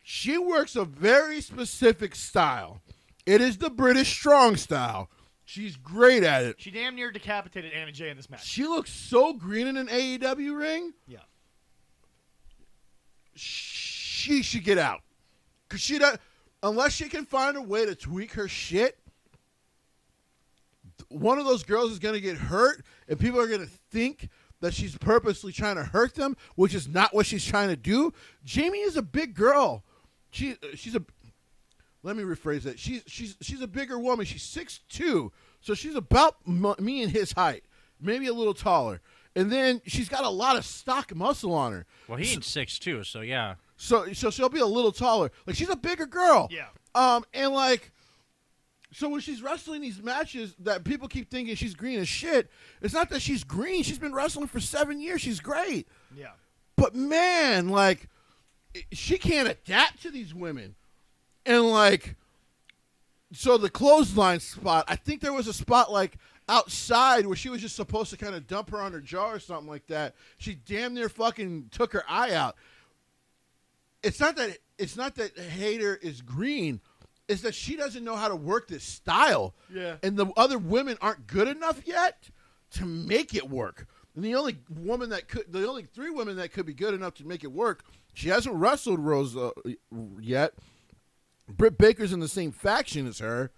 She works a very specific style. It is the British strong style. She's great at it. She damn near decapitated Anna Jay in this match. She looks so green in an AEW ring. Yeah. She should get out. Because she does, unless she can find a way to tweak her shit, one of those girls is going to get hurt, and people are going to think that she's purposely trying to hurt them, which is not what she's trying to do. Jamie is a big girl. She's a. Let me rephrase that. She's a bigger woman. She's 6'2", so she's about me and his height, maybe a little taller. And then she's got a lot of stock muscle on her. Well, he ain't 6'2", so yeah. So she'll be a little taller. Like she's a bigger girl. Yeah. And like, so when she's wrestling these matches that people keep thinking she's green as shit, it's not that she's green. She's been wrestling for 7 years. She's great. Yeah. But man, like, she can't adapt to these women. And like, so the clothesline spot, I think there was a spot like outside where she was just supposed to kind of dump her on her jaw or something like that. She damn near fucking took her eye out. It's not that Hayter is green. It's that she doesn't know how to work this style. Yeah. And the other women aren't good enough yet to make it work. And the only three women that could be good enough to make it work, she hasn't wrestled Rose yet. Britt Baker's in the same faction as her.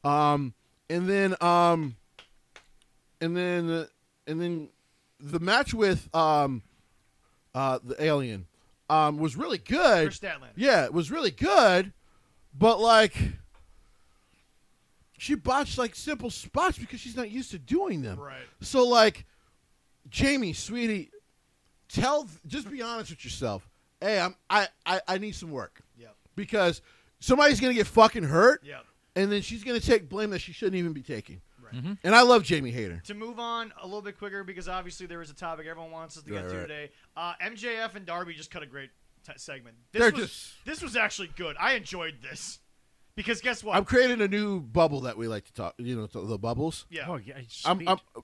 And then the match with the alien. was really good. For Statlander. Yeah, it was really good, but like she botched like simple spots because she's not used to doing them. Right. So like, Jamie, sweetie, just be honest with yourself. Hey, I need some work. Yep. Because somebody's gonna get fucking hurt. Yep. And then she's gonna take blame that she shouldn't even be taking. Right. Mm-hmm. And I love Jamie Hayter. To move on a little bit quicker, because obviously there was a topic everyone wants us to get to today. MJF and Darby just cut a great segment. This was actually good. I enjoyed this. Because guess what? I'm creating a new bubble that we like to talk. You know, the bubbles. Yeah. Oh, yeah.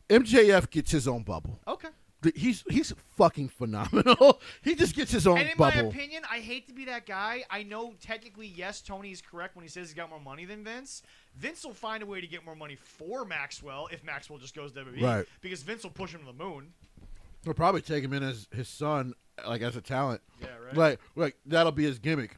MJF gets his own bubble. Okay. He's fucking phenomenal. He just gets his own and in bubble. my opinion, I hate to be that guy. I know technically, yes, Tony is correct when he says he's got more money than Vince. Vince will find a way to get more money for Maxwell if Maxwell just goes to WWE. Right. Because Vince will push him to the moon. He'll probably take him in as his son, like as a talent. Yeah, right. Like that'll be his gimmick.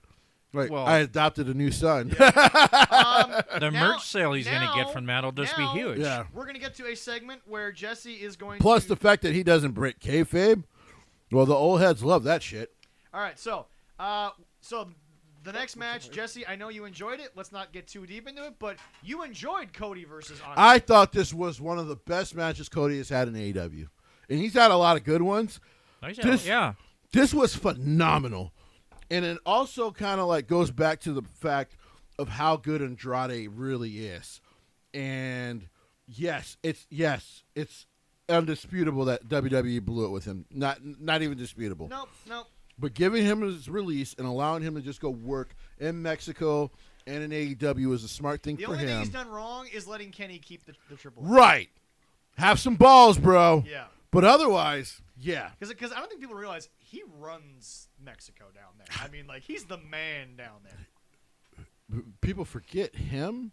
Like, well, I adopted a new son. The merch sale he's going to get from that will just be huge. Yeah. We're going to get to a segment where Jesse is going Plus to... the fact that he doesn't break kayfabe. Well, the old heads love that shit. All right, so the next match, Jesse, I know you enjoyed it. Let's not get too deep into it, but you enjoyed Cody versus Andre. I thought this was one of the best matches Cody has had in AEW. And he's had a lot of good ones. This was phenomenal. And it also kind of like goes back to the fact of how good Andrade really is. And yes, it's undisputable that WWE blew it with him. Not even disputable. Nope. But giving him his release and allowing him to just go work in Mexico and in AEW is a smart thing for him. The only thing he's done wrong is letting Kenny keep the Triple H. Right. Have some balls, bro. Yeah. But otherwise, yeah. Because I don't think people realize he runs Mexico down there. I mean, like, he's the man down there. People forget him.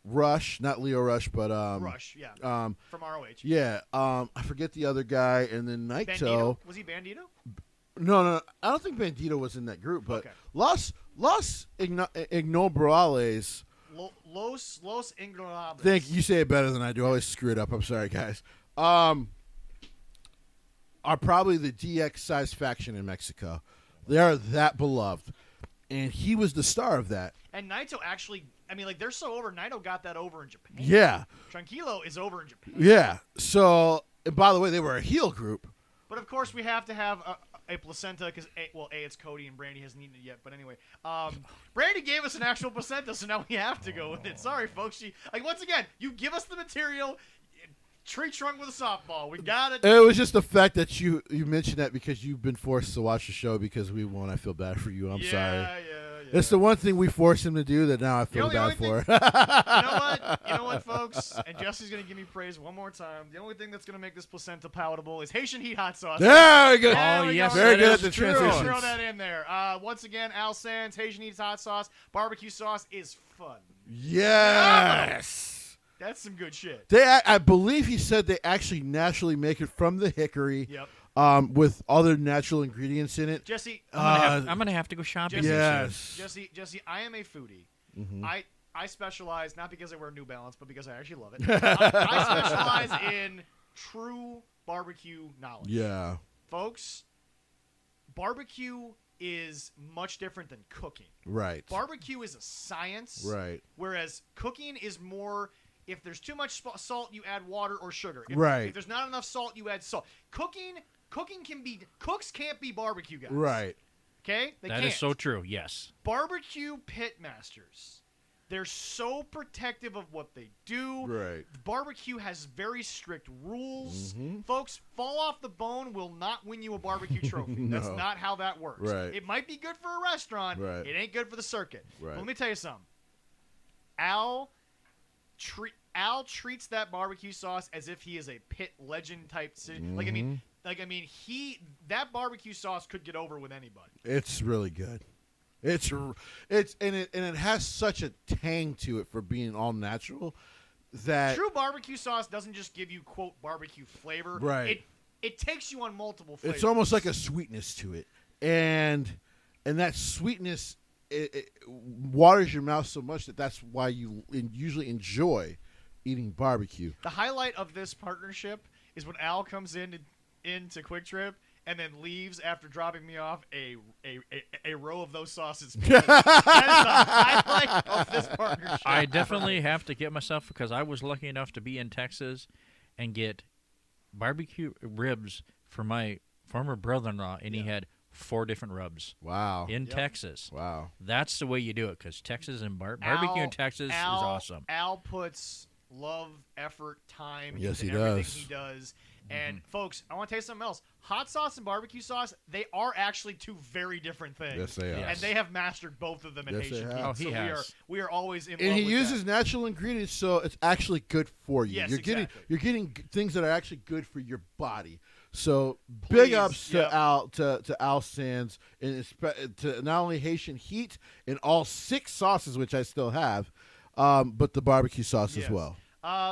Rush, not Leo Rush, but Rush, yeah. From ROH. Yeah. I forget the other guy, and then Naito. Bandito? Was he Bandito? No. I don't think Bandito was in that group, but okay. Los Ignobrables. Los Ingobernables. Thank you. You say it better than I do. I always screw it up. I'm sorry, guys. Are probably the DX size faction in Mexico. They are that beloved. And he was the star of that. And Naito actually, I mean, like, they're so over. Naito got that over in Japan. Yeah. Tranquilo is over in Japan. Yeah. So, and by the way, they were a heel group. But, of course, we have to have a placenta because, it's Cody and Brandy hasn't eaten it yet. But anyway, Brandy gave us an actual placenta, so now we have to go with it. Sorry, folks. Once again, you give us the material. Tree trunk with a softball. We got it. It was just the fact that you mentioned that because you've been forced to watch the show because we won. I feel bad for you. I'm sorry. Yeah. It's the one thing we forced him to do that now I feel bad for. You know what, folks? And Jesse's going to give me praise one more time. The only thing that's going to make this placenta palatable is Haitian heat hot sauce. There we go. Yes, very good at the true. transitions. Throw that in there. Once again, Al Sands, Haitian heat hot sauce, barbecue sauce is fun. Yes. That's some good shit. I believe he said they actually naturally make it from the hickory. Yep. With other natural ingredients in it. Jesse, I'm gonna have to go shopping. Yes. Jesse, I am a foodie. Mm-hmm. I specialize not because I wear New Balance, but because I actually love it. I specialize in true barbecue knowledge. Yeah. Folks, barbecue is much different than cooking. Right. Barbecue is a science. Right. Whereas cooking is more. If there's too much salt, you add water or sugar. If there's not enough salt, you add salt. Cooks can't be barbecue guys. Right. Okay? They That can't. is so true, yes. Barbecue pit masters. They're so protective of what they do. Right. Barbecue has very strict rules. Mm-hmm. Folks, fall off the bone will not win you a barbecue trophy. No. That's not how that works. Right. It might be good for a restaurant. Right. It ain't good for the circuit. Right. But let me tell you something. Al treats that barbecue sauce as if he is a pit legend type. Mm-hmm. That barbecue sauce could get over with anybody. It's really good. It has such a tang to it for being all natural that True barbecue sauce doesn't just give you quote barbecue flavor. Right. It takes you on multiple flavors. it's almost like a sweetness to it, and that sweetness it waters your mouth so much that's why you usually enjoy eating barbecue. The highlight of this partnership is when Al comes into Quick Trip and then leaves after dropping me off a row of those sauces. That is the highlight of this partnership. I definitely have to get myself, because I was lucky enough to be in Texas and get barbecue ribs for my former brother-in-law, and he had 4 different rubs. Wow. In Texas. Wow. That's the way you do it, because Texas and barbecue in Texas is awesome. Al puts love, effort, time Yes, into he everything does. he does. And, folks, I want to tell you something else. Hot sauce and barbecue sauce, they are actually 2 very different things. Yes, they are. And they have mastered both of them in Yes, Haitian they Heat. have. Oh, he so has. We are always in love And he with uses that. natural ingredients, so it's actually good for you. Yes, you're exactly. getting things that are actually good for your body. So big Please, ups to yep. Al to Al Sands, and to not only Haitian Heat in all 6 sauces, which I still have, but the barbecue sauce Yes. as well.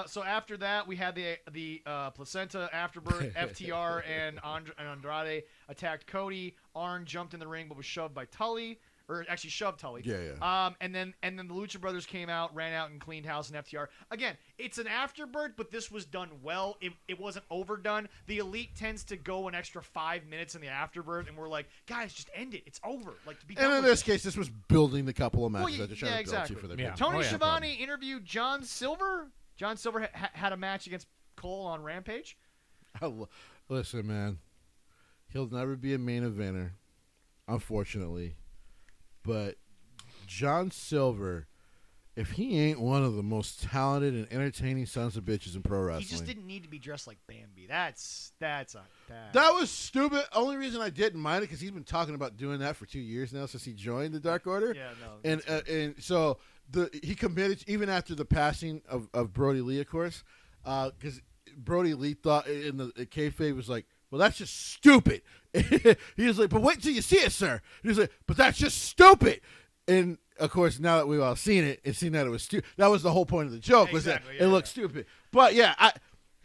So after that, we had the placenta afterbirth. FTR and Andrade attacked Cody. Arn jumped in the ring but was shoved by Tully, or actually shoved Tully. Yeah. And then the Lucha Brothers came out, ran out, and cleaned house. And FTR again, it's an afterbirth, but this was done well. It wasn't overdone. The Elite tends to go an extra 5 minutes in the afterbirth, and we're like, guys, just end it. It's over. Like to be. And done in with this it. case, this was building the couple of Well, matches that they're trying to build exactly. to for their Yeah. pay-per-view. Tony Oh, yeah. Schiavone interviewed John Silver. John Silver had a match against Cole on Rampage. Listen, man, he'll never be a main eventer, unfortunately. But John Silver, if he ain't one of the most talented and entertaining sons of bitches in pro wrestling, He just didn't need to be dressed like Bambi. That was stupid. Only reason I didn't mind it because he's been talking about doing that for 2 years now since he joined the Dark Order. Yeah, no. And so he committed even after the passing of Brody Lee, of course, because Brody Lee thought in the kayfabe was like, well, that's just stupid. He was like, but wait till you see it, sir. He was like, but that's just stupid. And of course, now that we've all seen it and seen that it was stupid, that was the whole point of the joke, was that Exactly, it looked stupid. But yeah,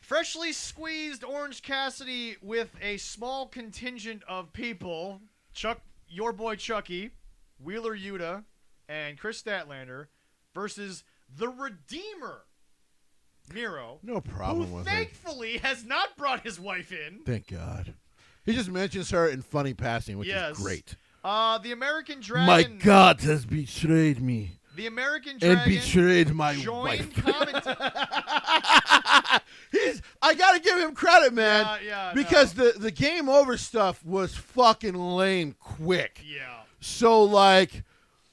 Freshly squeezed Orange Cassidy with a small contingent of people, your boy Chucky, Wheeler Yuta, and Chris Statlander versus the Redeemer, Miro. no problem who with it. thankfully has not brought his wife in. Thank God. He just mentions her in funny passing, which Yes. is great. The American Dragon. My God has betrayed me The American Dragon. and betrayed my joined wife. commentary. I gotta give him credit, man. Yeah, because the game over stuff was fucking lame quick. Yeah. So like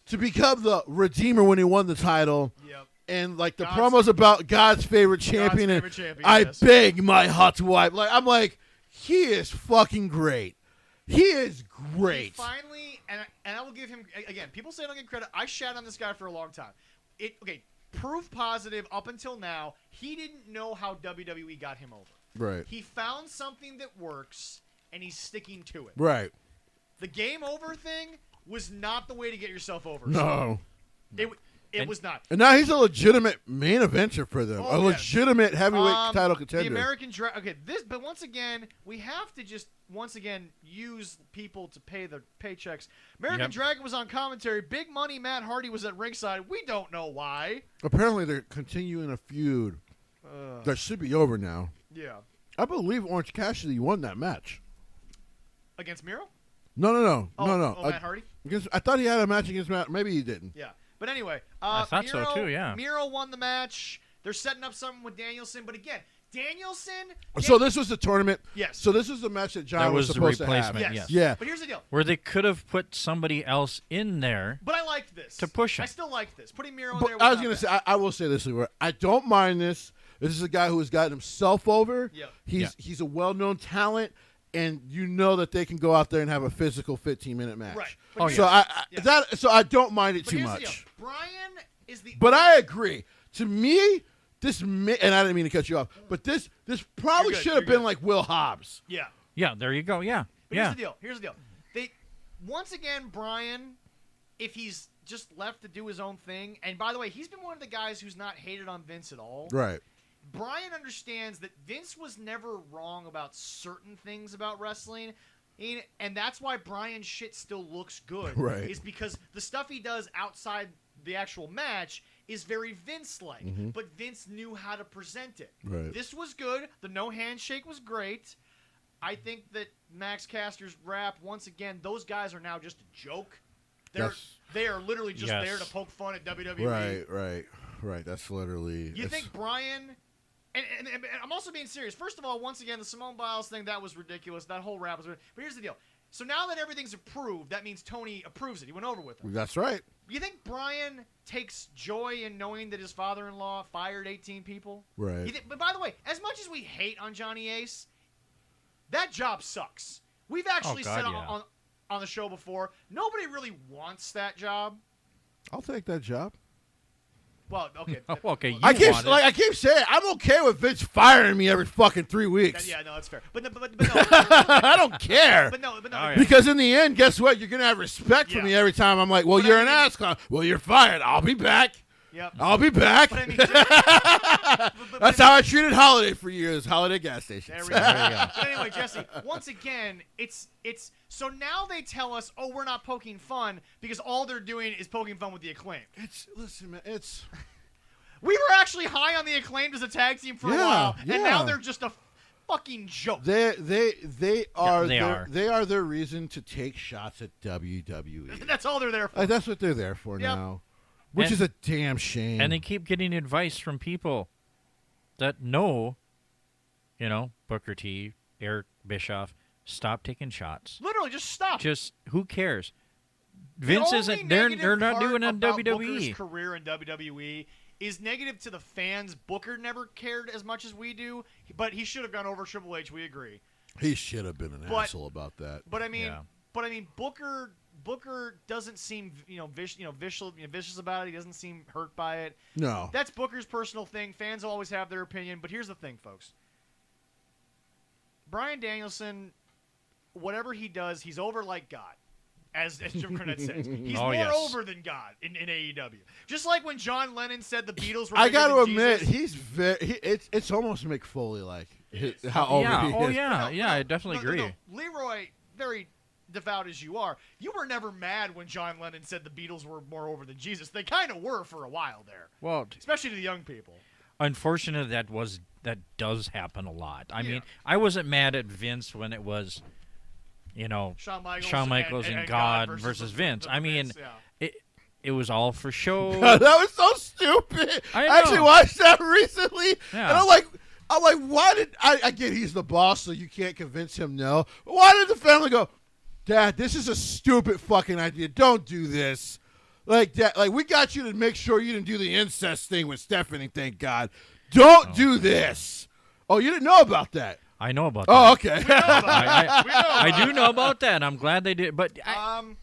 to become the Redeemer when he won the title, Yep. and like the God's- promos about God's favorite champion, and favorite champion, I yes. beg my hot wife. Like I'm like, he is fucking great. He is great. He finally, and I will give him again. People say I don't get credit. I shat on this guy for a long time. Proof positive. Up until now, he didn't know how WWE got him over. Right. He found something that works, and he's sticking to it. Right. The game over thing was not the way to get yourself over. No. It was not. And now he's a legitimate main eventer for them. Oh, a yes. legitimate heavyweight title contender. The American Dragon. Okay, but once again, we have to just use people to pay their paychecks. American Dragon was on commentary. Big Money Matt Hardy was at ringside. We don't know why. Apparently, they're continuing a feud that should be over now. Yeah. I believe Orange Cassidy won that match. Against Miro? No. Oh, Matt Hardy? I thought he had a match against Matt. Maybe he didn't. Yeah. But anyway, I thought so too, yeah. Miro won the match. They're setting up something with Danielson, but again, Danielson. So this was the tournament. Yes. So this was the match that John That was was the supposed to replacement, have. Yes. Yeah. But here's the deal. Where they could have put somebody else in there. But I liked this. To push him. I still like this. Putting Miro in But there. I was going to say, I will say this, Leroy. I don't mind this. This is a guy who has gotten himself over. Yep. He's a well-known talent, and you know that they can go out there and have a physical 15-minute match. Right. Oh, But So here's- I don't mind it but too here's the deal. much. Brian is the. But I agree. To me, and I didn't mean to cut you off, but this probably You're good, should have you're been good. like Will Hobbs. Yeah. Yeah, there you go. Yeah. But yeah. Here's the deal. Once again, Brian, if he's just left to do his own thing, and by the way, he's been one of the guys who's not hated on Vince at all. Right. Brian understands that Vince was never wrong about certain things about wrestling. And that's why Brian's shit still looks good. Right. Is because the stuff he does outside the actual match is very Vince-like. Mm-hmm. But Vince knew how to present it. Right. This was good. The no handshake was great. I think that Max Caster's rap, once again, those guys are now just a joke. They are literally just there to poke fun at WWE. Right. That's literally. You think Brian? And I'm also being serious. First of all, once again, the Simone Biles thing, that was ridiculous. That whole rap was ridiculous. But here's the deal. So now that everything's approved, that means Tony approves it. He went over with it. That's right. You think Brian takes joy in knowing that his father-in-law fired 18 people? Right. But by the way, as much as we hate on Johnny Ace, that job sucks. We've actually said on the show before, nobody really wants that job. I'll take that job. Well, okay. Okay, I keep saying I'm okay with Vince firing me every fucking 3 weeks. Yeah, no, that's fair. But no. I don't care. But no. Oh, yeah. Because in the end, guess what? You're gonna have respect for me every time. I'm like, well, you're an ass clown. Well, you're fired. I'll be back. Yep. I'll be back. But I mean, That's how I treated Holiday for years. Holiday gas station. There we go. But anyway, Jesse, once again, it's so now they tell us, oh, we're not poking fun because all they're doing is poking fun with the Acclaimed. Listen, man, we were actually high on the Acclaimed as a tag team for a while, and now they're just a fucking joke. They are their reason to take shots at WWE. That's all they're there for. That's what they're there for now. Which is a damn shame. And they keep getting advice from people that know, Booker T, Eric Bischoff, stop taking shots. Literally, just stop. Just, who cares? Vince isn't, they're not doing it on WWE. Booker's career in WWE is negative to the fans. Booker never cared as much as we do, but he should have gone over Triple H, we agree. He should have been an asshole about that. But I mean, Booker doesn't seem, vicious about it. He doesn't seem hurt by it. No. That's Booker's personal thing. Fans always have their opinion. But here's the thing, folks. Bryan Danielson, whatever he does, he's over like God, as Jim Cornette says. He's over than God in AEW. Just like when John Lennon said the Beatles were I got to admit, Jesus. it's almost Mick Foley-like. How over he is. Oh, yeah. Yeah, I definitely agree. No. Leroy, very devout as you are, you were never mad when John Lennon said the Beatles were more over than Jesus. They kind of were for a while there. Well, especially to the young people. Unfortunately, that does happen a lot. I mean, I wasn't mad at Vince when it was, Shawn Michaels and God versus Vince. I mean, it was all for show. That was so stupid. I actually watched that recently, and I'm like, why did I get he's the boss, so you can't convince him no. But why did the family go, Dad, this is a stupid fucking idea. Don't do this. Like that. Like, we got you to make sure you didn't do the incest thing with Stephanie, thank God. Don't do this. Oh, you didn't know about that? I know about that. Oh, okay. I do know about that. I'm glad they did. But I'm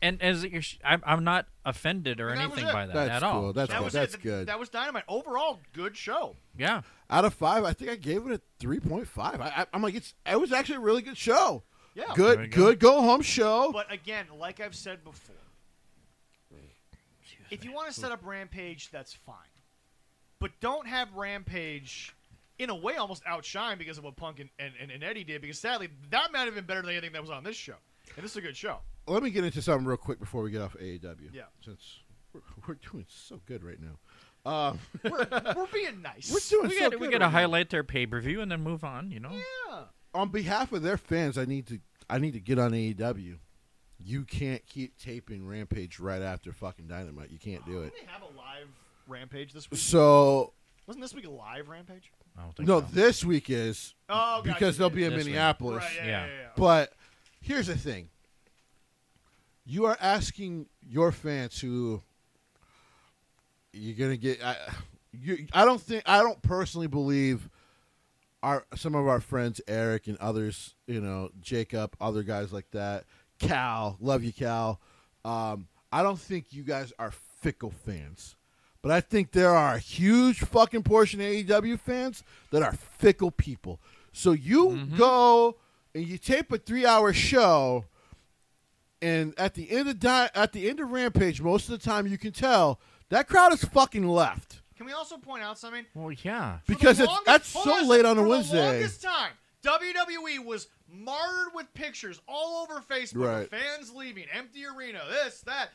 not offended or anything by that at all. That's cool. That's good. That was Dynamite. Overall, good show. Yeah. Out of 5, I think I gave it a 3.5. I'm like, it was actually a really good show. Yeah. Good go-home show. But again, like I've said before, if you want to set up Rampage, that's fine. But don't have Rampage, in a way, almost outshine because of what Punk and Eddie did, because sadly, that might have been better than anything that was on this show. And this is a good show. Let me get into something real quick before we get off AEW. Yeah. Since we're doing so good right now. We're being nice. We're doing so good. We got to highlight their pay-per-view and then move on, Yeah. On behalf of their fans, I need to get on AEW. You can't keep taping Rampage right after fucking Dynamite. You can't do it. Didn't they have a live Rampage this week? So wasn't this week a live Rampage? I don't think no, so. this week is because they'll be in This Minneapolis. Right, yeah. But here's the thing: you are asking your fans who you're gonna get. I don't personally believe some of our friends, Eric and others, Jacob, other guys like that. Cal, love you, Cal. I don't think you guys are fickle fans. But I think there are a huge fucking portion of AEW fans that are fickle people. So you go and you tape a 3-hour show, and at the end of Rampage, most of the time you can tell that crowd is fucking left. Can we also point out something? Well, yeah. Because that's so late on a Wednesday. For the longest time, WWE was martyred with pictures all over Facebook of fans leaving, empty arena, this, that.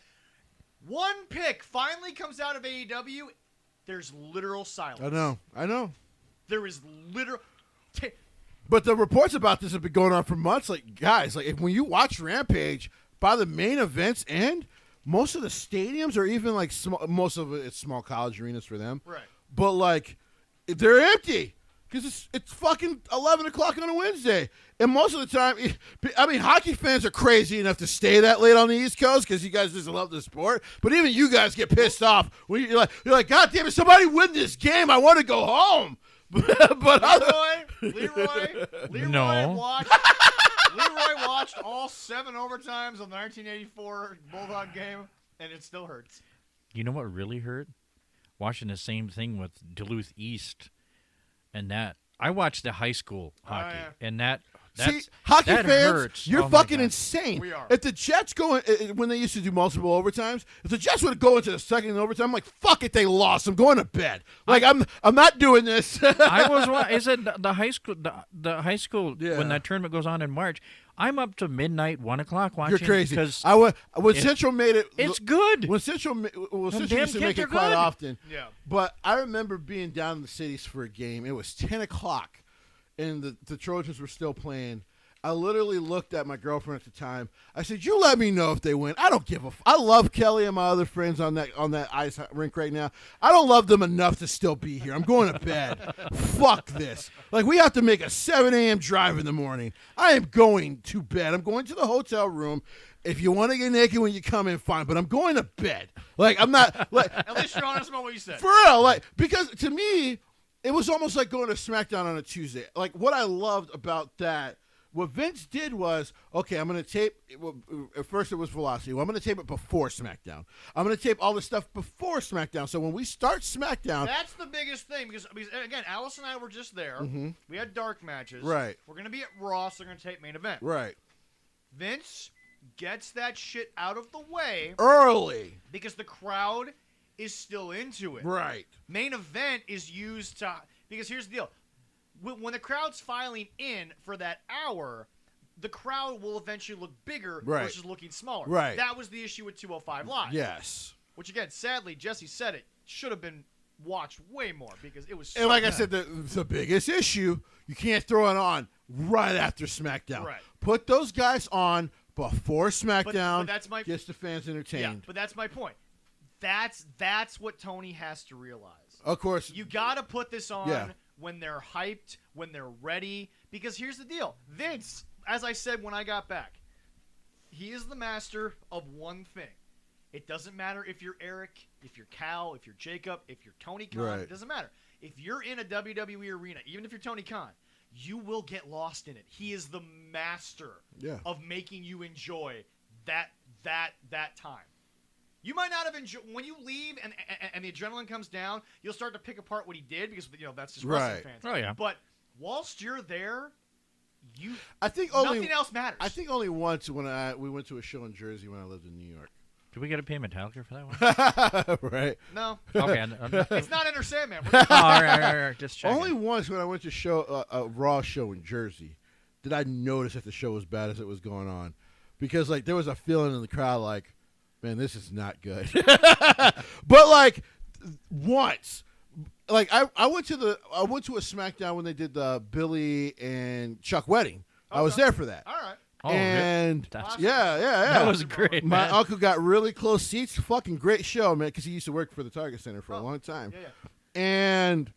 One pick finally comes out of AEW. There's literal silence. I know. There is literal. But the reports about this have been going on for months. Like, guys, like when you watch Rampage, by the main event's end, most of the stadiums are even like most of it's small college arenas for them. Right. But like, they're empty because it's fucking 11 o'clock on a Wednesday, and most of the time, I mean, hockey fans are crazy enough to stay that late on the East Coast because you guys just love the sport. But even you guys get pissed off when you're like, God damn it, somebody win this game. I want to go home. But Leroy No. watched all 7 overtimes of the 1984 Bulldog game, and it still hurts. You know what really hurt? Watching the same thing with Duluth East, and that I watched the high school hockey, and that's hockey that fans, hurts. you're Oh my fucking God. insane. We are. If the Jets go in, when they used to do multiple overtimes, if the Jets would go into the second overtime, I'm like, fuck it, they lost. I'm going to bed. Like I'm not doing this. I was. Is it the high school? The high school Yeah. when that tournament goes on in March. I'm up to midnight, 1 o'clock watching. You're crazy. Because When Central made it, it's good. When Central used damn to make kids it are quite good. often. Yeah. But I remember being down in the cities for a game. It was 10 o'clock, and the Trojans were still playing. I literally looked at my girlfriend at the time. I said, "You let me know if they win. I don't give a. I love Kelly and my other friends on that ice rink right now. I don't love them enough to still be here. I'm going to bed. Fuck this. Like we have to make a 7 a.m. drive in the morning. I am going to bed. I'm going to the hotel room. If you want to get naked when you come in, fine. But I'm going to bed. Like I'm not. Like At least you're honest about what you said. for real. Like because to me, it was almost like going to SmackDown on a Tuesday. Like what I loved about that. What Vince did was, okay, I'm going to tape. At first, it was Velocity. Well, I'm going to tape it before SmackDown. I'm going to tape all the stuff before SmackDown. So when we start SmackDown, That's the biggest thing because again, Alice and I were just there. We had dark matches. Right. We're going to be at Raw, so they're going to tape main event. right, Vince gets that shit out of the way early, because the crowd is still into it. right, Main event is used to because here's the deal. When the crowd's filing in for that hour, the crowd will eventually look bigger Right. versus looking smaller. Right. That was the issue with 205 Live. yes. Which, again, sadly, Jesse said it, should have been watched way more because it was so And like I bad. said, the biggest issue, you can't throw it on right after SmackDown. Right. Put those guys on before SmackDown. but that's my gets the fans entertained. Yeah, but that's my point. That's what Tony has to realize. Of course, You got to put this on Yeah. when they're hyped, when they're ready. Because here's the deal. Vince, as I said when I got back, he is the master of one thing. It doesn't matter if you're Eric, if you're Cal, if you're Jacob, if you're Tony Khan. Right. It doesn't matter. If you're in a WWE arena, even if you're Tony Khan, you will get lost in it. He is the master Yeah. of making you enjoy that time. You might not have enjoyed when you leave and the adrenaline comes down. You'll start to pick apart what he did because that's just wrestling Right. fans. Oh, yeah. But whilst you're there, I think only nothing else matters. I think only once when we went to a show in Jersey when I lived in New York. Did we get to pay Metallica for that one? Right. no, Okay. it's not Enter Sandman. all right. Just checking. Only once when I went to a Raw show in Jersey did I notice that the show was bad as it was going on, because like there was a feeling in the crowd like, man, this is not good. But like once, like I went to a SmackDown when they did the Billy and Chuck wedding. I was Okay. there for that. All right. Oh, And that's- yeah. that was great. My man. uncle got really close seats. Fucking great show, man, because he used to work for the Target Center for a long time. Yeah. And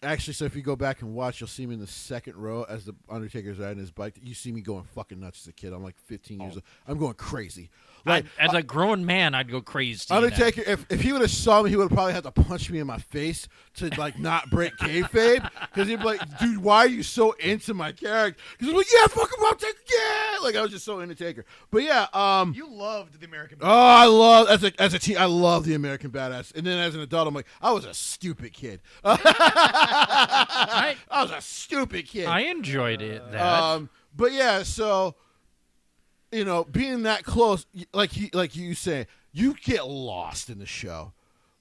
actually, so if you go back and watch, you'll see me in the second row as the Undertaker's riding his bike. You see me going fucking nuts as a kid. I'm like 15 years old. I'm going crazy. Like As a grown man, I'd go crazy. seeing that. Undertaker, if he would have saw me, he would have probably had to punch me in my face to like not break kayfabe, because he'd be like, "Dude, why are you so into my character?" Because I'm like, "Yeah, fuck him up, take yeah." Like I was just so into Taker. But yeah, You loved the American. oh, I love as a teen, I love the American Badass, and then as an adult, I'm like, I was a stupid kid. I was a stupid kid. I enjoyed it. That. But yeah, so being that close, like you say, you get lost in the show.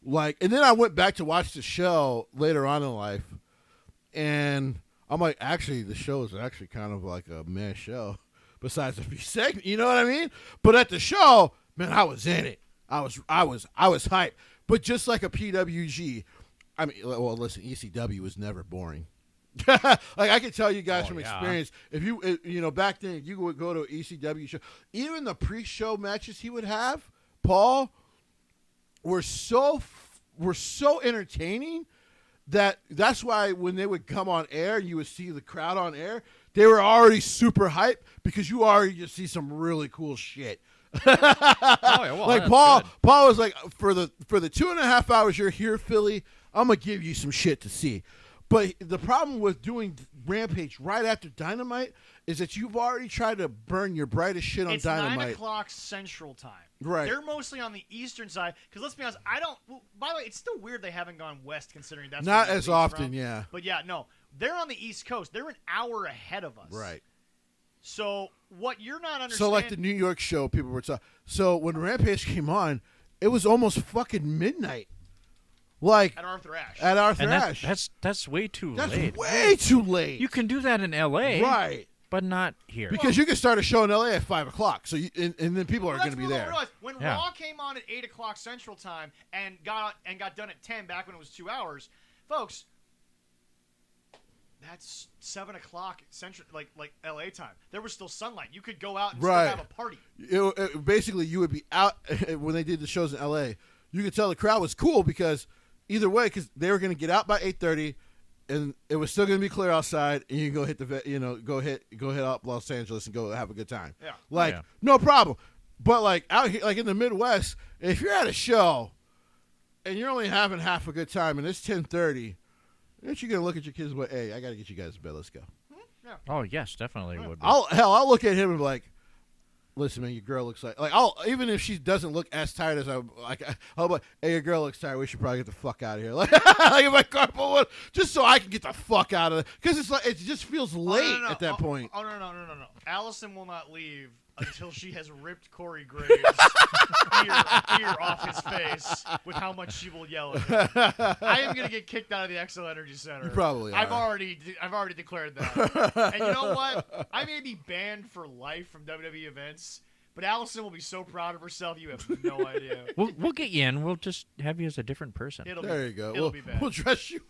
Like, and then I went back to watch the show later on in life, and I'm like, actually, the show is actually kind of like a meh show, besides a few segments. You know what I mean? But at the show, man, I was in it. I was hyped. But just like a PWG, I mean, well, listen, ECW was never boring. Like I can tell you guys from yeah. experience, if you back then you would go to an ECW show, even the pre-show matches he would have, Paul, were so entertaining that's why when they would come on air, you would see the crowd on air, they were already super hyped because you already just see some really cool shit. Like Paul was like, for the 2.5 hours you're here, Philly, I'm gonna give you some shit to see. But the problem with doing Rampage right after Dynamite is that you've already tried to burn your brightest shit on Dynamite. It's 9 o'clock Central Time. Right. They're mostly on the Eastern side. Because let's be honest, by the way, it's still weird they haven't gone West considering that's not as often, yeah. But yeah, no. They're on the East Coast. They're an hour ahead of us. Right. So what you're not understanding. So like the New York show, people were talking. So when Rampage came on, it was almost fucking midnight. Like at Arthur Ashe. That's way too late. That's way too late. You can do that in L.A., right? But not here. Because you can start a show in L.A. at 5 o'clock. So and then people are going to be there. When Raw came on at 8 o'clock Central Time and got done at 10 back when it was 2 hours, folks. That's 7 o'clock Central, like L.A. time. There was still sunlight. You could go out and still have a party. Basically, you would be out when they did the shows in L.A. You could tell the crowd was cool because either way, because they were going to get out by 8:30, and it was still going to be clear outside, and you can go hit go hit up Los Angeles and go have a good time. Yeah, no problem. But like out here, like in the Midwest, if you're at a show and you're only having half a good time, and it's 10:30. Aren't you gonna look at your kids and go, "Hey, I gotta get you guys to bed. Let's go." Yeah. Oh yes, definitely would be. I'll look at him and be like, "Listen, man, your girl looks like I'll even if she doesn't look as tired as I'll be like, hey, your girl looks tired. We should probably get the fuck out of here." Like if my carpool one, just so I can get the fuck out of it because it's like it just feels late at that point. Oh no. Allison will not leave until she has ripped Corey Graves' ear off his face with how much she will yell at him. I am going to get kicked out of the XL Energy Center. You probably are. I've already declared that. And you know what? I may be banned for life from WWE events, but Allison will be so proud of herself. You have no idea. We'll get you in. We'll just have you as a different person. There you go. It'll be bad. We'll dress you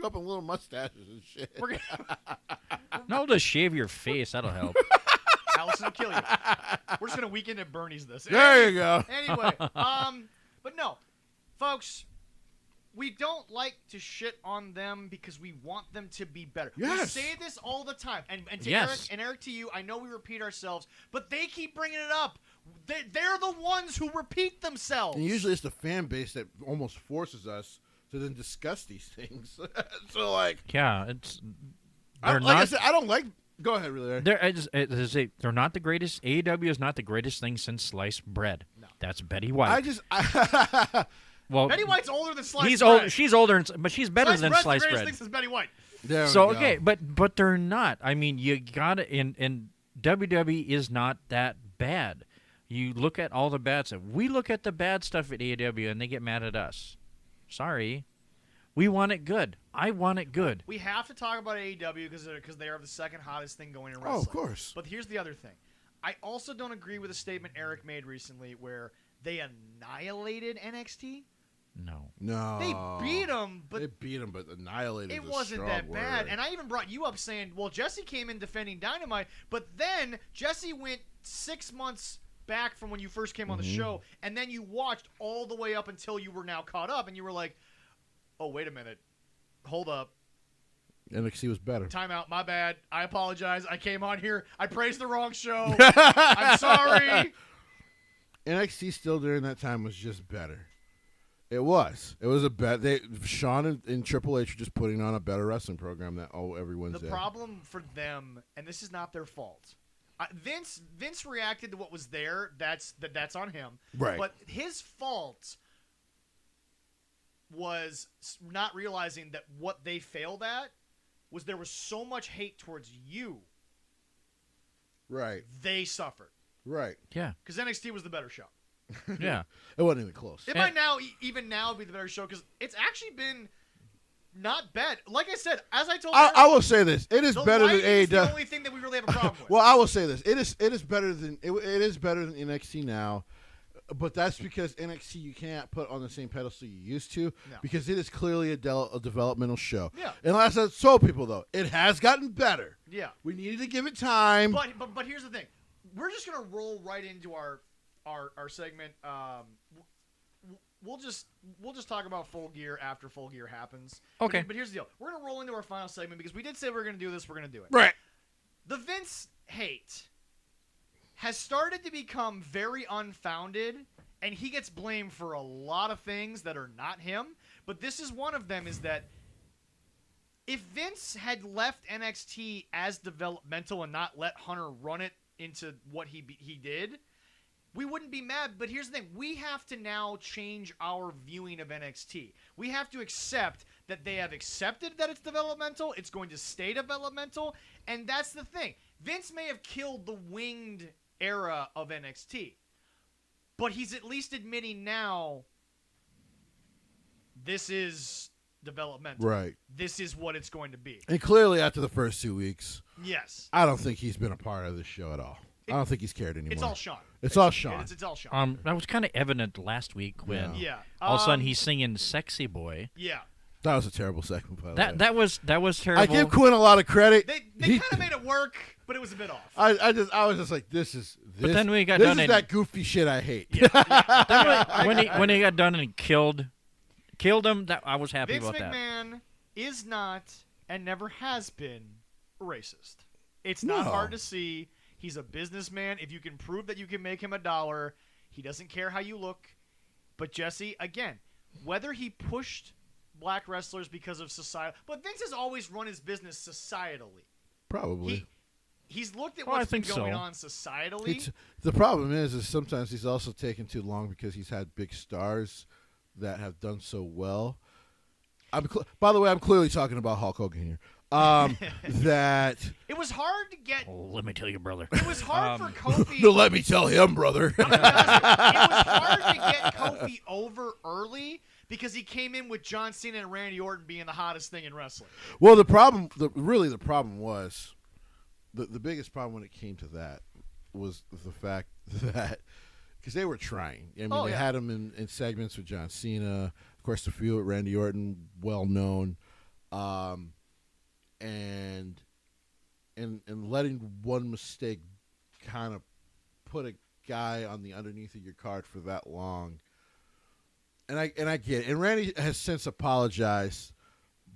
up in little mustaches and shit. No, just shave your face. That'll help. Allison will kill you. We're just gonna weekend at Bernie's this. There you go. Anyway, but no, folks, we don't like to shit on them because we want them to be better. Yes. We say this all the time, and to yes. Eric, to you, I know we repeat ourselves, but they keep bringing it up. They're the ones who repeat themselves. And usually it's the fan base that almost forces us to then discuss these things. So like, yeah, it's. I said, I don't like. Go ahead, really. They're not the greatest. AEW is not the greatest thing since sliced bread. No. That's Betty White. Well, Betty White's older than sliced he's bread. Old, she's older, but she's better than sliced bread. The greatest thing since Betty White. Okay, but they're not. I mean, you gotta. And WWE is not that bad. You look at all the bad stuff. We look at the bad stuff at AEW, and they get mad at us. Sorry. We want it good. I want it good. We have to talk about AEW because they are the second hottest thing going in wrestling. Oh, of course. But here's the other thing. I also don't agree with a statement Eric made recently where they annihilated NXT. No. They beat them, but annihilated. It wasn't that bad. And I even brought you up saying, well, Jesse came in defending Dynamite, but then Jesse went 6 months back from when you first came on the show, and then you watched all the way up until you were now caught up, and you were like, oh, wait a minute. Hold up. NXT was better. Time out. My bad. I apologize. I came on here. I praised the wrong show. I'm sorry. NXT still during that time was just better. It was. It was a bet. Sean and Triple H were just putting on a better wrestling program that every Wednesday. The problem for them, and this is not their fault. Vince reacted to what was there. That's on him. Right. But his fault was not realizing that what they failed at was there was so much hate towards you. Right. They suffered. Right. Yeah. Because NXT was the better show. Yeah. It wasn't even close. It might now, even now, be the better show because it's actually been not bad. Like I said, as I told you, I will say this: it is better than AEW. It's the only thing that we really have a problem with. Well, I will say this: it is better than NXT now. But that's because NXT you can't put on the same pedestal you used to, No. because it is clearly a developmental show. Yeah. And as I told people, though, it has gotten better. Yeah. We needed to give it time. But here's the thing. We're just gonna roll right into our segment. We'll just talk about Full Gear after Full Gear happens. Okay. But here's the deal. We're gonna roll into our final segment because we did say we were gonna do this. We're gonna do it. Right. The Vince hate has started to become very unfounded, and he gets blamed for a lot of things that are not him. But this is one of them, is that if Vince had left NXT as developmental and not let Hunter run it into what he did, we wouldn't be mad. But here's the thing. We have to now change our viewing of NXT. We have to accept that they have accepted that it's developmental. It's going to stay developmental. And that's the thing. Vince may have killed the winged era of NXT, but he's at least admitting now this is developmental. Right. This is what it's going to be. And clearly, after the first 2 weeks, Yes. I don't think he's been a part of this show at all. I don't think he's cared anymore. It's all Sean. It's all Sean. It's all Sean. That was kind of evident last week when Yeah. all of a sudden he's singing "Sexy Boy." Yeah. That was a terrible segment, by the way. That was terrible. I give Quinn a lot of credit. They kind of made it work, but it was a bit off. I was just like, this is. But then we got this done is and- that goofy shit I hate. when he got done and killed him, that I was happy Vince about that. McMahon is not and never has been racist. It's not No. hard to see. He's a businessman. If you can prove that you can make him $1, he doesn't care how you look. But Jesse, again, whether he pushed black wrestlers because of society, but Vince has always run his business societally. Probably. He's looked at Well, I what's been think going so. on societally. The problem is sometimes he's also taken too long because he's had big stars that have done so well. By the way, I'm clearly talking about Hulk Hogan here. That It was hard to get. Oh, let me tell you, brother. It was hard for Kofi. no, let me tell him, brother. It was hard to get Kofi over early because he came in with John Cena and Randy Orton being the hottest thing in wrestling. Well, the problem was the biggest problem when it came to that was the fact that because they were trying. I mean, they had him in segments with John Cena, of course, the feud with Randy Orton, well known. And letting one mistake kind of put a guy on the underneath of your card for that long. And I get it. And Randy has since apologized,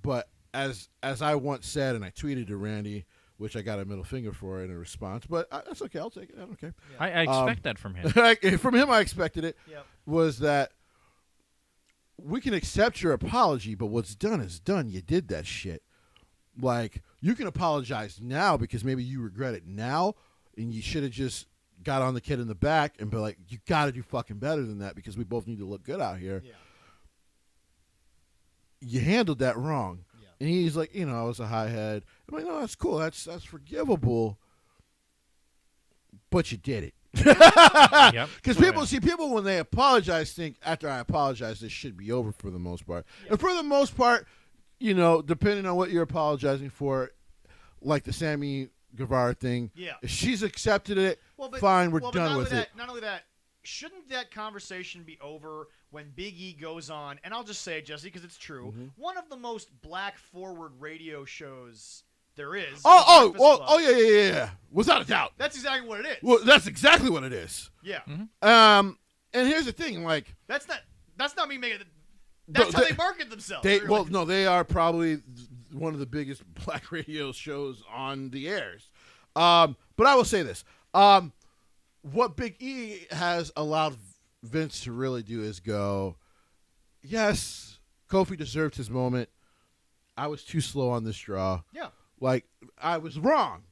but as I once said, and I tweeted to Randy, which I got a middle finger for in a response, but that's okay. I'll take it. I don't care. I expect that from him. From him, I expected it. Yep. Was that we can accept your apology, but what's done is done. You did that shit. Like, you can apologize now because maybe you regret it now, and you should have just got on the kid in the back and be like, you got to do fucking better than that because we both need to look good out here. Yeah. You handled that wrong. Yeah. And he's like, I was a high head. I'm like, no, that's cool. That's forgivable. But you did it. Yep. Because people when they apologize think after I apologize, this should be over for the most part. Yeah. And for the most part, depending on what you're apologizing for, like the Sammy Guevara thing, if she's accepted it, fine, we're done with it. Not only that, shouldn't that conversation be over when Big E goes on, and I'll just say it, Jesse, because it's true, one of the most black forward radio shows there is. Yeah. Without a doubt. That's exactly what it is. Well, that's exactly what it is. Yeah. And here's the thing, like That's not me making it. That's how they market themselves. They are probably one of the biggest black radio shows on the airs. But I will say this. What Big E has allowed Vince to really do is go, yes, Kofi deserved his moment. I was too slow on this draw. Yeah. Like, I was wrong.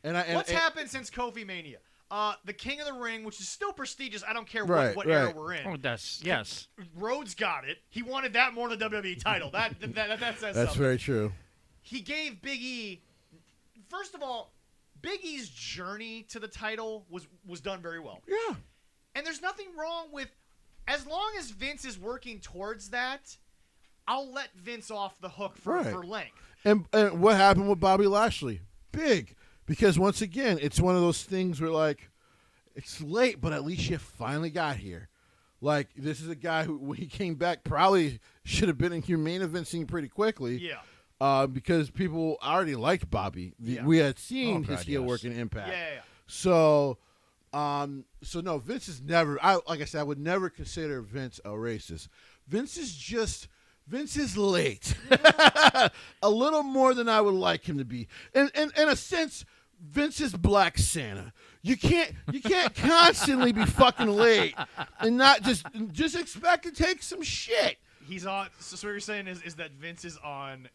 What's happened since Kofi Mania? The King of the Ring, which is still prestigious. I don't care what era we're in. Oh, yes. Rhodes got it. He wanted that more than the WWE title. That says something. That's very true. He gave Big E. First of all, Big E's journey to the title was done very well. Yeah. And there's nothing wrong with, as long as Vince is working towards that, I'll let Vince off the hook for length. And what happened with Bobby Lashley? Big. Because once again, it's one of those things where, like, it's late, but at least you finally got here. Like, this is a guy who, when he came back, probably should have been in your main event scene pretty quickly. Yeah. Because people already liked Bobby. We had seen his heel work in Impact. Yeah. So no, Vince is never. Like I said, I would never consider Vince a racist. Vince is late, a little more than I would like him to be. In a sense, Vince is Black Santa. You can't constantly be fucking late and not just expect to take some shit. He's on. So what you're saying is that Vince is on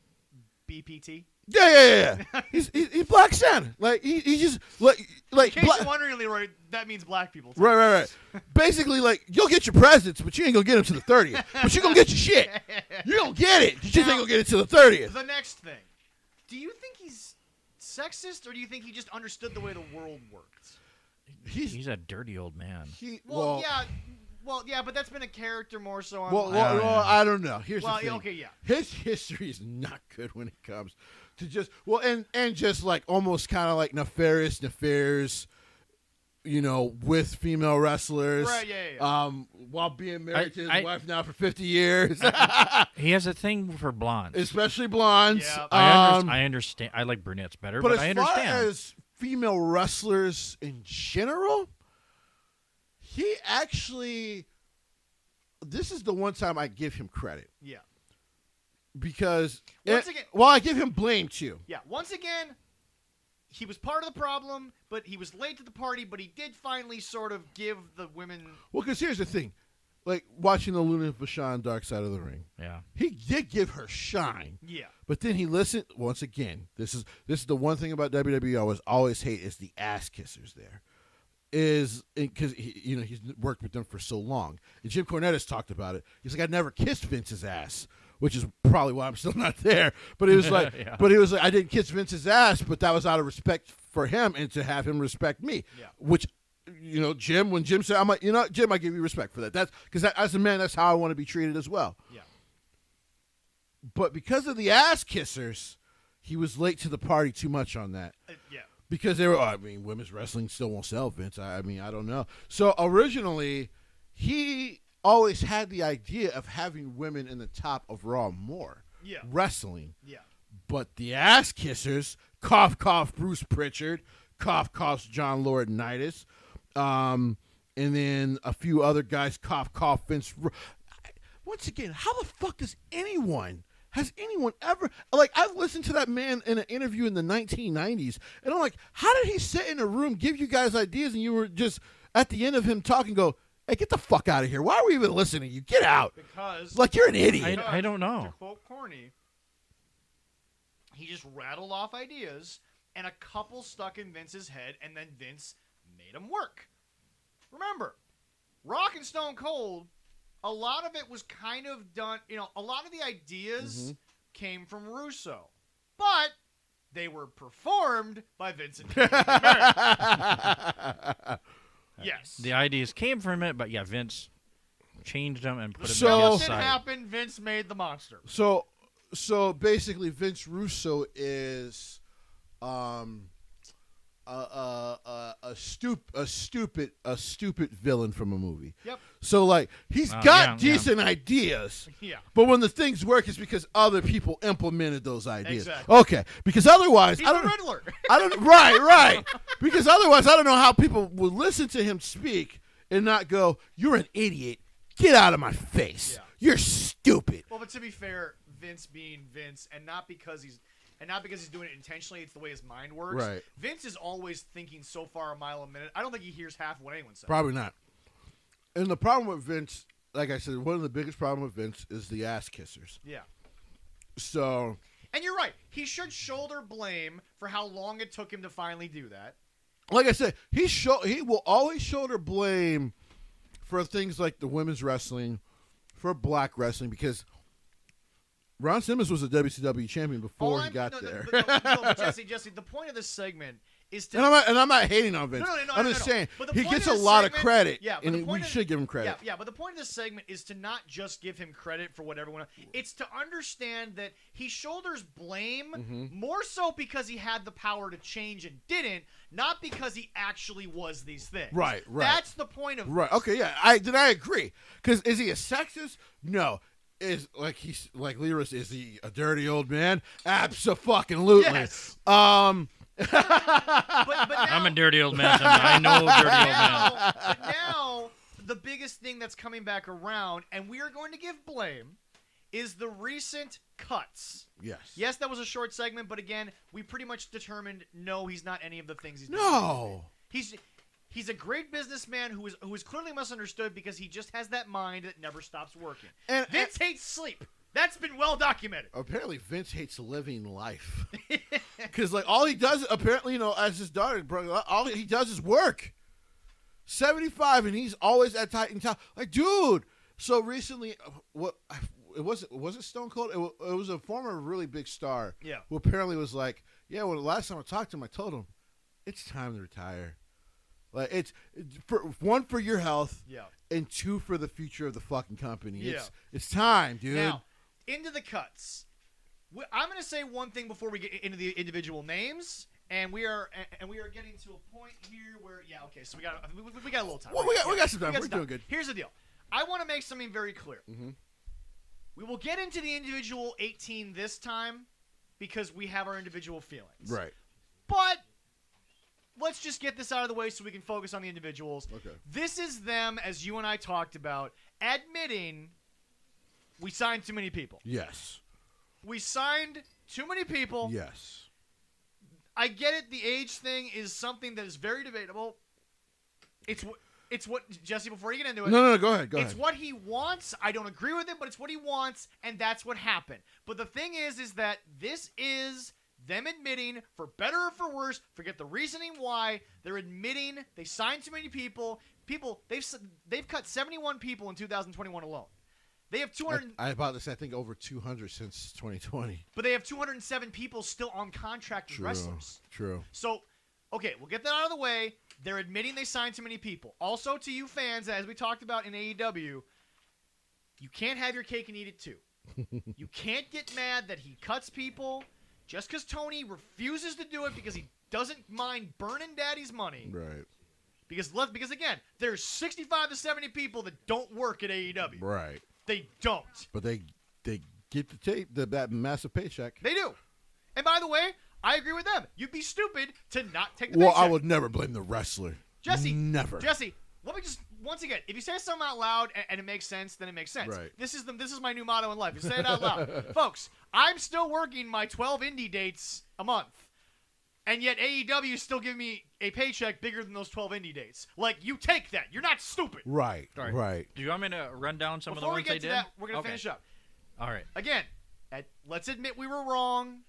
BPT? Yeah. He's Black Santa. Like he just like. In case you're wondering, Leroy, that means black people. Right. Basically, like, you'll get your presents, but you ain't gonna get them to the 30th. But you're gonna get your shit. You're gonna get it. You just ain't gonna get it to the 30th. The next thing, do you think he's sexist, or do you think he just understood the way the world works? He's a dirty old man. Well, yeah, but that's been a character more so on. Well, I don't know. Here's the thing. Okay, yeah. His history is not good when it comes to just and just like almost kind of like nefarious affairs, with female wrestlers. Right. Yeah. While being married to his wife now for 50 years. He has a thing for blondes, especially blondes. Yeah. I understand. I like brunettes better, but I understand. As far as female wrestlers in general, he actually, this is the one time I give him credit. Yeah. Because, once again, I give him blame too. Yeah. Once again, he was part of the problem, but he was late to the party, but he did finally sort of give the women. Well, because here's the thing. Like, watching the Luna Vachon Dark Side of the Ring. Yeah. He did give her shine. Yeah. But then he listened, once again, this is the one thing about WWE I always hate is the ass kissers there. Is because he's worked with them for so long, and Jim Cornette has talked about it. He's like, I never kissed Vince's ass, which is probably why I'm still not there. But he was like, I didn't kiss Vince's ass, but that was out of respect for him and to have him respect me. Yeah. Which, Jim, when Jim said, I'm like, Jim, I give you respect for that. That's because as a man, that's how I want to be treated as well. Yeah. But because of the ass kissers, he was late to the party too much on that. Yeah. Because they were, women's wrestling still won't sell, Vince. I don't know. So originally, he always had the idea of having women in the top of Raw more. Yeah. Wrestling. Yeah. But the ass kissers, cough, cough, Bruce Pritchard, cough, cough, John Laurinaitis, and then a few other guys, cough, cough, Vince. Once again, how the fuck has anyone ever, like, I've listened to that man in an interview in the 1990s, and I'm like, how did he sit in a room, give you guys ideas, and you were just, at the end of him talking, go, hey, get the fuck out of here. Why are we even listening to you? Get out. Because. Like, you're an idiot. I don't know. To quote Corny, he just rattled off ideas, and a couple stuck in Vince's head, and then Vince made them work. Remember, Rock and Stone Cold, a lot of it was kind of done, a lot of the ideas came from Russo, but they were performed by Vincent. Yes. The ideas came from it, but yeah, Vince changed them and put them So aside. it happened, Vince made the monster. So basically Vince Russo is a stupid villain from a movie. Yep. So like he's got decent ideas. Yeah. But when the things work, it's because other people implemented those ideas. Exactly. Okay. Because otherwise, he's a Riddler. Right. Because otherwise, I don't know how people would listen to him speak and not go, "You're an idiot. Get out of my face. Yeah. You're stupid." Well, but to be fair, Vince being Vince, and not because he's doing it intentionally, it's the way his mind works. Right. Vince is always thinking so far a mile a minute. I don't think he hears half what anyone says. Probably not. And the problem with Vince, like I said, one of the biggest problems with Vince is the ass kissers. Yeah. So. And you're right. He should shoulder blame for how long it took him to finally do that. Like I said, he will always shoulder blame for things like the women's wrestling, for black wrestling, because Ron Simmons was a WCW champion before he got there. But Jesse, the point of this segment is to. And I'm not hating on Vince. No, I'm just saying But he point gets of a this lot of segment- credit, Yeah, but and the point we of- should give him credit. Yeah, but the point of this segment is to not just give him credit for what everyone else. It's to understand that he shoulders blame more so because he had the power to change and didn't, not because he actually was these things. Right. That's the point of Right. Okay. Yeah. I agree. Because is he a sexist? No. Is like Lyris, is he a dirty old man? Absolutely. Yes. Um. But now, I'm a dirty old man. I know dirty old man. but now the biggest thing that's coming back around, and we are going to give blame, is the recent cuts. Yes. Yes, that was a short segment, but again, we pretty much determined no, he's not any of the things he's been No. He's a great businessman who is clearly misunderstood because he just has that mind that never stops working. And Vince hates sleep. That's been well documented. apparently Vince hates living life. Because like all he does, apparently, as his daughter, all he does is work. 75, and he's always at Titan Top. Like, dude. So recently, was it Stone Cold? It was a former really big star. Yeah. Who apparently was like, yeah. Well, the last time I talked to him, I told him it's time to retire. Like it's for your health. Yeah. And 2 for the future of the fucking company. Yeah. It's time, dude. Now, into the cuts. I'm going to say one thing before we get into the individual names, and we are getting to a point here where so we got a little time. Well, we got some time. We're doing good. Here's the deal. I want to make something very clear. Mm-hmm. We will get into the individual 18 this time because we have our individual feelings. Right. But let's just get this out of the way so we can focus on the individuals. Okay. This is them, as you and I talked about, admitting we signed too many people. Yes. We signed too many people. Yes. I get it. The age thing is something that is very debatable. It's what Jesse. Before you get into it, No. Go ahead. it's what he wants. I don't agree with it, but it's what he wants, and that's what happened. But the thing is that this is them admitting, for better or for worse, forget the reasoning why, they're admitting they signed too many people. They've cut 71 people in 2021 alone. They have 200. I about this. I think over 200 since 2020. But they have 207 people still on contract as wrestlers. True. So, okay, we'll get that out of the way. They're admitting they signed too many people. Also, to you fans, as we talked about in AEW, you can't have your cake and eat it too. You can't get mad that he cuts people just because Tony refuses to do it because he doesn't mind burning daddy's money. Right. Because again, there's 65 to 70 people that don't work at AEW. Right. They don't. But they get that massive paycheck. They do. And by the way, I agree with them. You'd be stupid to not take the Well, paycheck. I would never blame the wrestler. Jesse. Never. Jesse, let me just once again, if you say something out loud and it makes sense, then it makes sense. Right. This is my new motto in life. You say it out loud. Folks, I'm still working my 12 indie dates a month. And yet AEW is still giving me a paycheck bigger than those 12 indie dates. Like, you take that. You're not stupid. Right. All right. Right. Do you want me to run down some Before of the we ones get they to did? that, we're going to finish up. All right. Again, let's admit we were wrong.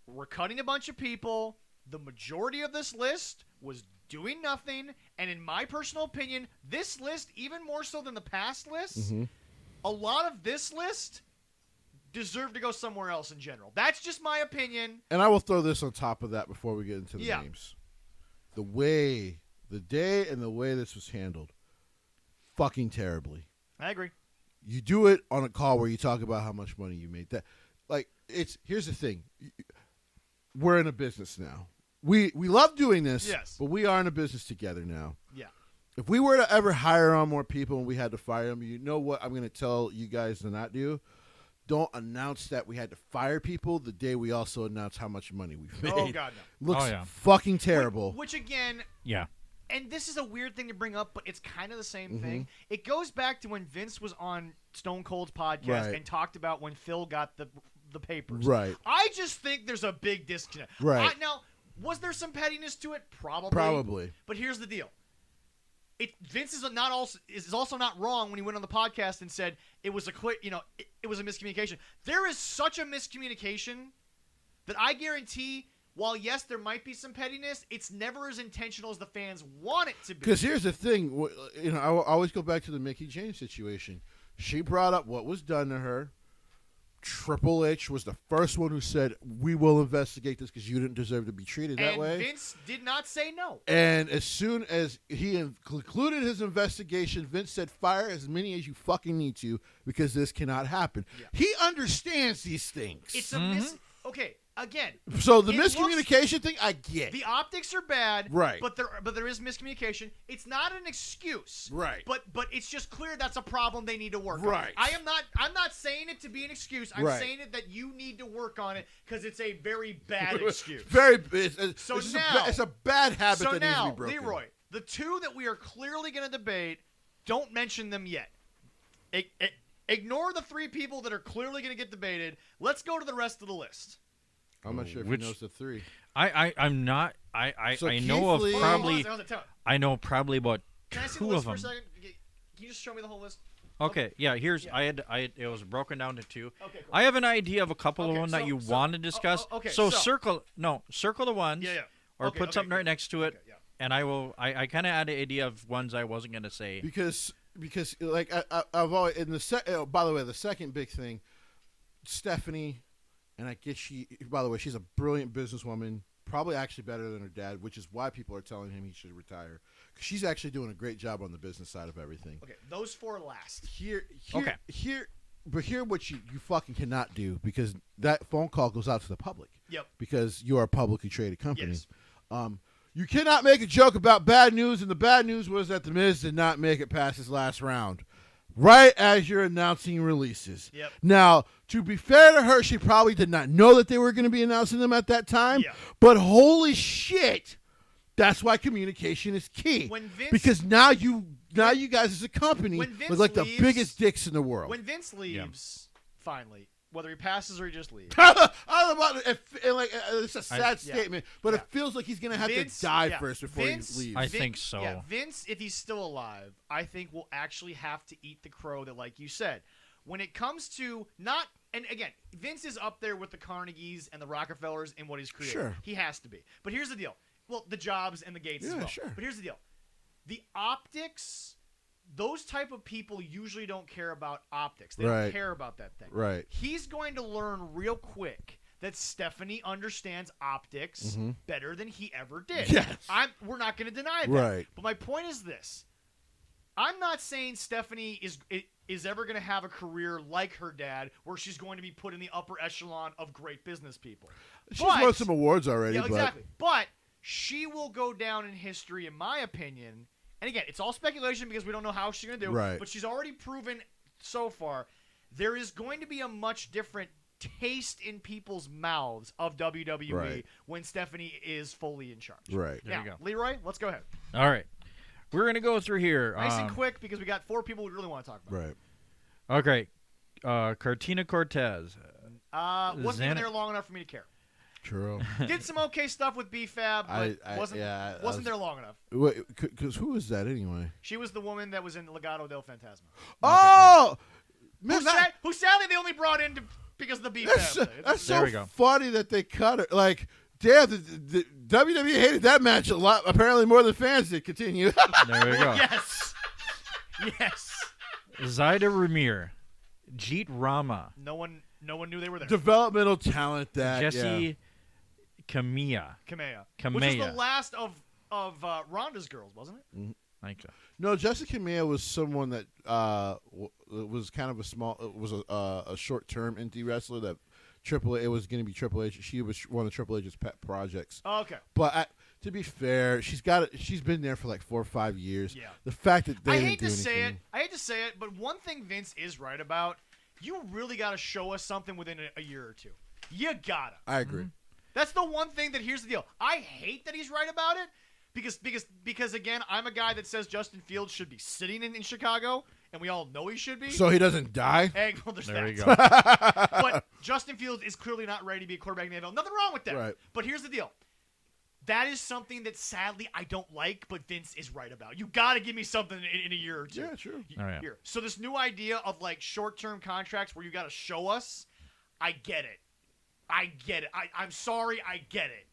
We're cutting a bunch of people. The majority of this list was doing nothing. And in my personal opinion, this list, even more so than the past lists, a lot of this list deserve to go somewhere else in general. That's just my opinion. And I will throw this on top of that before we get into the Yeah. names. The day and the way this was handled, fucking terribly. I agree. You do it on a call where you talk about how much money you made. Here's the thing. We're in a business now. We love doing this, Yes. but we are in a business together now. Yeah. If we were to ever hire on more people and we had to fire them, you know what I'm going to tell you guys to not do? Don't announce that we had to fire people the day we also announce how much money we've made. Oh, God, no. Looks Oh, yeah. fucking terrible. Which again, Yeah. and this is a weird thing to bring up, but it's kind of the same thing. It goes back to when Vince was on Stone Cold's podcast Right. and talked about when Phil got the papers. Right. I just think there's a big disconnect. Right. Now, was there some pettiness to it? Probably. Probably. But here's the deal. Vince is also not wrong when he went on the podcast and said it was it was a miscommunication. There is such a miscommunication that I guarantee, while yes, there might be some pettiness, it's never as intentional as the fans want it to be. Because here's the thing. I always go back to the Mickie James situation. She brought up what was done to her. Triple H was the first one who said, we will investigate this because you didn't deserve to be treated that way. And Vince did not say no. And as soon as he concluded his investigation, Vince said, fire as many as you fucking need to because this cannot happen. Yeah. He understands these things. It's a okay, again. So the miscommunication thing, I get. The optics are bad, right? But there is miscommunication. It's not an excuse, right? But it's just clear that's a problem they need to work on. Right. I'm not saying it to be an excuse. I'm saying it that you need to work on it because it's a very bad excuse. It's a bad habit that needs to be broken. Leroy, the two that we are clearly going to debate, don't mention them yet. Ignore the three people that are clearly going to get debated. Let's go to the rest of the list. I'm not sure if he knows the three. I'm not. So I know of probably. I know probably about Can I see two the of list them. for a second? Can you just show me the whole list? Okay. Yeah. Here's. I it was broken down to two. Okay. Cool. I have an idea of a couple of them that you want to discuss. Okay. So circle the ones. Yeah. Or put something right next to it. Okay, yeah. And I will. I kind of had an idea of ones I wasn't going to say. Because like I've always in the by the way, the second big thing, Stephanie, and I guess by the way, she's a brilliant businesswoman, probably actually better than her dad, which is why people are telling him he should retire. Because she's actually doing a great job on the business side of everything. Okay, those four last. Here, what you fucking cannot do, because that phone call goes out to the public. Yep. Because you are a publicly traded company. Yes. You cannot make a joke about bad news, and the bad news was that The Miz did not make it past his last round. Right as you're announcing releases. Yep. Now, to be fair to her, she probably did not know that they were going to be announcing them at that time. Yeah. But holy shit, that's why communication is key. Because now you guys as a company look like the biggest dicks in the world. When Vince leaves, finally, whether he passes or he just leaves. It's a sad statement, but it feels like he's going to have to die first before he leaves. I think so. Yeah, Vince, if he's still alive, I think will actually have to eat the crow that, like you said, when it comes to not, and again, Vince is up there with the Carnegies and the Rockefellers in what he's created. Sure. He has to be. But here's the deal. Well, the Jobs and the Gates as well. Sure. But here's the deal. The optics, those type of people usually don't care about optics. They don't care about that thing. Right. He's going to learn real quick that Stephanie understands optics better than he ever did. Yes. We're not going to deny that. Right. But my point is this. I'm not saying Stephanie is ever going to have a career like her dad where she's going to be put in the upper echelon of great business people. She's won some awards already. Yeah, exactly. But she will go down in history, in my opinion. And again, it's all speculation because we don't know how she's going to do. Right. But she's already proven so far there is going to be a much different taste in people's mouths of WWE when Stephanie is fully in charge. Right. There you go. Leroy, let's go ahead. All right. We're going to go through here. Nice and quick because we got four people we really want to talk about. Right. Okay. Cartina Cortez. Wasn't even there long enough for me to care. True. Did some okay stuff with B-Fab, but wasn't there long enough. Because who is that anyway? She was the woman that was in Legado del Fantasma. Oh! Who sadly they only brought in because of the B-Fab. That's so funny that they cut her. Like, damn, the WWE hated that match a lot, apparently more than fans did. Continue. There we go. Yes. Zaida Ramir. Jeet Rama. No one knew they were there. Developmental talent that Jesse Kamea. Which was the last of Ronda's girls, wasn't it? Mm-hmm. I think so. No, Jessica Kamea was someone that was kind of a short-term indie wrestler that it was going to be Triple H. She was one of Triple H's pet projects. Oh, okay. But to be fair, she's been there for like 4 or 5 years. Yeah. The fact that they I didn't hate do to say anything. it. I hate to say it, but one thing Vince is right about, you really got to show us something within a year or two. You gotta. I agree. That's the one thing that here's the deal. I hate that he's right about it because again, I'm a guy that says Justin Fields should be sitting in Chicago, and we all know he should be. So he doesn't die? Hey, well, there you go. But Justin Fields is clearly not ready to be a quarterback in the NFL. Nothing wrong with that. Right. But here's the deal. That is something that sadly I don't like, but Vince is right about. You got to give me something in a year or two. Yeah, true. Here. So this new idea of like short-term contracts where you got to show us, I get it. I'm sorry, I get it.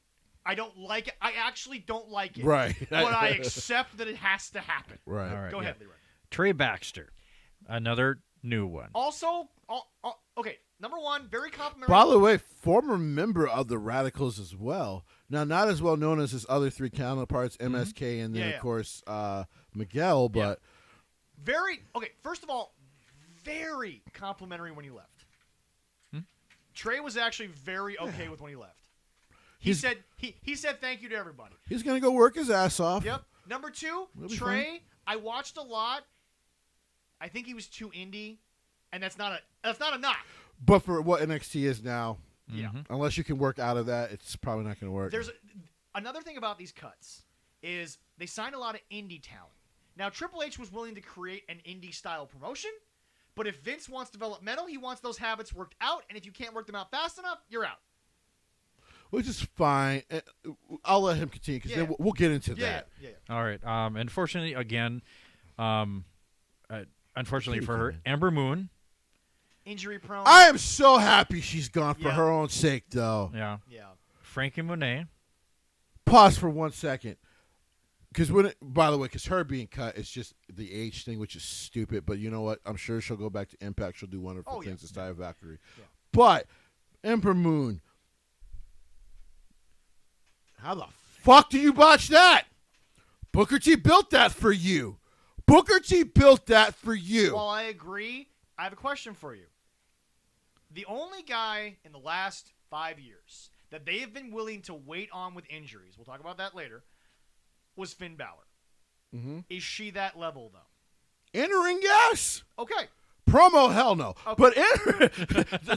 I don't like it. I actually don't like it. Right. But I accept that it has to happen. Right. All right. Go ahead, Leroy. Trey Baxter. Another new one. Also, okay, Number one, very complimentary. By the way, former member of the Radicals as well. Now, not as well known as his other three counterparts, MSK, and then, of course, Miguel, but... First of all, very complimentary when he left. Trey was actually very okay with when he left. He said thank you to everybody. He's going to go work his ass off. Yep. Number two, Trey, I watched a lot. I think he was too indie, and that's not a knock. But for what NXT is now, yeah. Unless you can work out of that, it's probably not going to work. There's another thing about these cuts is they signed a lot of indie talent. Now, Triple H was willing to create an indie-style promotion, but if Vince wants developmental, he wants those habits worked out, and if you can't work them out fast enough, you're out. Which is fine. I'll let him continue because then we'll get into that. Yeah. All right. Unfortunately, again, unfortunately for her, Ember Moon. Injury prone. I am so happy she's gone for her own sake, though. Yeah. Yeah. Frankie Monet. Pause for 1 second. Because by the way, because her being cut is just the age thing, which is stupid. But you know what? I'm sure she'll go back to Impact. She'll do wonderful things to Taya Valkyrie. Yeah. But Ember Moon, how the fuck do you botch that? Booker T built that for you. Booker T built that for you. Well, I agree. I have a question for you. The only guy in the last 5 years that they have been willing to wait on with injuries, we'll talk about that later, was Finn Balor. Mm-hmm. Is she that level, though? In-ring, yes. Okay. Promo, hell no. Okay. But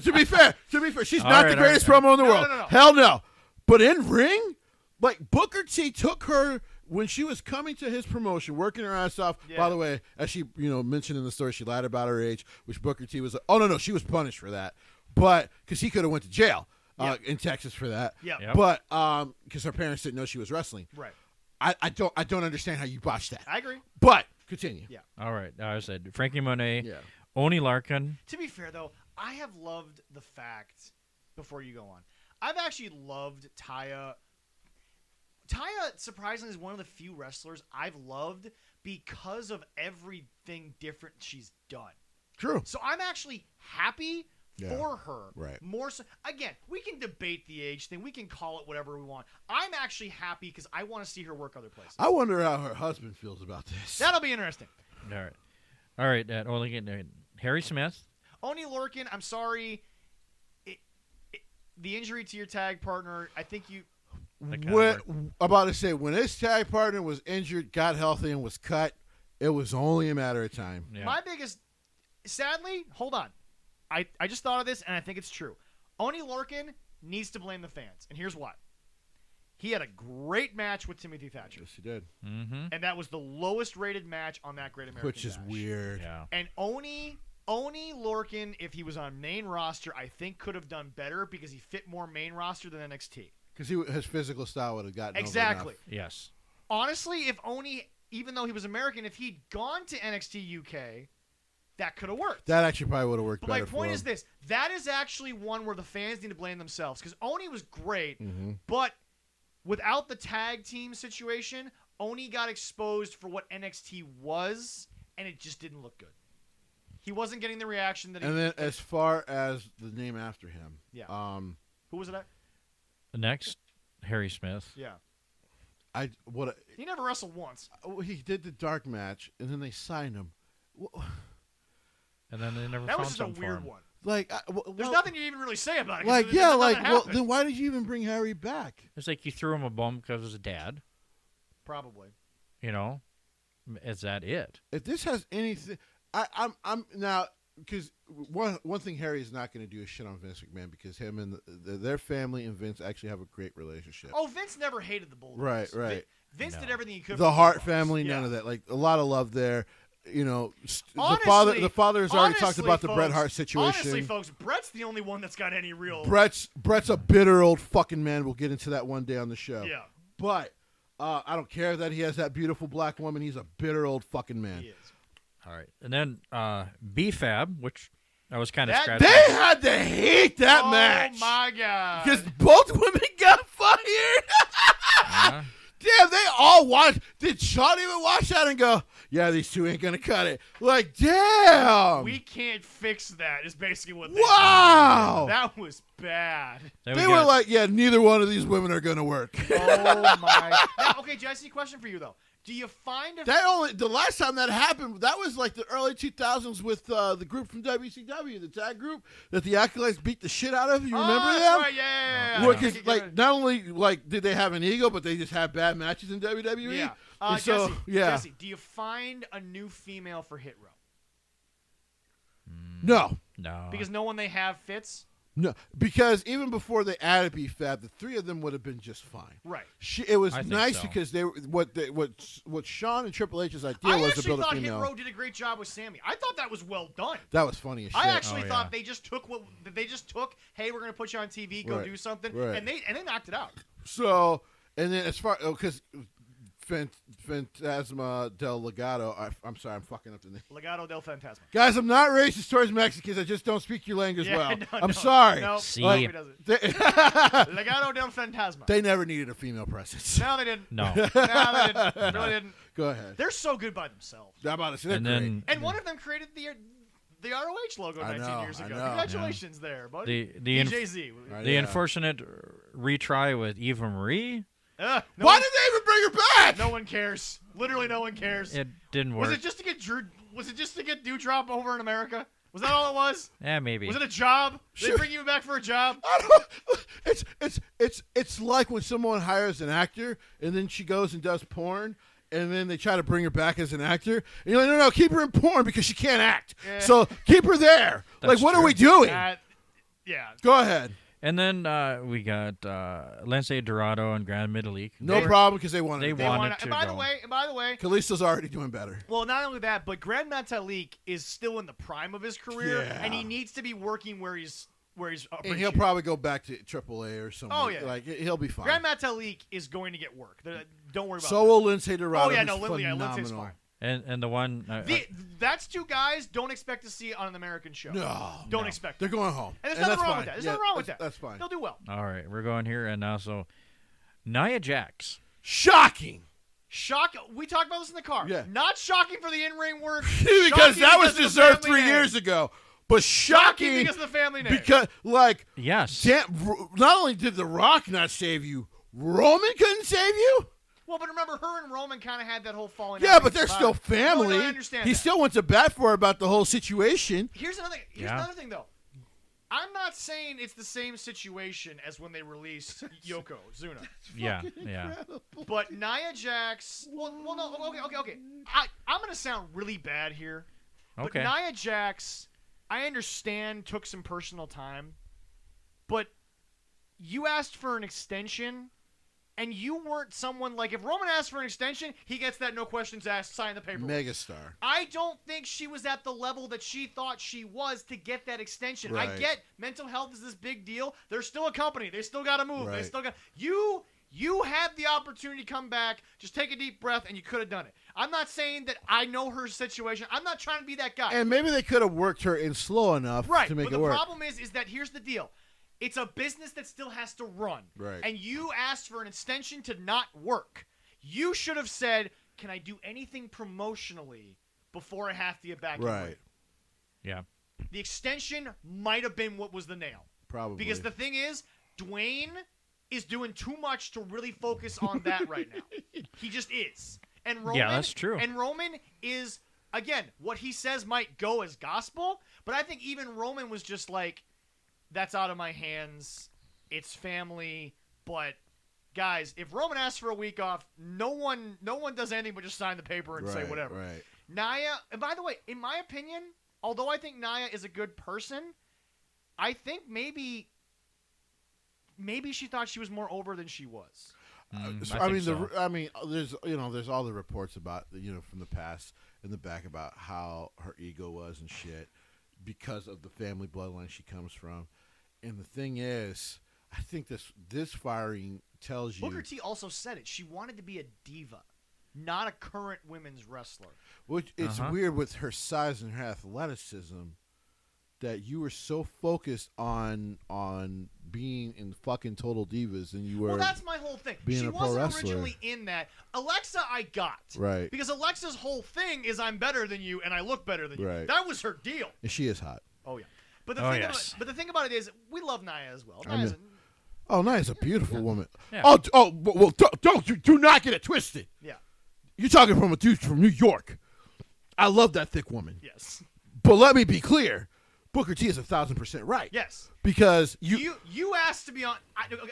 to be fair, she's not the greatest promo in the world. No. Hell no. But in ring, like Booker T took her when she was coming to his promotion, working her ass off. Yeah. By the way, as she mentioned in the story, she lied about her age, which Booker T was. Oh no, she was punished for that, but because he could have went to jail in Texas for that. Yeah. Yep. But because her parents didn't know she was wrestling. Right. I don't understand how you botched that. I agree. But continue. Yeah. All right. I said Frankie Monet. Yeah. Oni Larkin. To be fair, though, I have loved the fact, before you go on, I've actually loved Taya. Taya, surprisingly, is one of the few wrestlers I've loved because of everything different she's done. True. So I'm actually happy for her. Right. More so. Again, we can debate the age thing. We can call it whatever we want. I'm actually happy because I want to see her work other places. I wonder how her husband feels about this. That'll be interesting. All right. Harry Smith. Oni Lorcan, I'm sorry. The injury to your tag partner, I think you... About to say, when his tag partner was injured, got healthy, and was cut, it was only a matter of time. Yeah. My biggest... Sadly, hold on. I just thought of this, and I think it's true. Oni Lorcan needs to blame the fans, and here's why. He had a great match with Timothy Thatcher. Yes, he did. Mm-hmm. And that was the lowest rated match on that Great American Which is Bash. weird. Yeah. And Oni Lorcan, if he was on main roster, I think could have done better because he fit more main roster than NXT. Because his physical style would have gotten exactly. over enough. Yes. Honestly, if Oni, even though he was American, if he'd gone to NXT UK, that could have worked. That actually probably would have worked better. But my point is this: that is actually one where the fans need to blame themselves because Oni was great, but without the tag team situation, Oni got exposed for what NXT was, and it just didn't look good. He wasn't getting the reaction that he... And then as far as the name after him. Yeah. Who was it at? Next, Harry Smith. Yeah. He never wrestled once. He did the dark match, and then they signed him. And then they never that found was just a something weird for him. one. Like, there's nothing you even really say about it. Like, then why did you even bring Harry back? It's like you threw him a bone because of his dad. Probably. Is that it? If this has anything... I'm now... Because one thing Harry is not going to do is shit on Vince McMahon because him and their family and Vince actually have a great relationship. Oh, Vince never hated the Bulldogs. Right. Vince did everything he could. The Hart family, none of that. Like a lot of love there. Honestly, the father has already talked about the Bret Hart situation. Honestly, folks, Bret's the only one that's got any real. Brett's a bitter old fucking man. We'll get into that one day on the show. Yeah. But I don't care that he has that beautiful black woman. He's a bitter old fucking man. He is. All right. And then B-Fab, which I was kind of scratching. They had to hate that match. Oh, my God. Because both women got fired. Damn, they all watched. Did Sean even watch that and go, yeah, these two ain't gonna cut it. Like, damn. We can't fix that. Is basically what. Wow. That was bad. They were like, yeah, neither one of these women are gonna work. Oh my. Now, okay, Jesse, question for you though. Do you find the last time that happened, that was like the early 2000s with the group from WCW, the tag group that the Acolytes beat the shit out of. You remember them? Right, yeah. Because not only like did they have an ego, but they just had bad matches in WWE. Yeah. So Jesse, do you find a new female for Hit Row? No. Because no one they have fits. No, because even before they added BFAB, the three of them would have been just fine. Right. It was nice so. because what Sean and Triple H's idea was to build a female. I actually thought Hit Row did a great job with Sammy. I thought that was well done. That was funny as shit. I actually thought they just took hey, we're gonna put you on TV, go do something, and they knocked it out. So, and then as far because Fantasma del Legado. I'm sorry, I'm fucking up the name. Legado del Fantasma. Guys, I'm not racist towards Mexicans. I just don't speak your language well. I'm sorry. No, See? Legado del Fantasma. They never needed a female presence. No, they didn't. No. They didn't. Really didn't. Go ahead. They're so good by themselves. I'm about to say they're great. And one of them created the ROH logo 19 years ago. Congratulations there, buddy. The unfortunate retry with Eva Marie. Why did they even bring her back? No one cares. Literally, no one cares. It didn't work. Was it just to get Dewdrop over in America? Was that all it was? Yeah, maybe. Was it a job? Did they bring you back for a job? It's like when someone hires an actor and then she goes and does porn. And then they try to bring her back as an actor. And you're like, no, keep her in porn because she can't act. Yeah. So keep her there. That's what true. are we doing? Yeah. Go ahead. And then we got Lince Dorado and Grand Metalik. No problem because they wanted to and by the way, Kalisto's already doing better. Well, not only that, but Grand Metalik is still in the prime of his career, and he needs to be working where he's and he'll probably go back to AAA or something. Oh yeah, like he'll be fine. Grand Metalik is going to get work. Don't worry about that. So will Lince Dorado. Oh yeah, no, Lince's fine. And the one that's two guys don't expect to see on an American show. Don't expect. They're going home. And there's nothing wrong with that. There's nothing wrong with that. That's fine. They'll do well. All right, we're going here, and also Nia Jax. Shocking. We talked about this in the car. Yeah. Not shocking for the in-ring work. because that was deserved 3 years ago. But shocking because of the family name. Because, yes. Not only did The Rock not save you, Roman couldn't save you? Well, but remember, her and Roman kind of had that whole falling out. Yeah, but they're still family. No, I understand he still went to bat for her about the whole situation. Here's another thing, though. I'm not saying it's the same situation as when they released Yokozuna. Yeah. But Nia Jax... Well, no, okay. I'm going to sound really bad here. But Okay. Nia Jax... I understand took some personal time, but you asked for an extension, and you weren't someone like if Roman asked for an extension, he gets that no questions asked, sign the paperwork. Megastar. I don't think she was at the level that she thought she was to get that extension. Right. I get mental health is this big deal. They're still a company. They still got to move. Right. They still got You had the opportunity to come back, just take a deep breath, and you could have done it. I'm not saying that I know her situation. I'm not trying to be that guy. And maybe they could have worked her in slow enough to make it work. But the problem is that here's the deal. It's a business that still has to run. Right. And you asked for an extension to not work. You should have said, can I do anything promotionally before I have to get back? Right. Yeah. The extension might have been what was the nail. Probably. Because the thing is, Dwayne is doing too much to really focus on that right now. He just is. And Roman, yeah, that's true. And Roman is, again, what he says might go as gospel, but I think even Roman was just like, that's out of my hands. It's family. But, guys, if Roman asks for a week off, no one does anything but just sign the paper and say whatever. Right. Nia, and by the way, in my opinion, although I think Nia is a good person, I think maybe she thought she was more over than she was. There's all the reports about from the past in the back about how her ego was and shit because of the family bloodline she comes from. And the thing is, I think this firing tells you. Booker T also said it. She wanted to be a diva, not a current women's wrestler. Which it's weird with her size and her athleticism. that you were so focused on being in fucking Total Divas and you were. Well, that's my whole thing. Being she a pro wasn't wrestler. originally in that. Alexa, I got. Right. Because Alexa's whole thing is I'm better than you and I look better than you. Right. That was her deal. And she is hot. Oh yeah. But the thing about it is we love Nia as well. Nia's a beautiful woman. Yeah. Well, do not get it twisted. Yeah. You're talking from a dude from New York. I love that thick woman. Yes. But let me be clear. Booker T is 1,000% right. Yes. Because you asked to be on.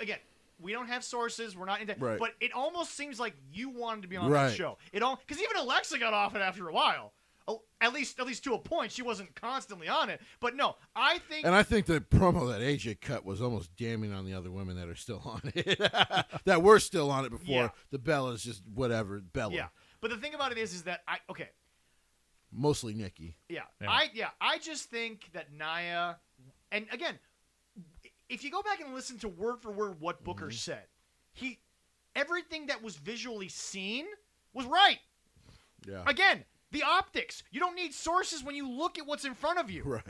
Again, we don't have sources. We're not into. Right. But it almost seems like you wanted to be on Right. that show. Because even Alexa got off it after a while. At least to a point. She wasn't constantly on it. But no, I think. And I think the promo that AJ cut was almost damning on the other women that are still on it. That were still on it before. Yeah. The Bella's just whatever. Bella. Yeah. But the thing about it is that Mostly Nikki. Yeah. Yeah. I just think that Nia, and again, if you go back and listen to word for word what Booker said, everything that was visually seen was right. Yeah. Again, the optics. You don't need sources when you look at what's in front of you. Right.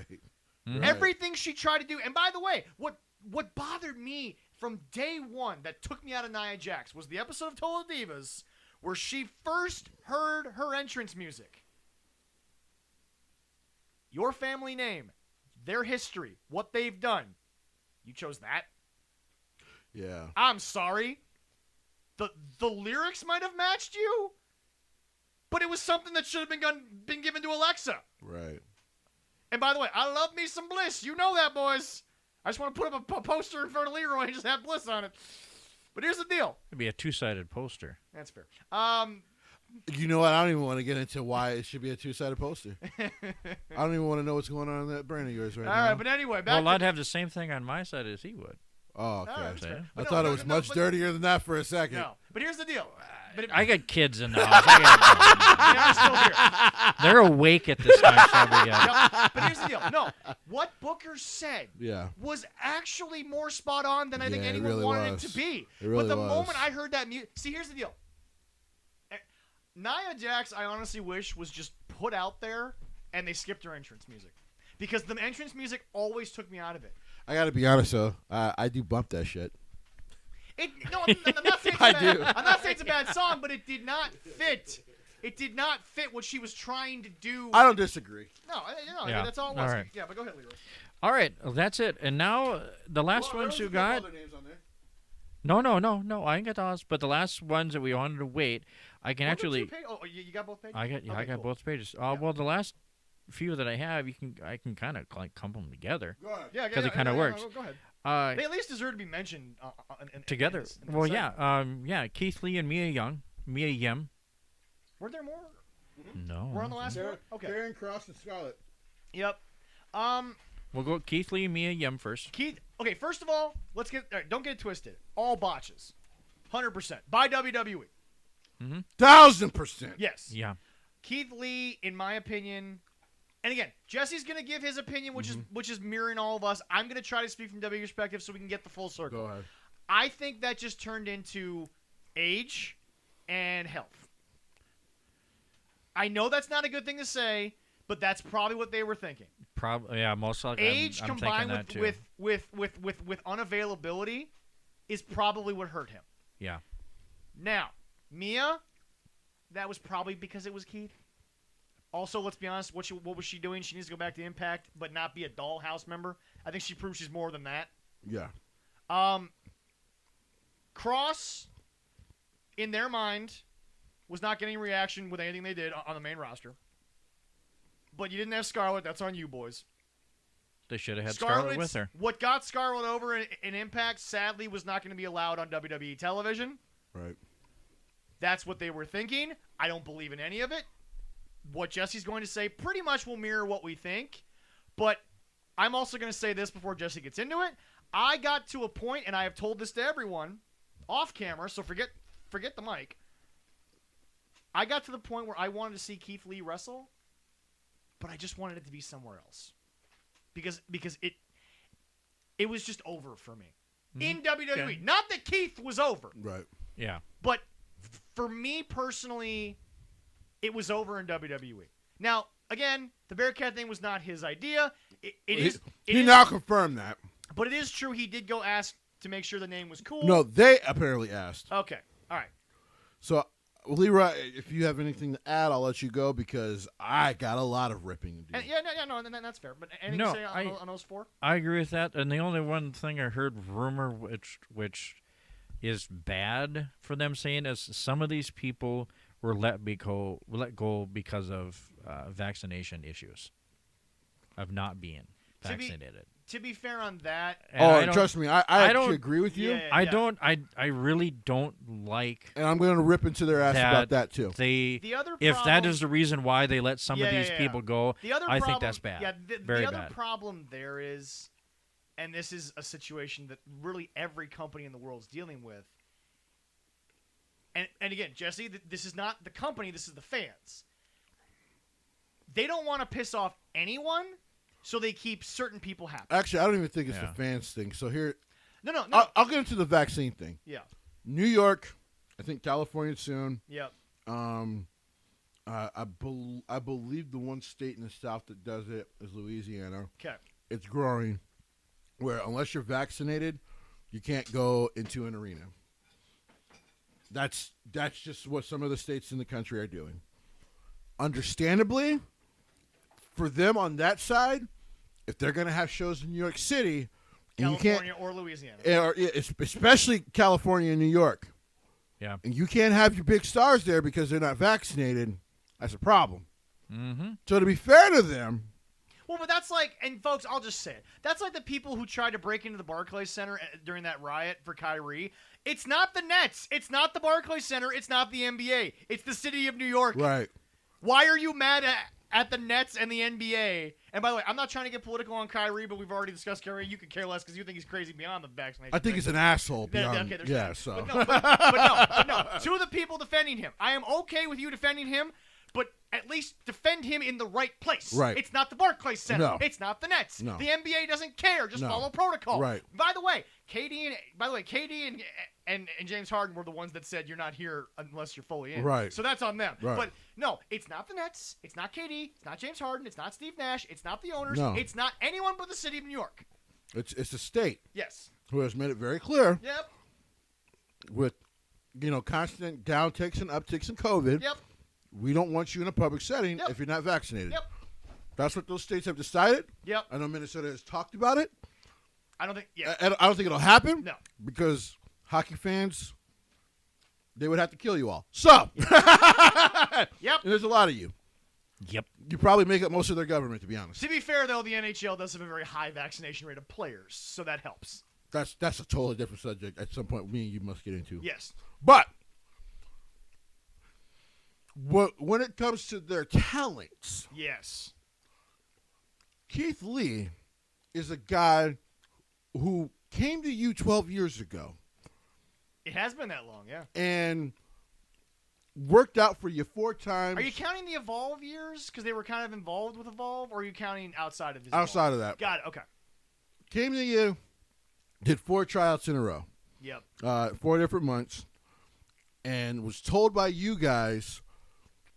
Mhm. Right. Everything she tried to do. And by the way, what bothered me from day one that took me out of Nia Jax was the episode of Total Divas where she first heard her entrance music. Your family name, their history, what they've done. You chose that? Yeah. I'm sorry. The lyrics might have matched you, but it was something that should have been given to Alexa. Right. And by the way, I love me some Bliss. You know that, boys. I just want to put up a poster in front of Leroy and just have Bliss on it. But here's the deal. It'd be a two-sided poster. That's fair. You know what? I don't even want to get into why it should be a two-sided poster. I don't even want to know what's going on in that brain of yours right now. All right, but anyway, back Well, to I'd have the same thing on my side as he would. Oh, okay. All right, that's fair. I But thought no, it was no, much but- dirtier than that for a second. No, but here's the deal. But I got kids in the house. I'm still here. They're awake at this time, Shelby. Yeah. Yep. But here's the deal. No, what Booker said Yeah. was actually more spot on than I think Yeah, it anyone really wanted was. it to be. It really but the was. moment I heard that music, see, here's the deal. Nia Jax, I honestly wish was just put out there and they skipped her entrance music, because the entrance music always took me out of it. I got to be honest, though. I do bump that shit. I'm not saying it's I a bad, do. I'm not saying it's a bad song, but it did not fit. It did not fit what she was trying to do. I don't disagree. No, Yeah. that's all it was. All right. Yeah, but go ahead, Leroy. All right, well, that's it. And now the last ones you got. No. I ain't got those. But the last ones that we wanted to wait, I can actually. Oh, you got both pages? I got cool. both pages. Yeah. Well, the last few that I have, I can kind of like clump them together. Go ahead. Yeah, 'Cause it kinda works. Go ahead. Uh, They at least deserve to be mentioned together. in this Well, segment. yeah. Keith Lee and Mia Yim. Were there more? No. We're on the last one. Okay. Karen Cross and Scarlett. Yep. We'll go Keith Lee and Mia Yim first. Keith. Okay. First of all, don't get it twisted. All botches, 100% by WWE. 1,000%. Yes. Yeah. Keith Lee, in my opinion, and again, Jesse's gonna give his opinion, which is mirroring all of us. I'm gonna try to speak from WWE perspective so we can get the full circle. Go ahead. I think that just turned into age and health. I know that's not a good thing to say, but that's probably what they were thinking. Probably. Yeah. Most likely. Age I'm combined thinking that too. with unavailability is probably what hurt him. Yeah. Now, Mia, that was probably because it was Keith. Also, let's be honest, what was she doing? She needs to go back to Impact, but not be a Dollhouse member. I think she proved she's more than that. Yeah. Cross, in their mind, was not getting a reaction with anything they did on the main roster. But you didn't have Scarlett. That's on you, boys. They should have had Scarlett with her. What got Scarlett over in Impact, sadly, was not going to be allowed on WWE television. Right. That's what they were thinking. I don't believe in any of it. What Jesse's going to say pretty much will mirror what we think. But I'm also going to say this before Jesse gets into it. I got to a point, and I have told this to everyone off camera, so forget the mic. I got to the point where I wanted to see Keith Lee wrestle, but I just wanted it to be somewhere else. Because it was just over for me. In WWE. Okay. Not that Keith was over. Right. Yeah. But for me personally, it was over in WWE. Now, again, the Bearcat thing was not his idea. He now confirmed that. But it is true he did go ask to make sure the name was cool. No, they apparently asked. Okay. All right. So, Leroy, if you have anything to add, I'll let you go because I got a lot of ripping to do. And that's fair. But anything to say on those four? I agree with that. And the only one thing I heard rumor, which is bad for them saying, is some of these people were let go because of vaccination issues, of not being vaccinated. To be fair on that, trust me, I actually agree with you. I really don't like. And I'm going to rip into their ass about that too. If that is the reason why they let some of these people go, I think that's bad. Yeah, very the other bad. problem there is, and this is a situation that really every company in the world is dealing with. And again, Jesse, this is not the company, this is the fans. They don't want to piss off anyone, so they keep certain people happy. Actually, I don't even think it's the fans thing. So here... No. I'll get into the vaccine thing. Yeah. New York, I think California soon. Yep. I believe the one state in the South that does it is Louisiana. Okay. It's growing, where unless you're vaccinated, you can't go into an arena. That's just what some of the states in the country are doing. Understandably, for them on that side, if they're going to have shows in New York City, California or Louisiana, especially California and New York, and you can't have your big stars there because they're not vaccinated, that's a problem. Mm-hmm. So to be fair to them. Well, but that's like, and folks, I'll just say it. That's like the people who tried to break into the Barclays Center during that riot for Kyrie. It's not the Nets. It's not the Barclays Center. It's not the NBA. It's the city of New York. Right. Why are you mad at the Nets and the NBA? And by the way, I'm not trying to get political on Kyrie, but we've already discussed Kyrie. You could care less because you think he's crazy beyond the vaccination. I think he's an asshole beyond. Okay, yeah, so. But no. To the people defending him, I am okay with you defending him, but at least defend him in the right place. Right. It's not the Barclays Center. No. It's not the Nets. No. The NBA doesn't care. Just follow protocol. Right. By the way, KD and James Harden were the ones that said you're not here unless you're fully in. Right. So that's on them. Right. But no, it's not the Nets. It's not KD. It's not James Harden. It's not Steve Nash. It's not the owners. No. It's not anyone but the city of New York. It's the state. Yes. Who has made it very clear. Yep. With, constant downticks and upticks in COVID. Yep. We don't want you in a public setting if you're not vaccinated. Yep. That's what those states have decided. Yep. I know Minnesota has talked about it. I don't think. Yeah. I don't think it'll happen. No. Because hockey fans, they would have to kill you all. So. Yep. And there's a lot of you. Yep. You probably make up most of their government, to be honest. To be fair, though, the NHL does have a very high vaccination rate of players, so that helps. That's a totally different subject. At some point, me and you must get into. Yes. But. When it comes to their talents, yes, Keith Lee is a guy who came to you 12 years ago. It has been that long, yeah. And worked out for you 4 times. Are you counting the Evolve years? Because they were kind of involved with Evolve, or are you counting outside of his Outside Evolve? of that. Got it, okay. Came to you, did 4 tryouts in a row. Yep. 4 different months. And was told by you guys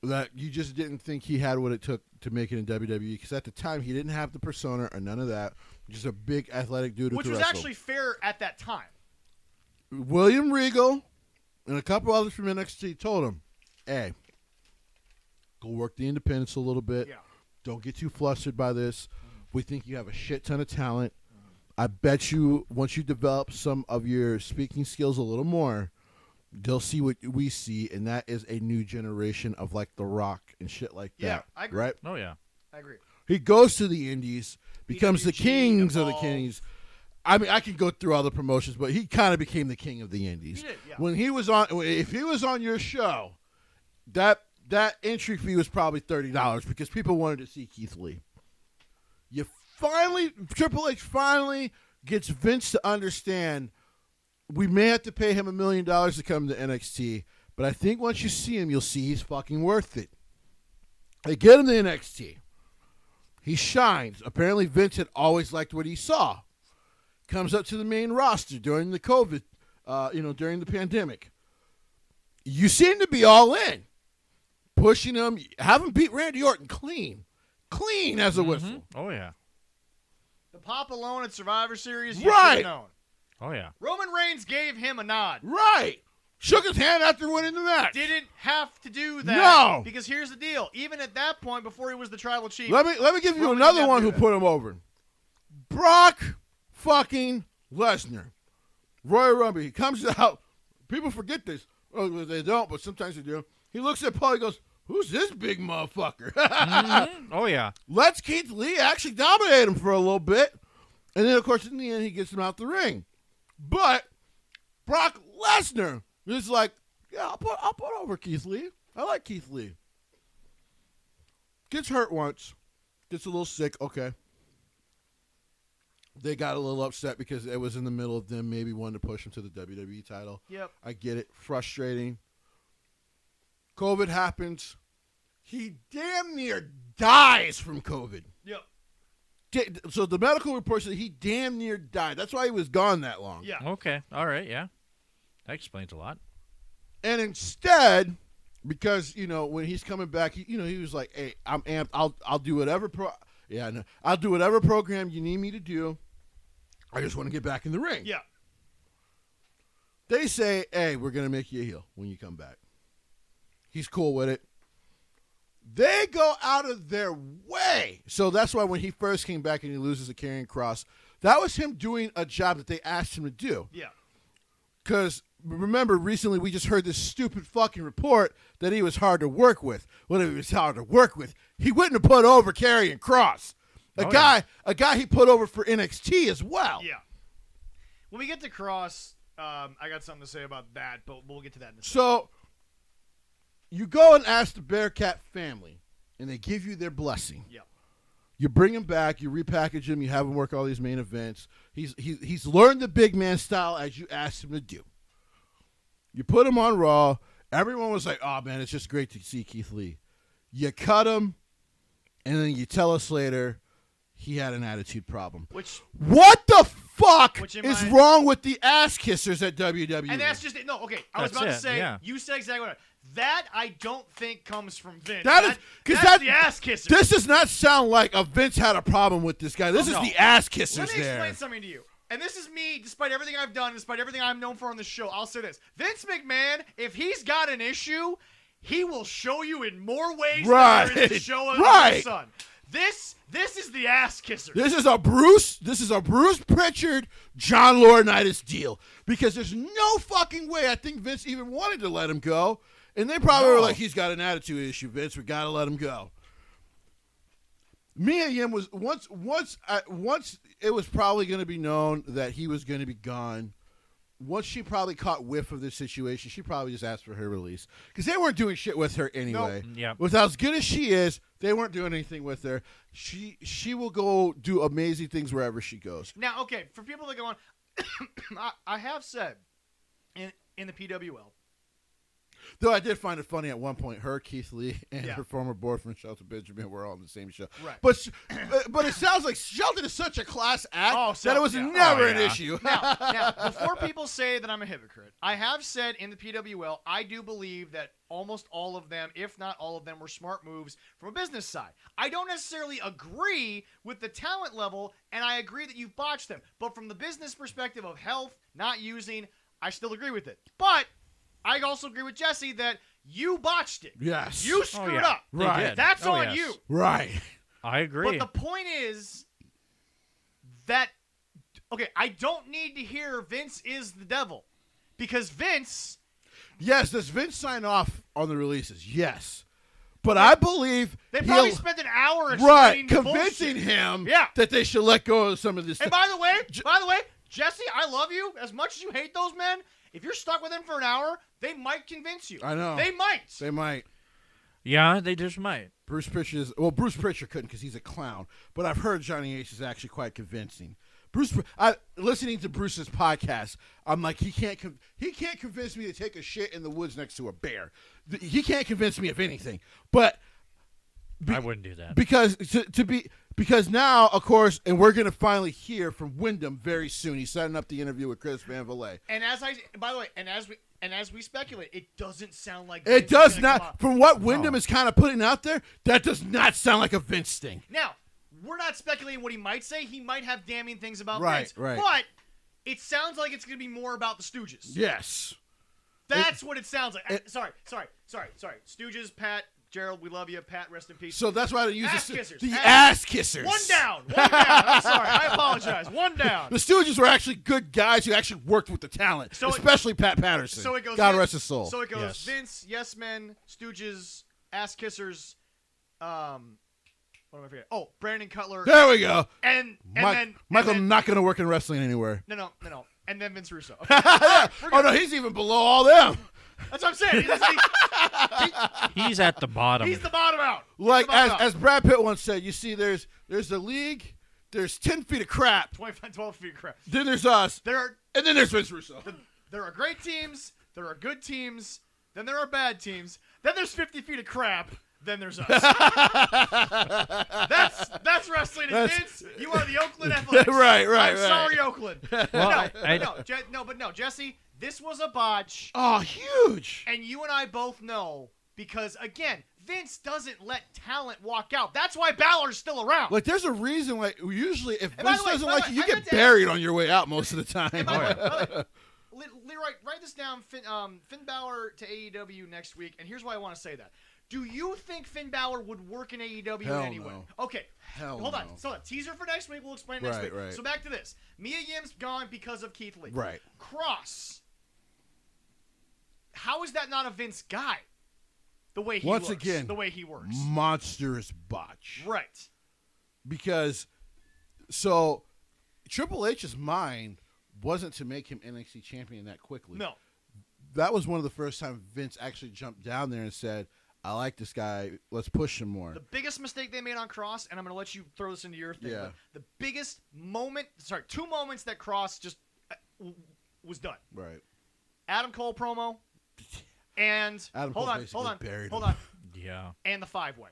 that you just didn't think he had what it took to make it in WWE, because at the time he didn't have the persona or none of that. Just a big athletic dude who could wrestle. Which was actually fair at that time. William Regal and a couple others from NXT told him, hey, go work the independents a little bit. Yeah. Don't get too flustered by this. We think you have a shit ton of talent. I bet you once you develop some of your speaking skills a little more, they'll see what we see, and that is a new generation of like The Rock and shit like that. Yeah, I agree. Right? Oh, yeah. I agree. He goes to the indies, becomes the PWG, kings of the Evolve. kings. I mean, I can go through all the promotions, but he kind of became the king of the indies. He did, yeah. When he was on, if he was on your show, that entry fee was probably $30 because people wanted to see Keith Lee. Triple H finally gets Vince to understand we may have to pay him $1 million to come to NXT, but I think once you see him, you'll see he's fucking worth it. They get him to NXT. He shines. Apparently, Vince had always liked what he saw. Comes up to the main roster during the COVID, during the pandemic. You seem to be all in. Pushing him. Have him beat Randy Orton clean. clean as a whistle. Oh, yeah. The pop alone at Survivor Series, you Right. should have known. Oh, yeah. Roman Reigns gave him a nod. Right. Shook his hand after winning the match. Didn't have to do that. No. Because here's the deal. Even at that point, before he was the tribal chief. Let me give you Roman another didn't one have who to do put him over. Brock fucking Lesnar. Royal Rumble. He comes out. People forget this. Oh, they don't, but sometimes they do. He looks at Paul. He goes, "Who's this big motherfucker?" Oh, yeah. Lets Keith Lee actually dominate him for a little bit. And then, of course, in the end, he gets him out the ring. But Brock Lesnar is like, yeah, I'll put over Keith Lee. I like Keith Lee. Gets hurt once. Gets a little sick. Okay. They got a little upset because it was in the middle of them maybe wanting to push him to the WWE title. Yep. I get it. Frustrating. COVID happens. He damn near dies from COVID. Yep. So the medical report said he damn near died. That's why he was gone that long. Yeah. Okay. All right. Yeah. That explains a lot. And instead, because when he's coming back, he was like, "Hey, I'm amped. I'll do whatever I'll do whatever program you need me to do. I just want to get back in the ring." Yeah. They say, "Hey, we're gonna make you a heel when you come back." He's cool with it. They go out of their way. So that's why when he first came back and he loses the Karrion Kross, that was him doing a job that they asked him to do. Yeah. Because remember, recently we just heard this stupid fucking report that he was hard to work with. Well, if he was hard to work with, he wouldn't have put over Karrion Kross. A guy he put over for NXT as well. Yeah. When we get to Cross, I got something to say about that, but we'll get to that in a second. So you go and ask the Bearcat family, and they give you their blessing. Yeah. You bring him back, you repackage him, you have him work all these main events. He's learned the big man style as you asked him to do. You put him on Raw. Everyone was like, "Oh, man, it's just great to see Keith Lee." You cut him, and then you tell us later he had an attitude problem. What the fuck is wrong with the ass kissers at WWE? And that's just it. No, okay. I was about to say, you said exactly what that I don't think comes from Vince. That's the ass kisser. This does not sound like a Vince had a problem with this guy. This is the ass kissers. Let me explain something to you. And this is me, despite everything I've done, despite everything I'm known for on this show, I'll say this. Vince McMahon, if he's got an issue, he will show you in more ways than there is to show his son. This is the ass kisser. This is a Bruce Pritchard, John Laurinaitis deal. Because there's no fucking way I think Vince even wanted to let him go. And they probably were like, "He's got an attitude issue, Vince. We got to let him go." Mia Yim was once it was probably going to be known that he was going to be gone. Once she probably caught whiff of this situation, she probably just asked for her release because they weren't doing shit with her anyway. Nope. Yep. With as good as she is, they weren't doing anything with her. She will go do amazing things wherever she goes. Now, okay, for people that go on, I have said in the PWL. Though I did find it funny at one point, her, Keith Lee, and her former boyfriend, Shelton Benjamin, were all on the same show. Right. But it sounds like Shelton is such a class act that it was never an issue. Now, before people say that I'm a hypocrite, I have said in the PWL, I do believe that almost all of them, if not all of them, were smart moves from a business side. I don't necessarily agree with the talent level, and I agree that you've botched them. But from the business perspective of health, not using, I still agree with it. But I also agree with Jesse that you botched it. Yes. You screwed up. Right. That's on you. Right. I agree. But the point is that, okay, I don't need to hear Vince is the devil. Because Vince... Yes, does Vince sign off on the releases? Yes. But I believe they probably spent an hour convincing him that they should let go of some of this stuff. And by the way, Jesse, I love you. As much as you hate those men, if you're stuck with them for an hour, they might convince you. I know. They might. Yeah, they just might. Bruce Pritchard couldn't because he's a clown. But I've heard Johnny Ace is actually quite convincing. Listening to Bruce's podcast, I'm like, he can't convince me to take a shit in the woods next to a bear. He can't convince me of anything. But I wouldn't do that. Because now, of course, and we're going to finally hear from Wyndham very soon. He's setting up the interview with Chris Van Vliet. And by the way, as we speculate, it doesn't sound like it Vince does is gonna not. From what Wyndham is kind of putting out there, that does not sound like a Vince thing. Now, we're not speculating what he might say. He might have damning things about Right, Vince, right. but it sounds like it's going to be more about the Stooges. Yes. That's what it sounds like. Sorry. Stooges, Pat, Gerald, we love you. Pat, rest in peace. So that's why they use Ass the kissers. ass kissers. One down. I'm sorry. I apologize. One down. The Stooges were actually good guys who actually worked with the talent, especially Pat Patterson. So it goes. God rest his soul. So it goes. Yes. Vince, Yes Men, Stooges, Ass Kissers. What am I forgetting? Oh, Brandon Cutler. There we go. And then Michael and then, not going to work in wrestling anywhere. No. And then Vince Russo. Okay. Oh no, he's even below all them. That's what I'm saying. He's at the bottom. He's the bottom out. Like as Brad Pitt once said, you see, there's the league, there's 10 feet of crap, 12 feet of crap. then there's us, and then there's Vince Russo. There are great teams. There are good teams. Then there are bad teams. Then there's 50 feet of crap. Then there's us. that's wrestling. And Vince, you are the Oakland Athletics. Right. I'm sorry, Oakland. Well, but Jesse, this was a botch. Oh, huge. And you and I both know because, again, Vince doesn't let talent walk out. That's why Balor's still around. Like, there's a reason why usually if And by Vince the way- doesn't by the like way, you, I you meant get to buried on your way out most of the time. And by the way, Leroy, write this down. Finn Balor to AEW next week. And here's why I want to say that. Do you think Finn Balor would work in AEW Hell in any way? no. Okay. Hell Hold on. no. So teaser for next week. We'll explain next week. Right. So back to this. Mia Yim's gone because of Keith Lee. Right. Cross. How is that not a Vince guy? The way he Once looks, again, the way he works. Monstrous botch. Right. Because so Triple H's mind wasn't to make him NXT champion that quickly. No. That was one of the first time Vince actually jumped down there and said, I like this guy. Let's push him more. The biggest mistake they made on Cross, and I'm going to let you throw this into your thing. Yeah. But the biggest moment, two moments that Cross just was done. Right. Adam Cole promo, and Adam Cole basically buried him. Yeah. And the 5-way.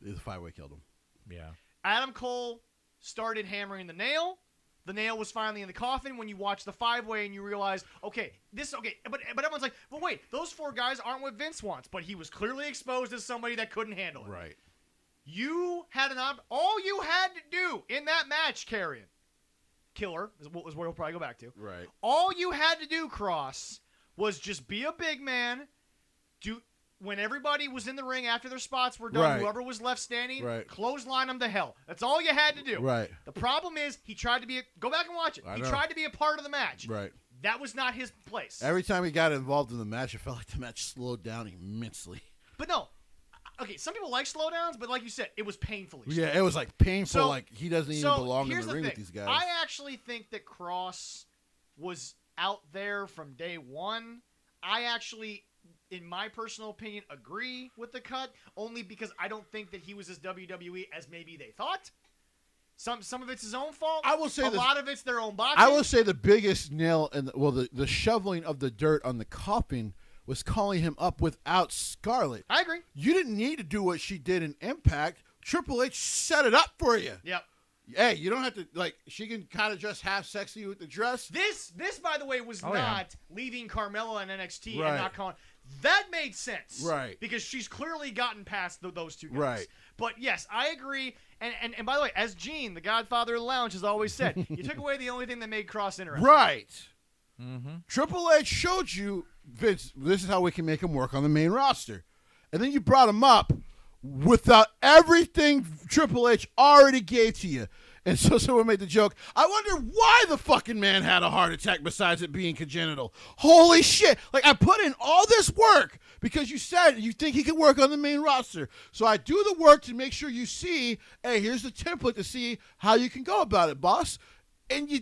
The 5-way killed him. Yeah. Adam Cole started hammering the nail. The nail was finally in the coffin when you watch the 5-way and you realize, but everyone's like, well, wait, those 4 guys aren't what Vince wants. But he was clearly exposed as somebody that couldn't handle it. Right. You had all you had to do in that match, Karrion, Killer is what we'll probably go back to. Right. All you had to do, Cross, was just be a big man. When everybody was in the ring after their spots were done, whoever was left standing, clothesline them to hell. That's all you had to do. Right. The problem is he tried to be go back and watch it. He tried to be a part of the match. Right. That was not his place. Every time he got involved in the match, it felt like the match slowed down immensely. But no. Okay, some people like slowdowns, but like you said, it was painfully slow. Yeah, it was like painful. So- like he doesn't even belong in the ring with these guys. I actually think that Cross was out there from day one. I actually, in my personal opinion, agree with the cut, only because I don't think that he was as WWE as maybe they thought. Some of it's his own fault. I will say a lot of it's their own botching. I will say the biggest nail in the shoveling of the dirt on the coffin was calling him up without Scarlett. I agree. You didn't need to do what she did in Impact. Triple H set it up for you. Yep. Hey, you don't have to, she can kind of dress half sexy with the dress. This, by the way, was not leaving Carmella in NXT Right. and not calling. That made sense. Right. Because she's clearly gotten past those two guys. Right. But, yes, I agree. And by the way, as Gene, the godfather of the lounge, has always said, you took away the only thing that made Cross interesting. Right. Mm-hmm. Triple H showed you, Vince, this is how we can make him work on the main roster. And then you brought him up without everything Triple H already gave to you. And so someone made the joke, I wonder why the fucking man had a heart attack besides it being congenital. Holy shit. Like, I put in all this work because you said you think he can work on the main roster. So I do the work to make sure you see, hey, here's the template to see how you can go about it, boss. And you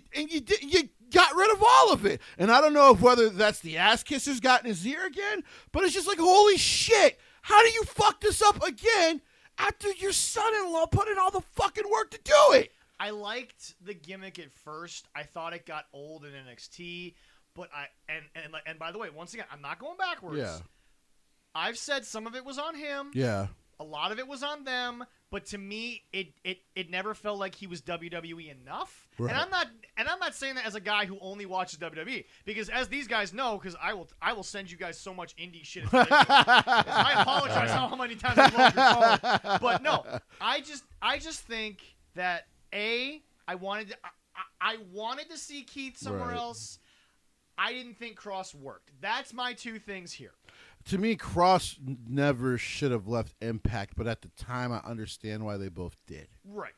got rid of all of it. And I don't know if whether that's the ass kissers got in his ear again, but it's just like, holy shit. How do you fuck this up again after your son-in-law put in all the fucking work to do it? I liked the gimmick at first. I thought it got old in NXT, but and by the way, once again, I'm not going backwards. Yeah. I've said some of it was on him. Yeah. A lot of it was on them, but to me, it never felt like he was WWE enough. Right. And I'm not saying that as a guy who only watches WWE, because as these guys know, because I will send you guys so much indie shit. It's ridiculous. I apologize how many times I blow your phone, but no, I just think that I wanted to see Keith somewhere else. I didn't think Cross worked. That's my two things here. To me, Cross never should have left Impact, but at the time, I understand why they both did. Right.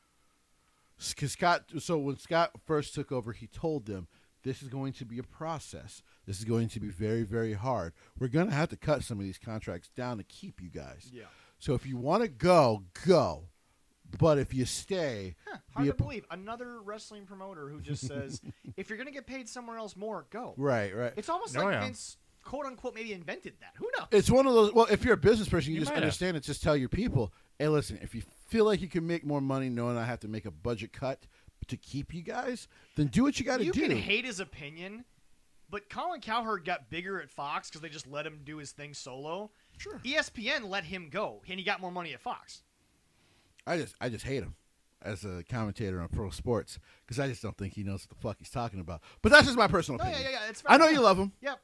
So when Scott first took over, he told them, this is going to be a process. This is going to be very, very hard. We're going to have to cut some of these contracts down to keep you guys. Yeah. So if you want to go. But if you stay... Hard to believe. Another wrestling promoter who just says, if you're going to get paid somewhere else more, go. Right. It's almost like Vince, quote unquote, maybe invented that. Who knows? It's one of those... Well, if you're a business person, you just understand it. Just tell your people, hey, listen, if you feel like you can make more money knowing I have to make a budget cut to keep you guys, then do what you got to do. You can hate his opinion, but Colin Cowherd got bigger at Fox because they just let him do his thing solo. Sure. ESPN let him go, and he got more money at Fox. I just hate him as a commentator on pro sports because I just don't think he knows what the fuck he's talking about. But that's just my personal opinion. Yeah. It's fair. I know you love him. Yep.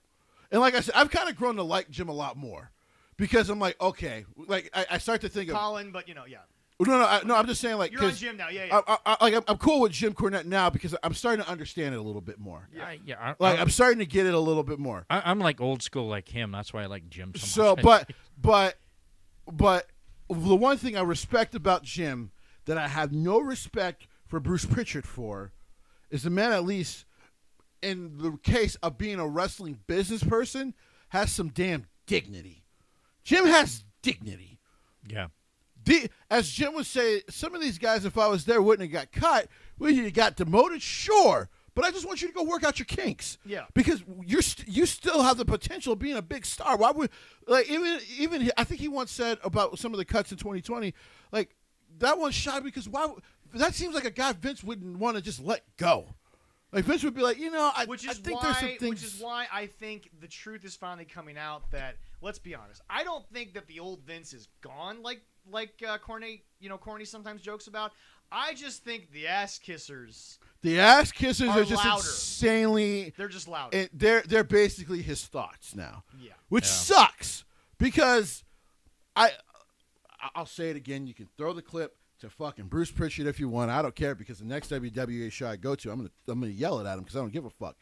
And like I said, I've kind of grown to like Jim a lot more because I'm like, okay, like I start to think Colin, but No, I'm just saying like you're on Jim now. Yeah. I'm cool with Jim Cornette now because I'm starting to understand it a little bit more. Yeah. I'm starting to get it a little bit more. I'm like old school like him. That's why I like Jim so much. But the one thing I respect about Jim that I have no respect for Bruce Pritchard for is the man, at least in the case of being a wrestling business person, has some damn dignity. Jim has dignity. Yeah. As Jim would say, some of these guys, if I was there, wouldn't have got cut. Well, you got demoted, sure. But I just want you to go work out your kinks. Yeah. Because you still have the potential of being a big star. Why would even I think he once said about some of the cuts in 2020, like that one shot because that seems like a guy Vince wouldn't want to just let go. Like Vince would be like, I think there's some things. Which is why I think the truth is finally coming out that, let's be honest, I don't think that the old Vince is gone like Corny sometimes jokes about. I just think the ass kissers. The ass kissers are just louder. Insanely. They're just louder. They're basically his thoughts now. Yeah. Which sucks because I'll say it again. You can throw the clip to fucking Bruce Pritchard if you want. I don't care because the next WWE show I go to, I'm gonna yell it at him because I don't give a fuck.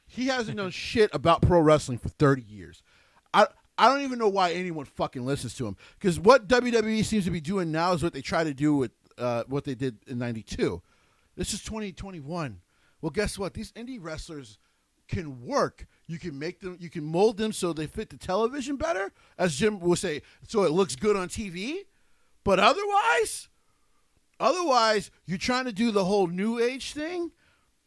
He hasn't known shit about pro wrestling for 30 years. I don't even know why anyone fucking listens to him because what WWE seems to be doing now is what they try to do with what they did in '92. This is 2021. Well, guess what? These indie wrestlers can work. You can make them. You can mold them so they fit the television better, as Jim will say. So it looks good on TV. But otherwise, you're trying to do the whole new age thing,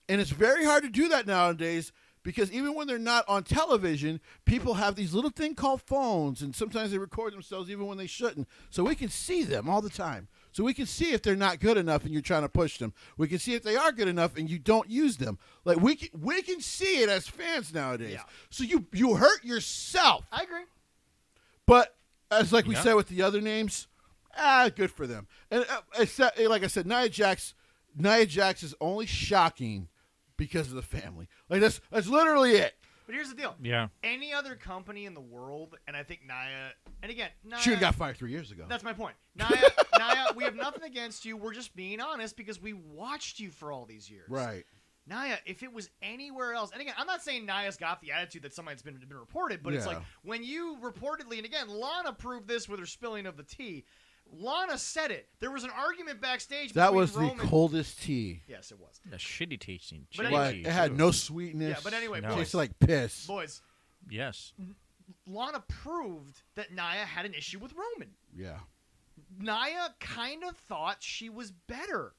and it's very hard to do that nowadays because even when they're not on television, people have these little thing called phones, and sometimes they record themselves even when they shouldn't. So we can see them all the time. So we can see if they're not good enough and you're trying to push them. We can see if they are good enough and you don't use them. Like we can see it as fans nowadays. Yeah. So you hurt yourself. I agree. But as we said with the other names, good for them. And like I said, Nia Jax is only shocking because of the family. Like that's literally it. But here's the deal. Yeah. Any other company in the world, and I think Nia, and again, Nia should have got fired 3 years ago. That's my point. Nia, we have nothing against you. We're just being honest because we watched you for all these years. Right. Nia, if it was anywhere else, and again, I'm not saying Nia's got the attitude that somebody's been reported, but it's like when you reportedly, and again, Lana proved this with her spilling of the tea. Lana said it. There was an argument backstage. That was Roman. The coldest tea. Yes, it was. A shitty tasting. But anyway, it had no sweetness. Yeah, but anyway, No. It boys, tasted like piss. boys, Yes. Lana proved that Nia had an issue with Roman. Yeah. Nia kind of thought she was better.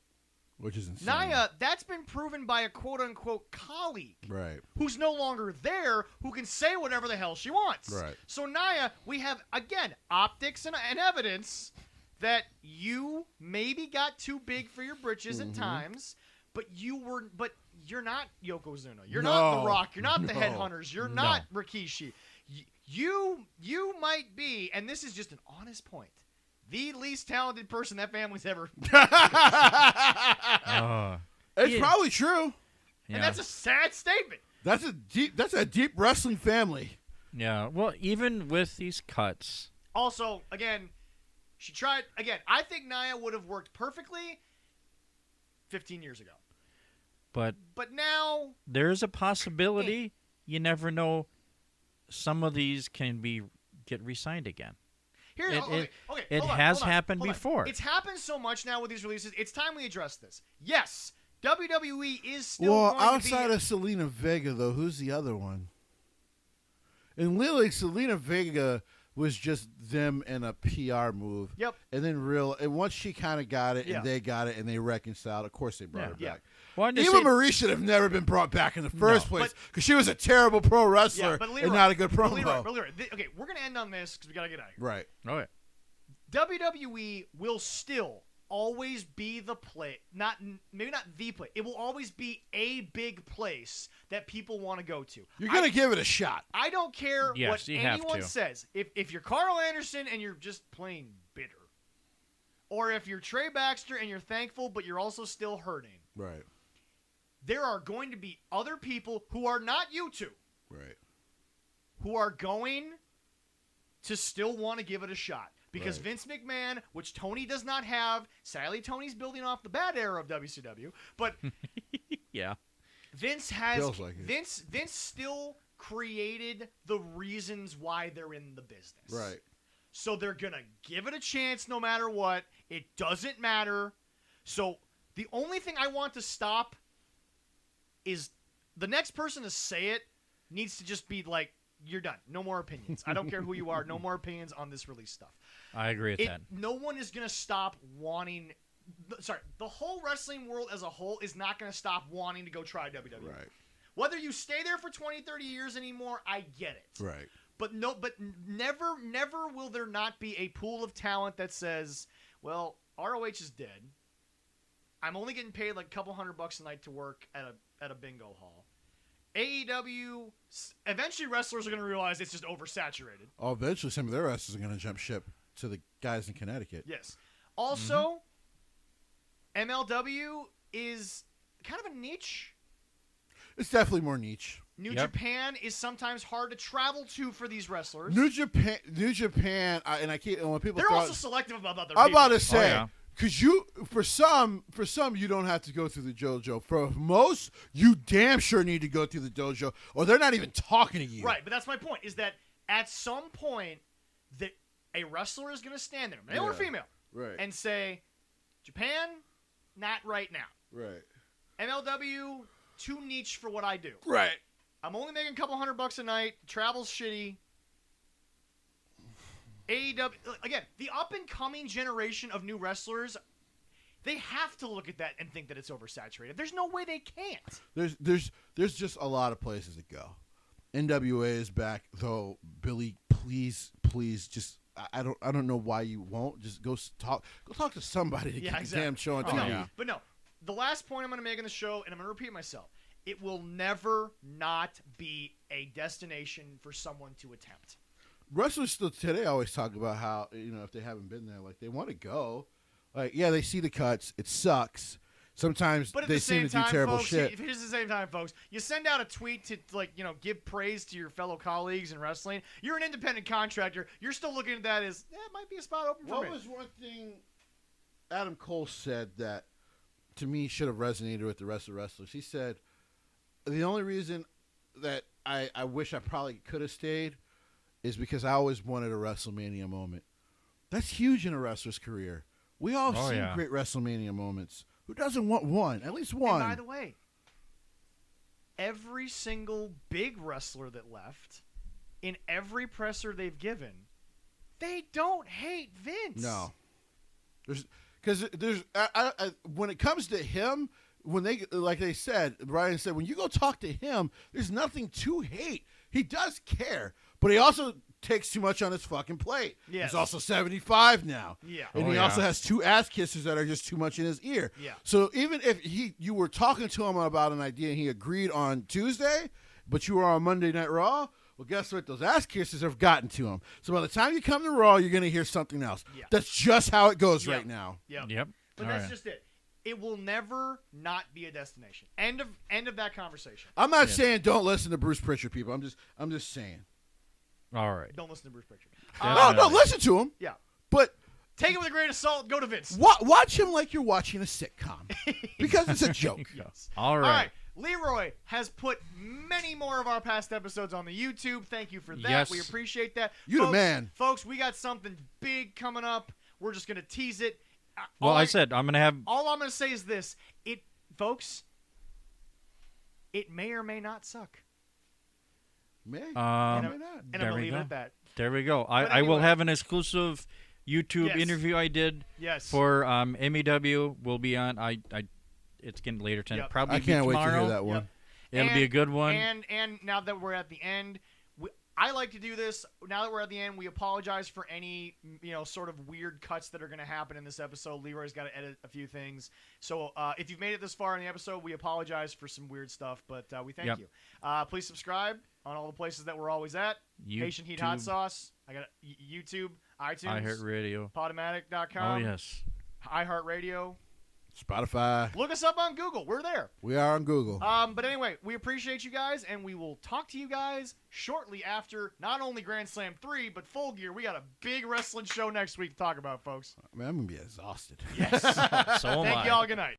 Which is insane. Nia, that's been proven by a quote-unquote colleague. Right. Who's no longer there, who can say whatever the hell she wants. Right. So Nia, we have, again, optics and evidence that you maybe got too big for your britches at times, but you're not Yokozuna. You're not The Rock. You're not the Headhunters. You're not Rikishi. You might be, and this is just an honest point, the least talented person that family's ever. It's probably true. Yeah. And that's a sad statement. That's a deep wrestling family. Yeah. Well, even with these cuts. Also, again, she tried. Again, I think Nia would have worked perfectly 15 years ago. But now there's a possibility. You never know. Some of these can get re-signed again. It has happened before. It's happened so much now with these releases. It's time we address this. Yes, WWE is still going outside to be of Selena Vega, though, who's the other one? And literally, Selena Vega was just them in a PR move. Yep. And then once she kind of got it, and they got it, and they reconciled, of course they brought her back. Well, Eva Marie should have never been brought back in the first place because she was a terrible pro wrestler and not a good promo. Leroy, okay, we're going to end on this because we got to get out of here. Right. Okay. WWE will still always be the place, maybe not the place. It will always be a big place that people want to go to. You're going to give it a shot. I don't care yes, what anyone says. If you're Carl Anderson and you're just plain bitter, or if you're Trey Baxter and you're thankful but you're also still hurting. Right. There are going to be other people who are not you two. Right. Who are going to still want to give it a shot. Because Vince McMahon, which Tony does not have, sadly Tony's building off the bad era of WCW, but yeah. Vince has feels like it. Vince still created the reasons why they're in the business. Right. So they're going to give it a chance no matter what. It doesn't matter. So the only thing I want to stop is the next person to say it needs to just be like, you're done. No more opinions. I don't care who you are. No more opinions on this release stuff. I agree with that. No one is going to stop wanting... Sorry, the whole wrestling world as a whole is not going to stop wanting to go try WWE. Right. Whether you stay there for 20, 30 years anymore, I get it. Right. But never will there not be a pool of talent that says, well, ROH is dead. I'm only getting paid like a couple $100 a night to work at a bingo hall. AEW, eventually wrestlers are going to realize it's just oversaturated. Oh, eventually some of their wrestlers are going to jump ship to the guys in Connecticut. Yes. Also, MLW is kind of a niche. It's definitely more niche. New Japan is sometimes hard to travel to for these wrestlers. New Japan, and I keep when people they're also selective about their I'm people. about to say. Because for some, you don't have to go through the dojo. For most, you damn sure need to go through the dojo, or they're not even talking to you. Right, but that's my point, is that at some point, that a wrestler is going to stand there, male or female, and say, Japan, not right now. Right. MLW, too niche for what I do. Right. I'm only making a couple $100 a night. Travel's shitty. AEW, again, the up-and-coming generation of new wrestlers, they have to look at that and think that it's oversaturated. There's no way they can't. There's just a lot of places to go. NWA is back, though. Billy, please, just I don't know why you won't. Just go talk to somebody to get the damn show on TV. But no, the last point I'm going to make in the show, and I'm going to repeat myself, it will never not be a destination for someone to attempt. Wrestlers still today always talk about how, if they haven't been there, like, they want to go. Like, yeah, they see the cuts. It sucks. Sometimes they seem to do terrible shit. Here's the same time, folks. You send out a tweet to, give praise to your fellow colleagues in wrestling. You're an independent contractor. You're still looking at that as, it might be a spot open for me. What was one thing Adam Cole said that, to me, should have resonated with the rest of the wrestlers? He said, the only reason that I wish I probably could have stayed is because I always wanted a WrestleMania moment. That's huge in a wrestler's career. We all have seen great WrestleMania moments. Who doesn't want one? At least one. And by the way, every single big wrestler that left, in every presser they've given, they don't hate Vince. No. Because when it comes to him, when they, like they said, Brian said, when you go talk to him, there's nothing to hate. He does care, but he also takes too much on his fucking plate. Yes. He's also 75 now. Yeah. And he also has 2 ass kissers that are just too much in his ear. Yeah. So even if you were talking to him about an idea and he agreed on Tuesday, but you were on Monday Night Raw, Well, guess what? Those ass kisses have gotten to him. So by the time you come to Raw, you're going to hear something else. Yeah. That's just how it goes right now. Yep. But that's just it. It will never not be a destination. End of that conversation. I'm not saying don't listen to Bruce Pritchard, people. I'm just saying. All right. Don't listen to Bruce Pritchard. No, listen to him. Yeah. But take it with a grain of salt. Go to Vince. Watch him like you're watching a sitcom. Because it's a joke. Yes. All right. Leroy has put many more of our past episodes on the YouTube. Thank you for that. Yes. We appreciate that. You the man. Folks, we got something big coming up. We're just going to tease it. Well, I said I'm going to have... All I'm going to say is this. Folks, it may or may not suck. May. And I'm going to leave it at that. There we go. I will have an exclusive YouTube interview I did for MEW. Will be on. It's getting later tonight. Probably I can't wait to hear that one. It'll be a good one. And now that we're at the end, I like to do this. Now that we're at the end, we apologize for any sort of weird cuts that are going to happen in this episode. Leroy's got to edit a few things. So if you've made it this far in the episode, we apologize for some weird stuff, but we thank you. Please subscribe on all the places that we're always at. Haitian Heat Hot Sauce. I got YouTube, iTunes, iHeartRadio, Podomatic.com. Oh yes, iHeartRadio. Spotify. Look us up on Google. We're there. We are on Google. But anyway, we appreciate you guys, and we will talk to you guys shortly after not only Grand Slam 3, but Full Gear. We got a big wrestling show next week to talk about, folks. Man, I'm going to be exhausted. Yes. So am I. Thank y'all. Good night.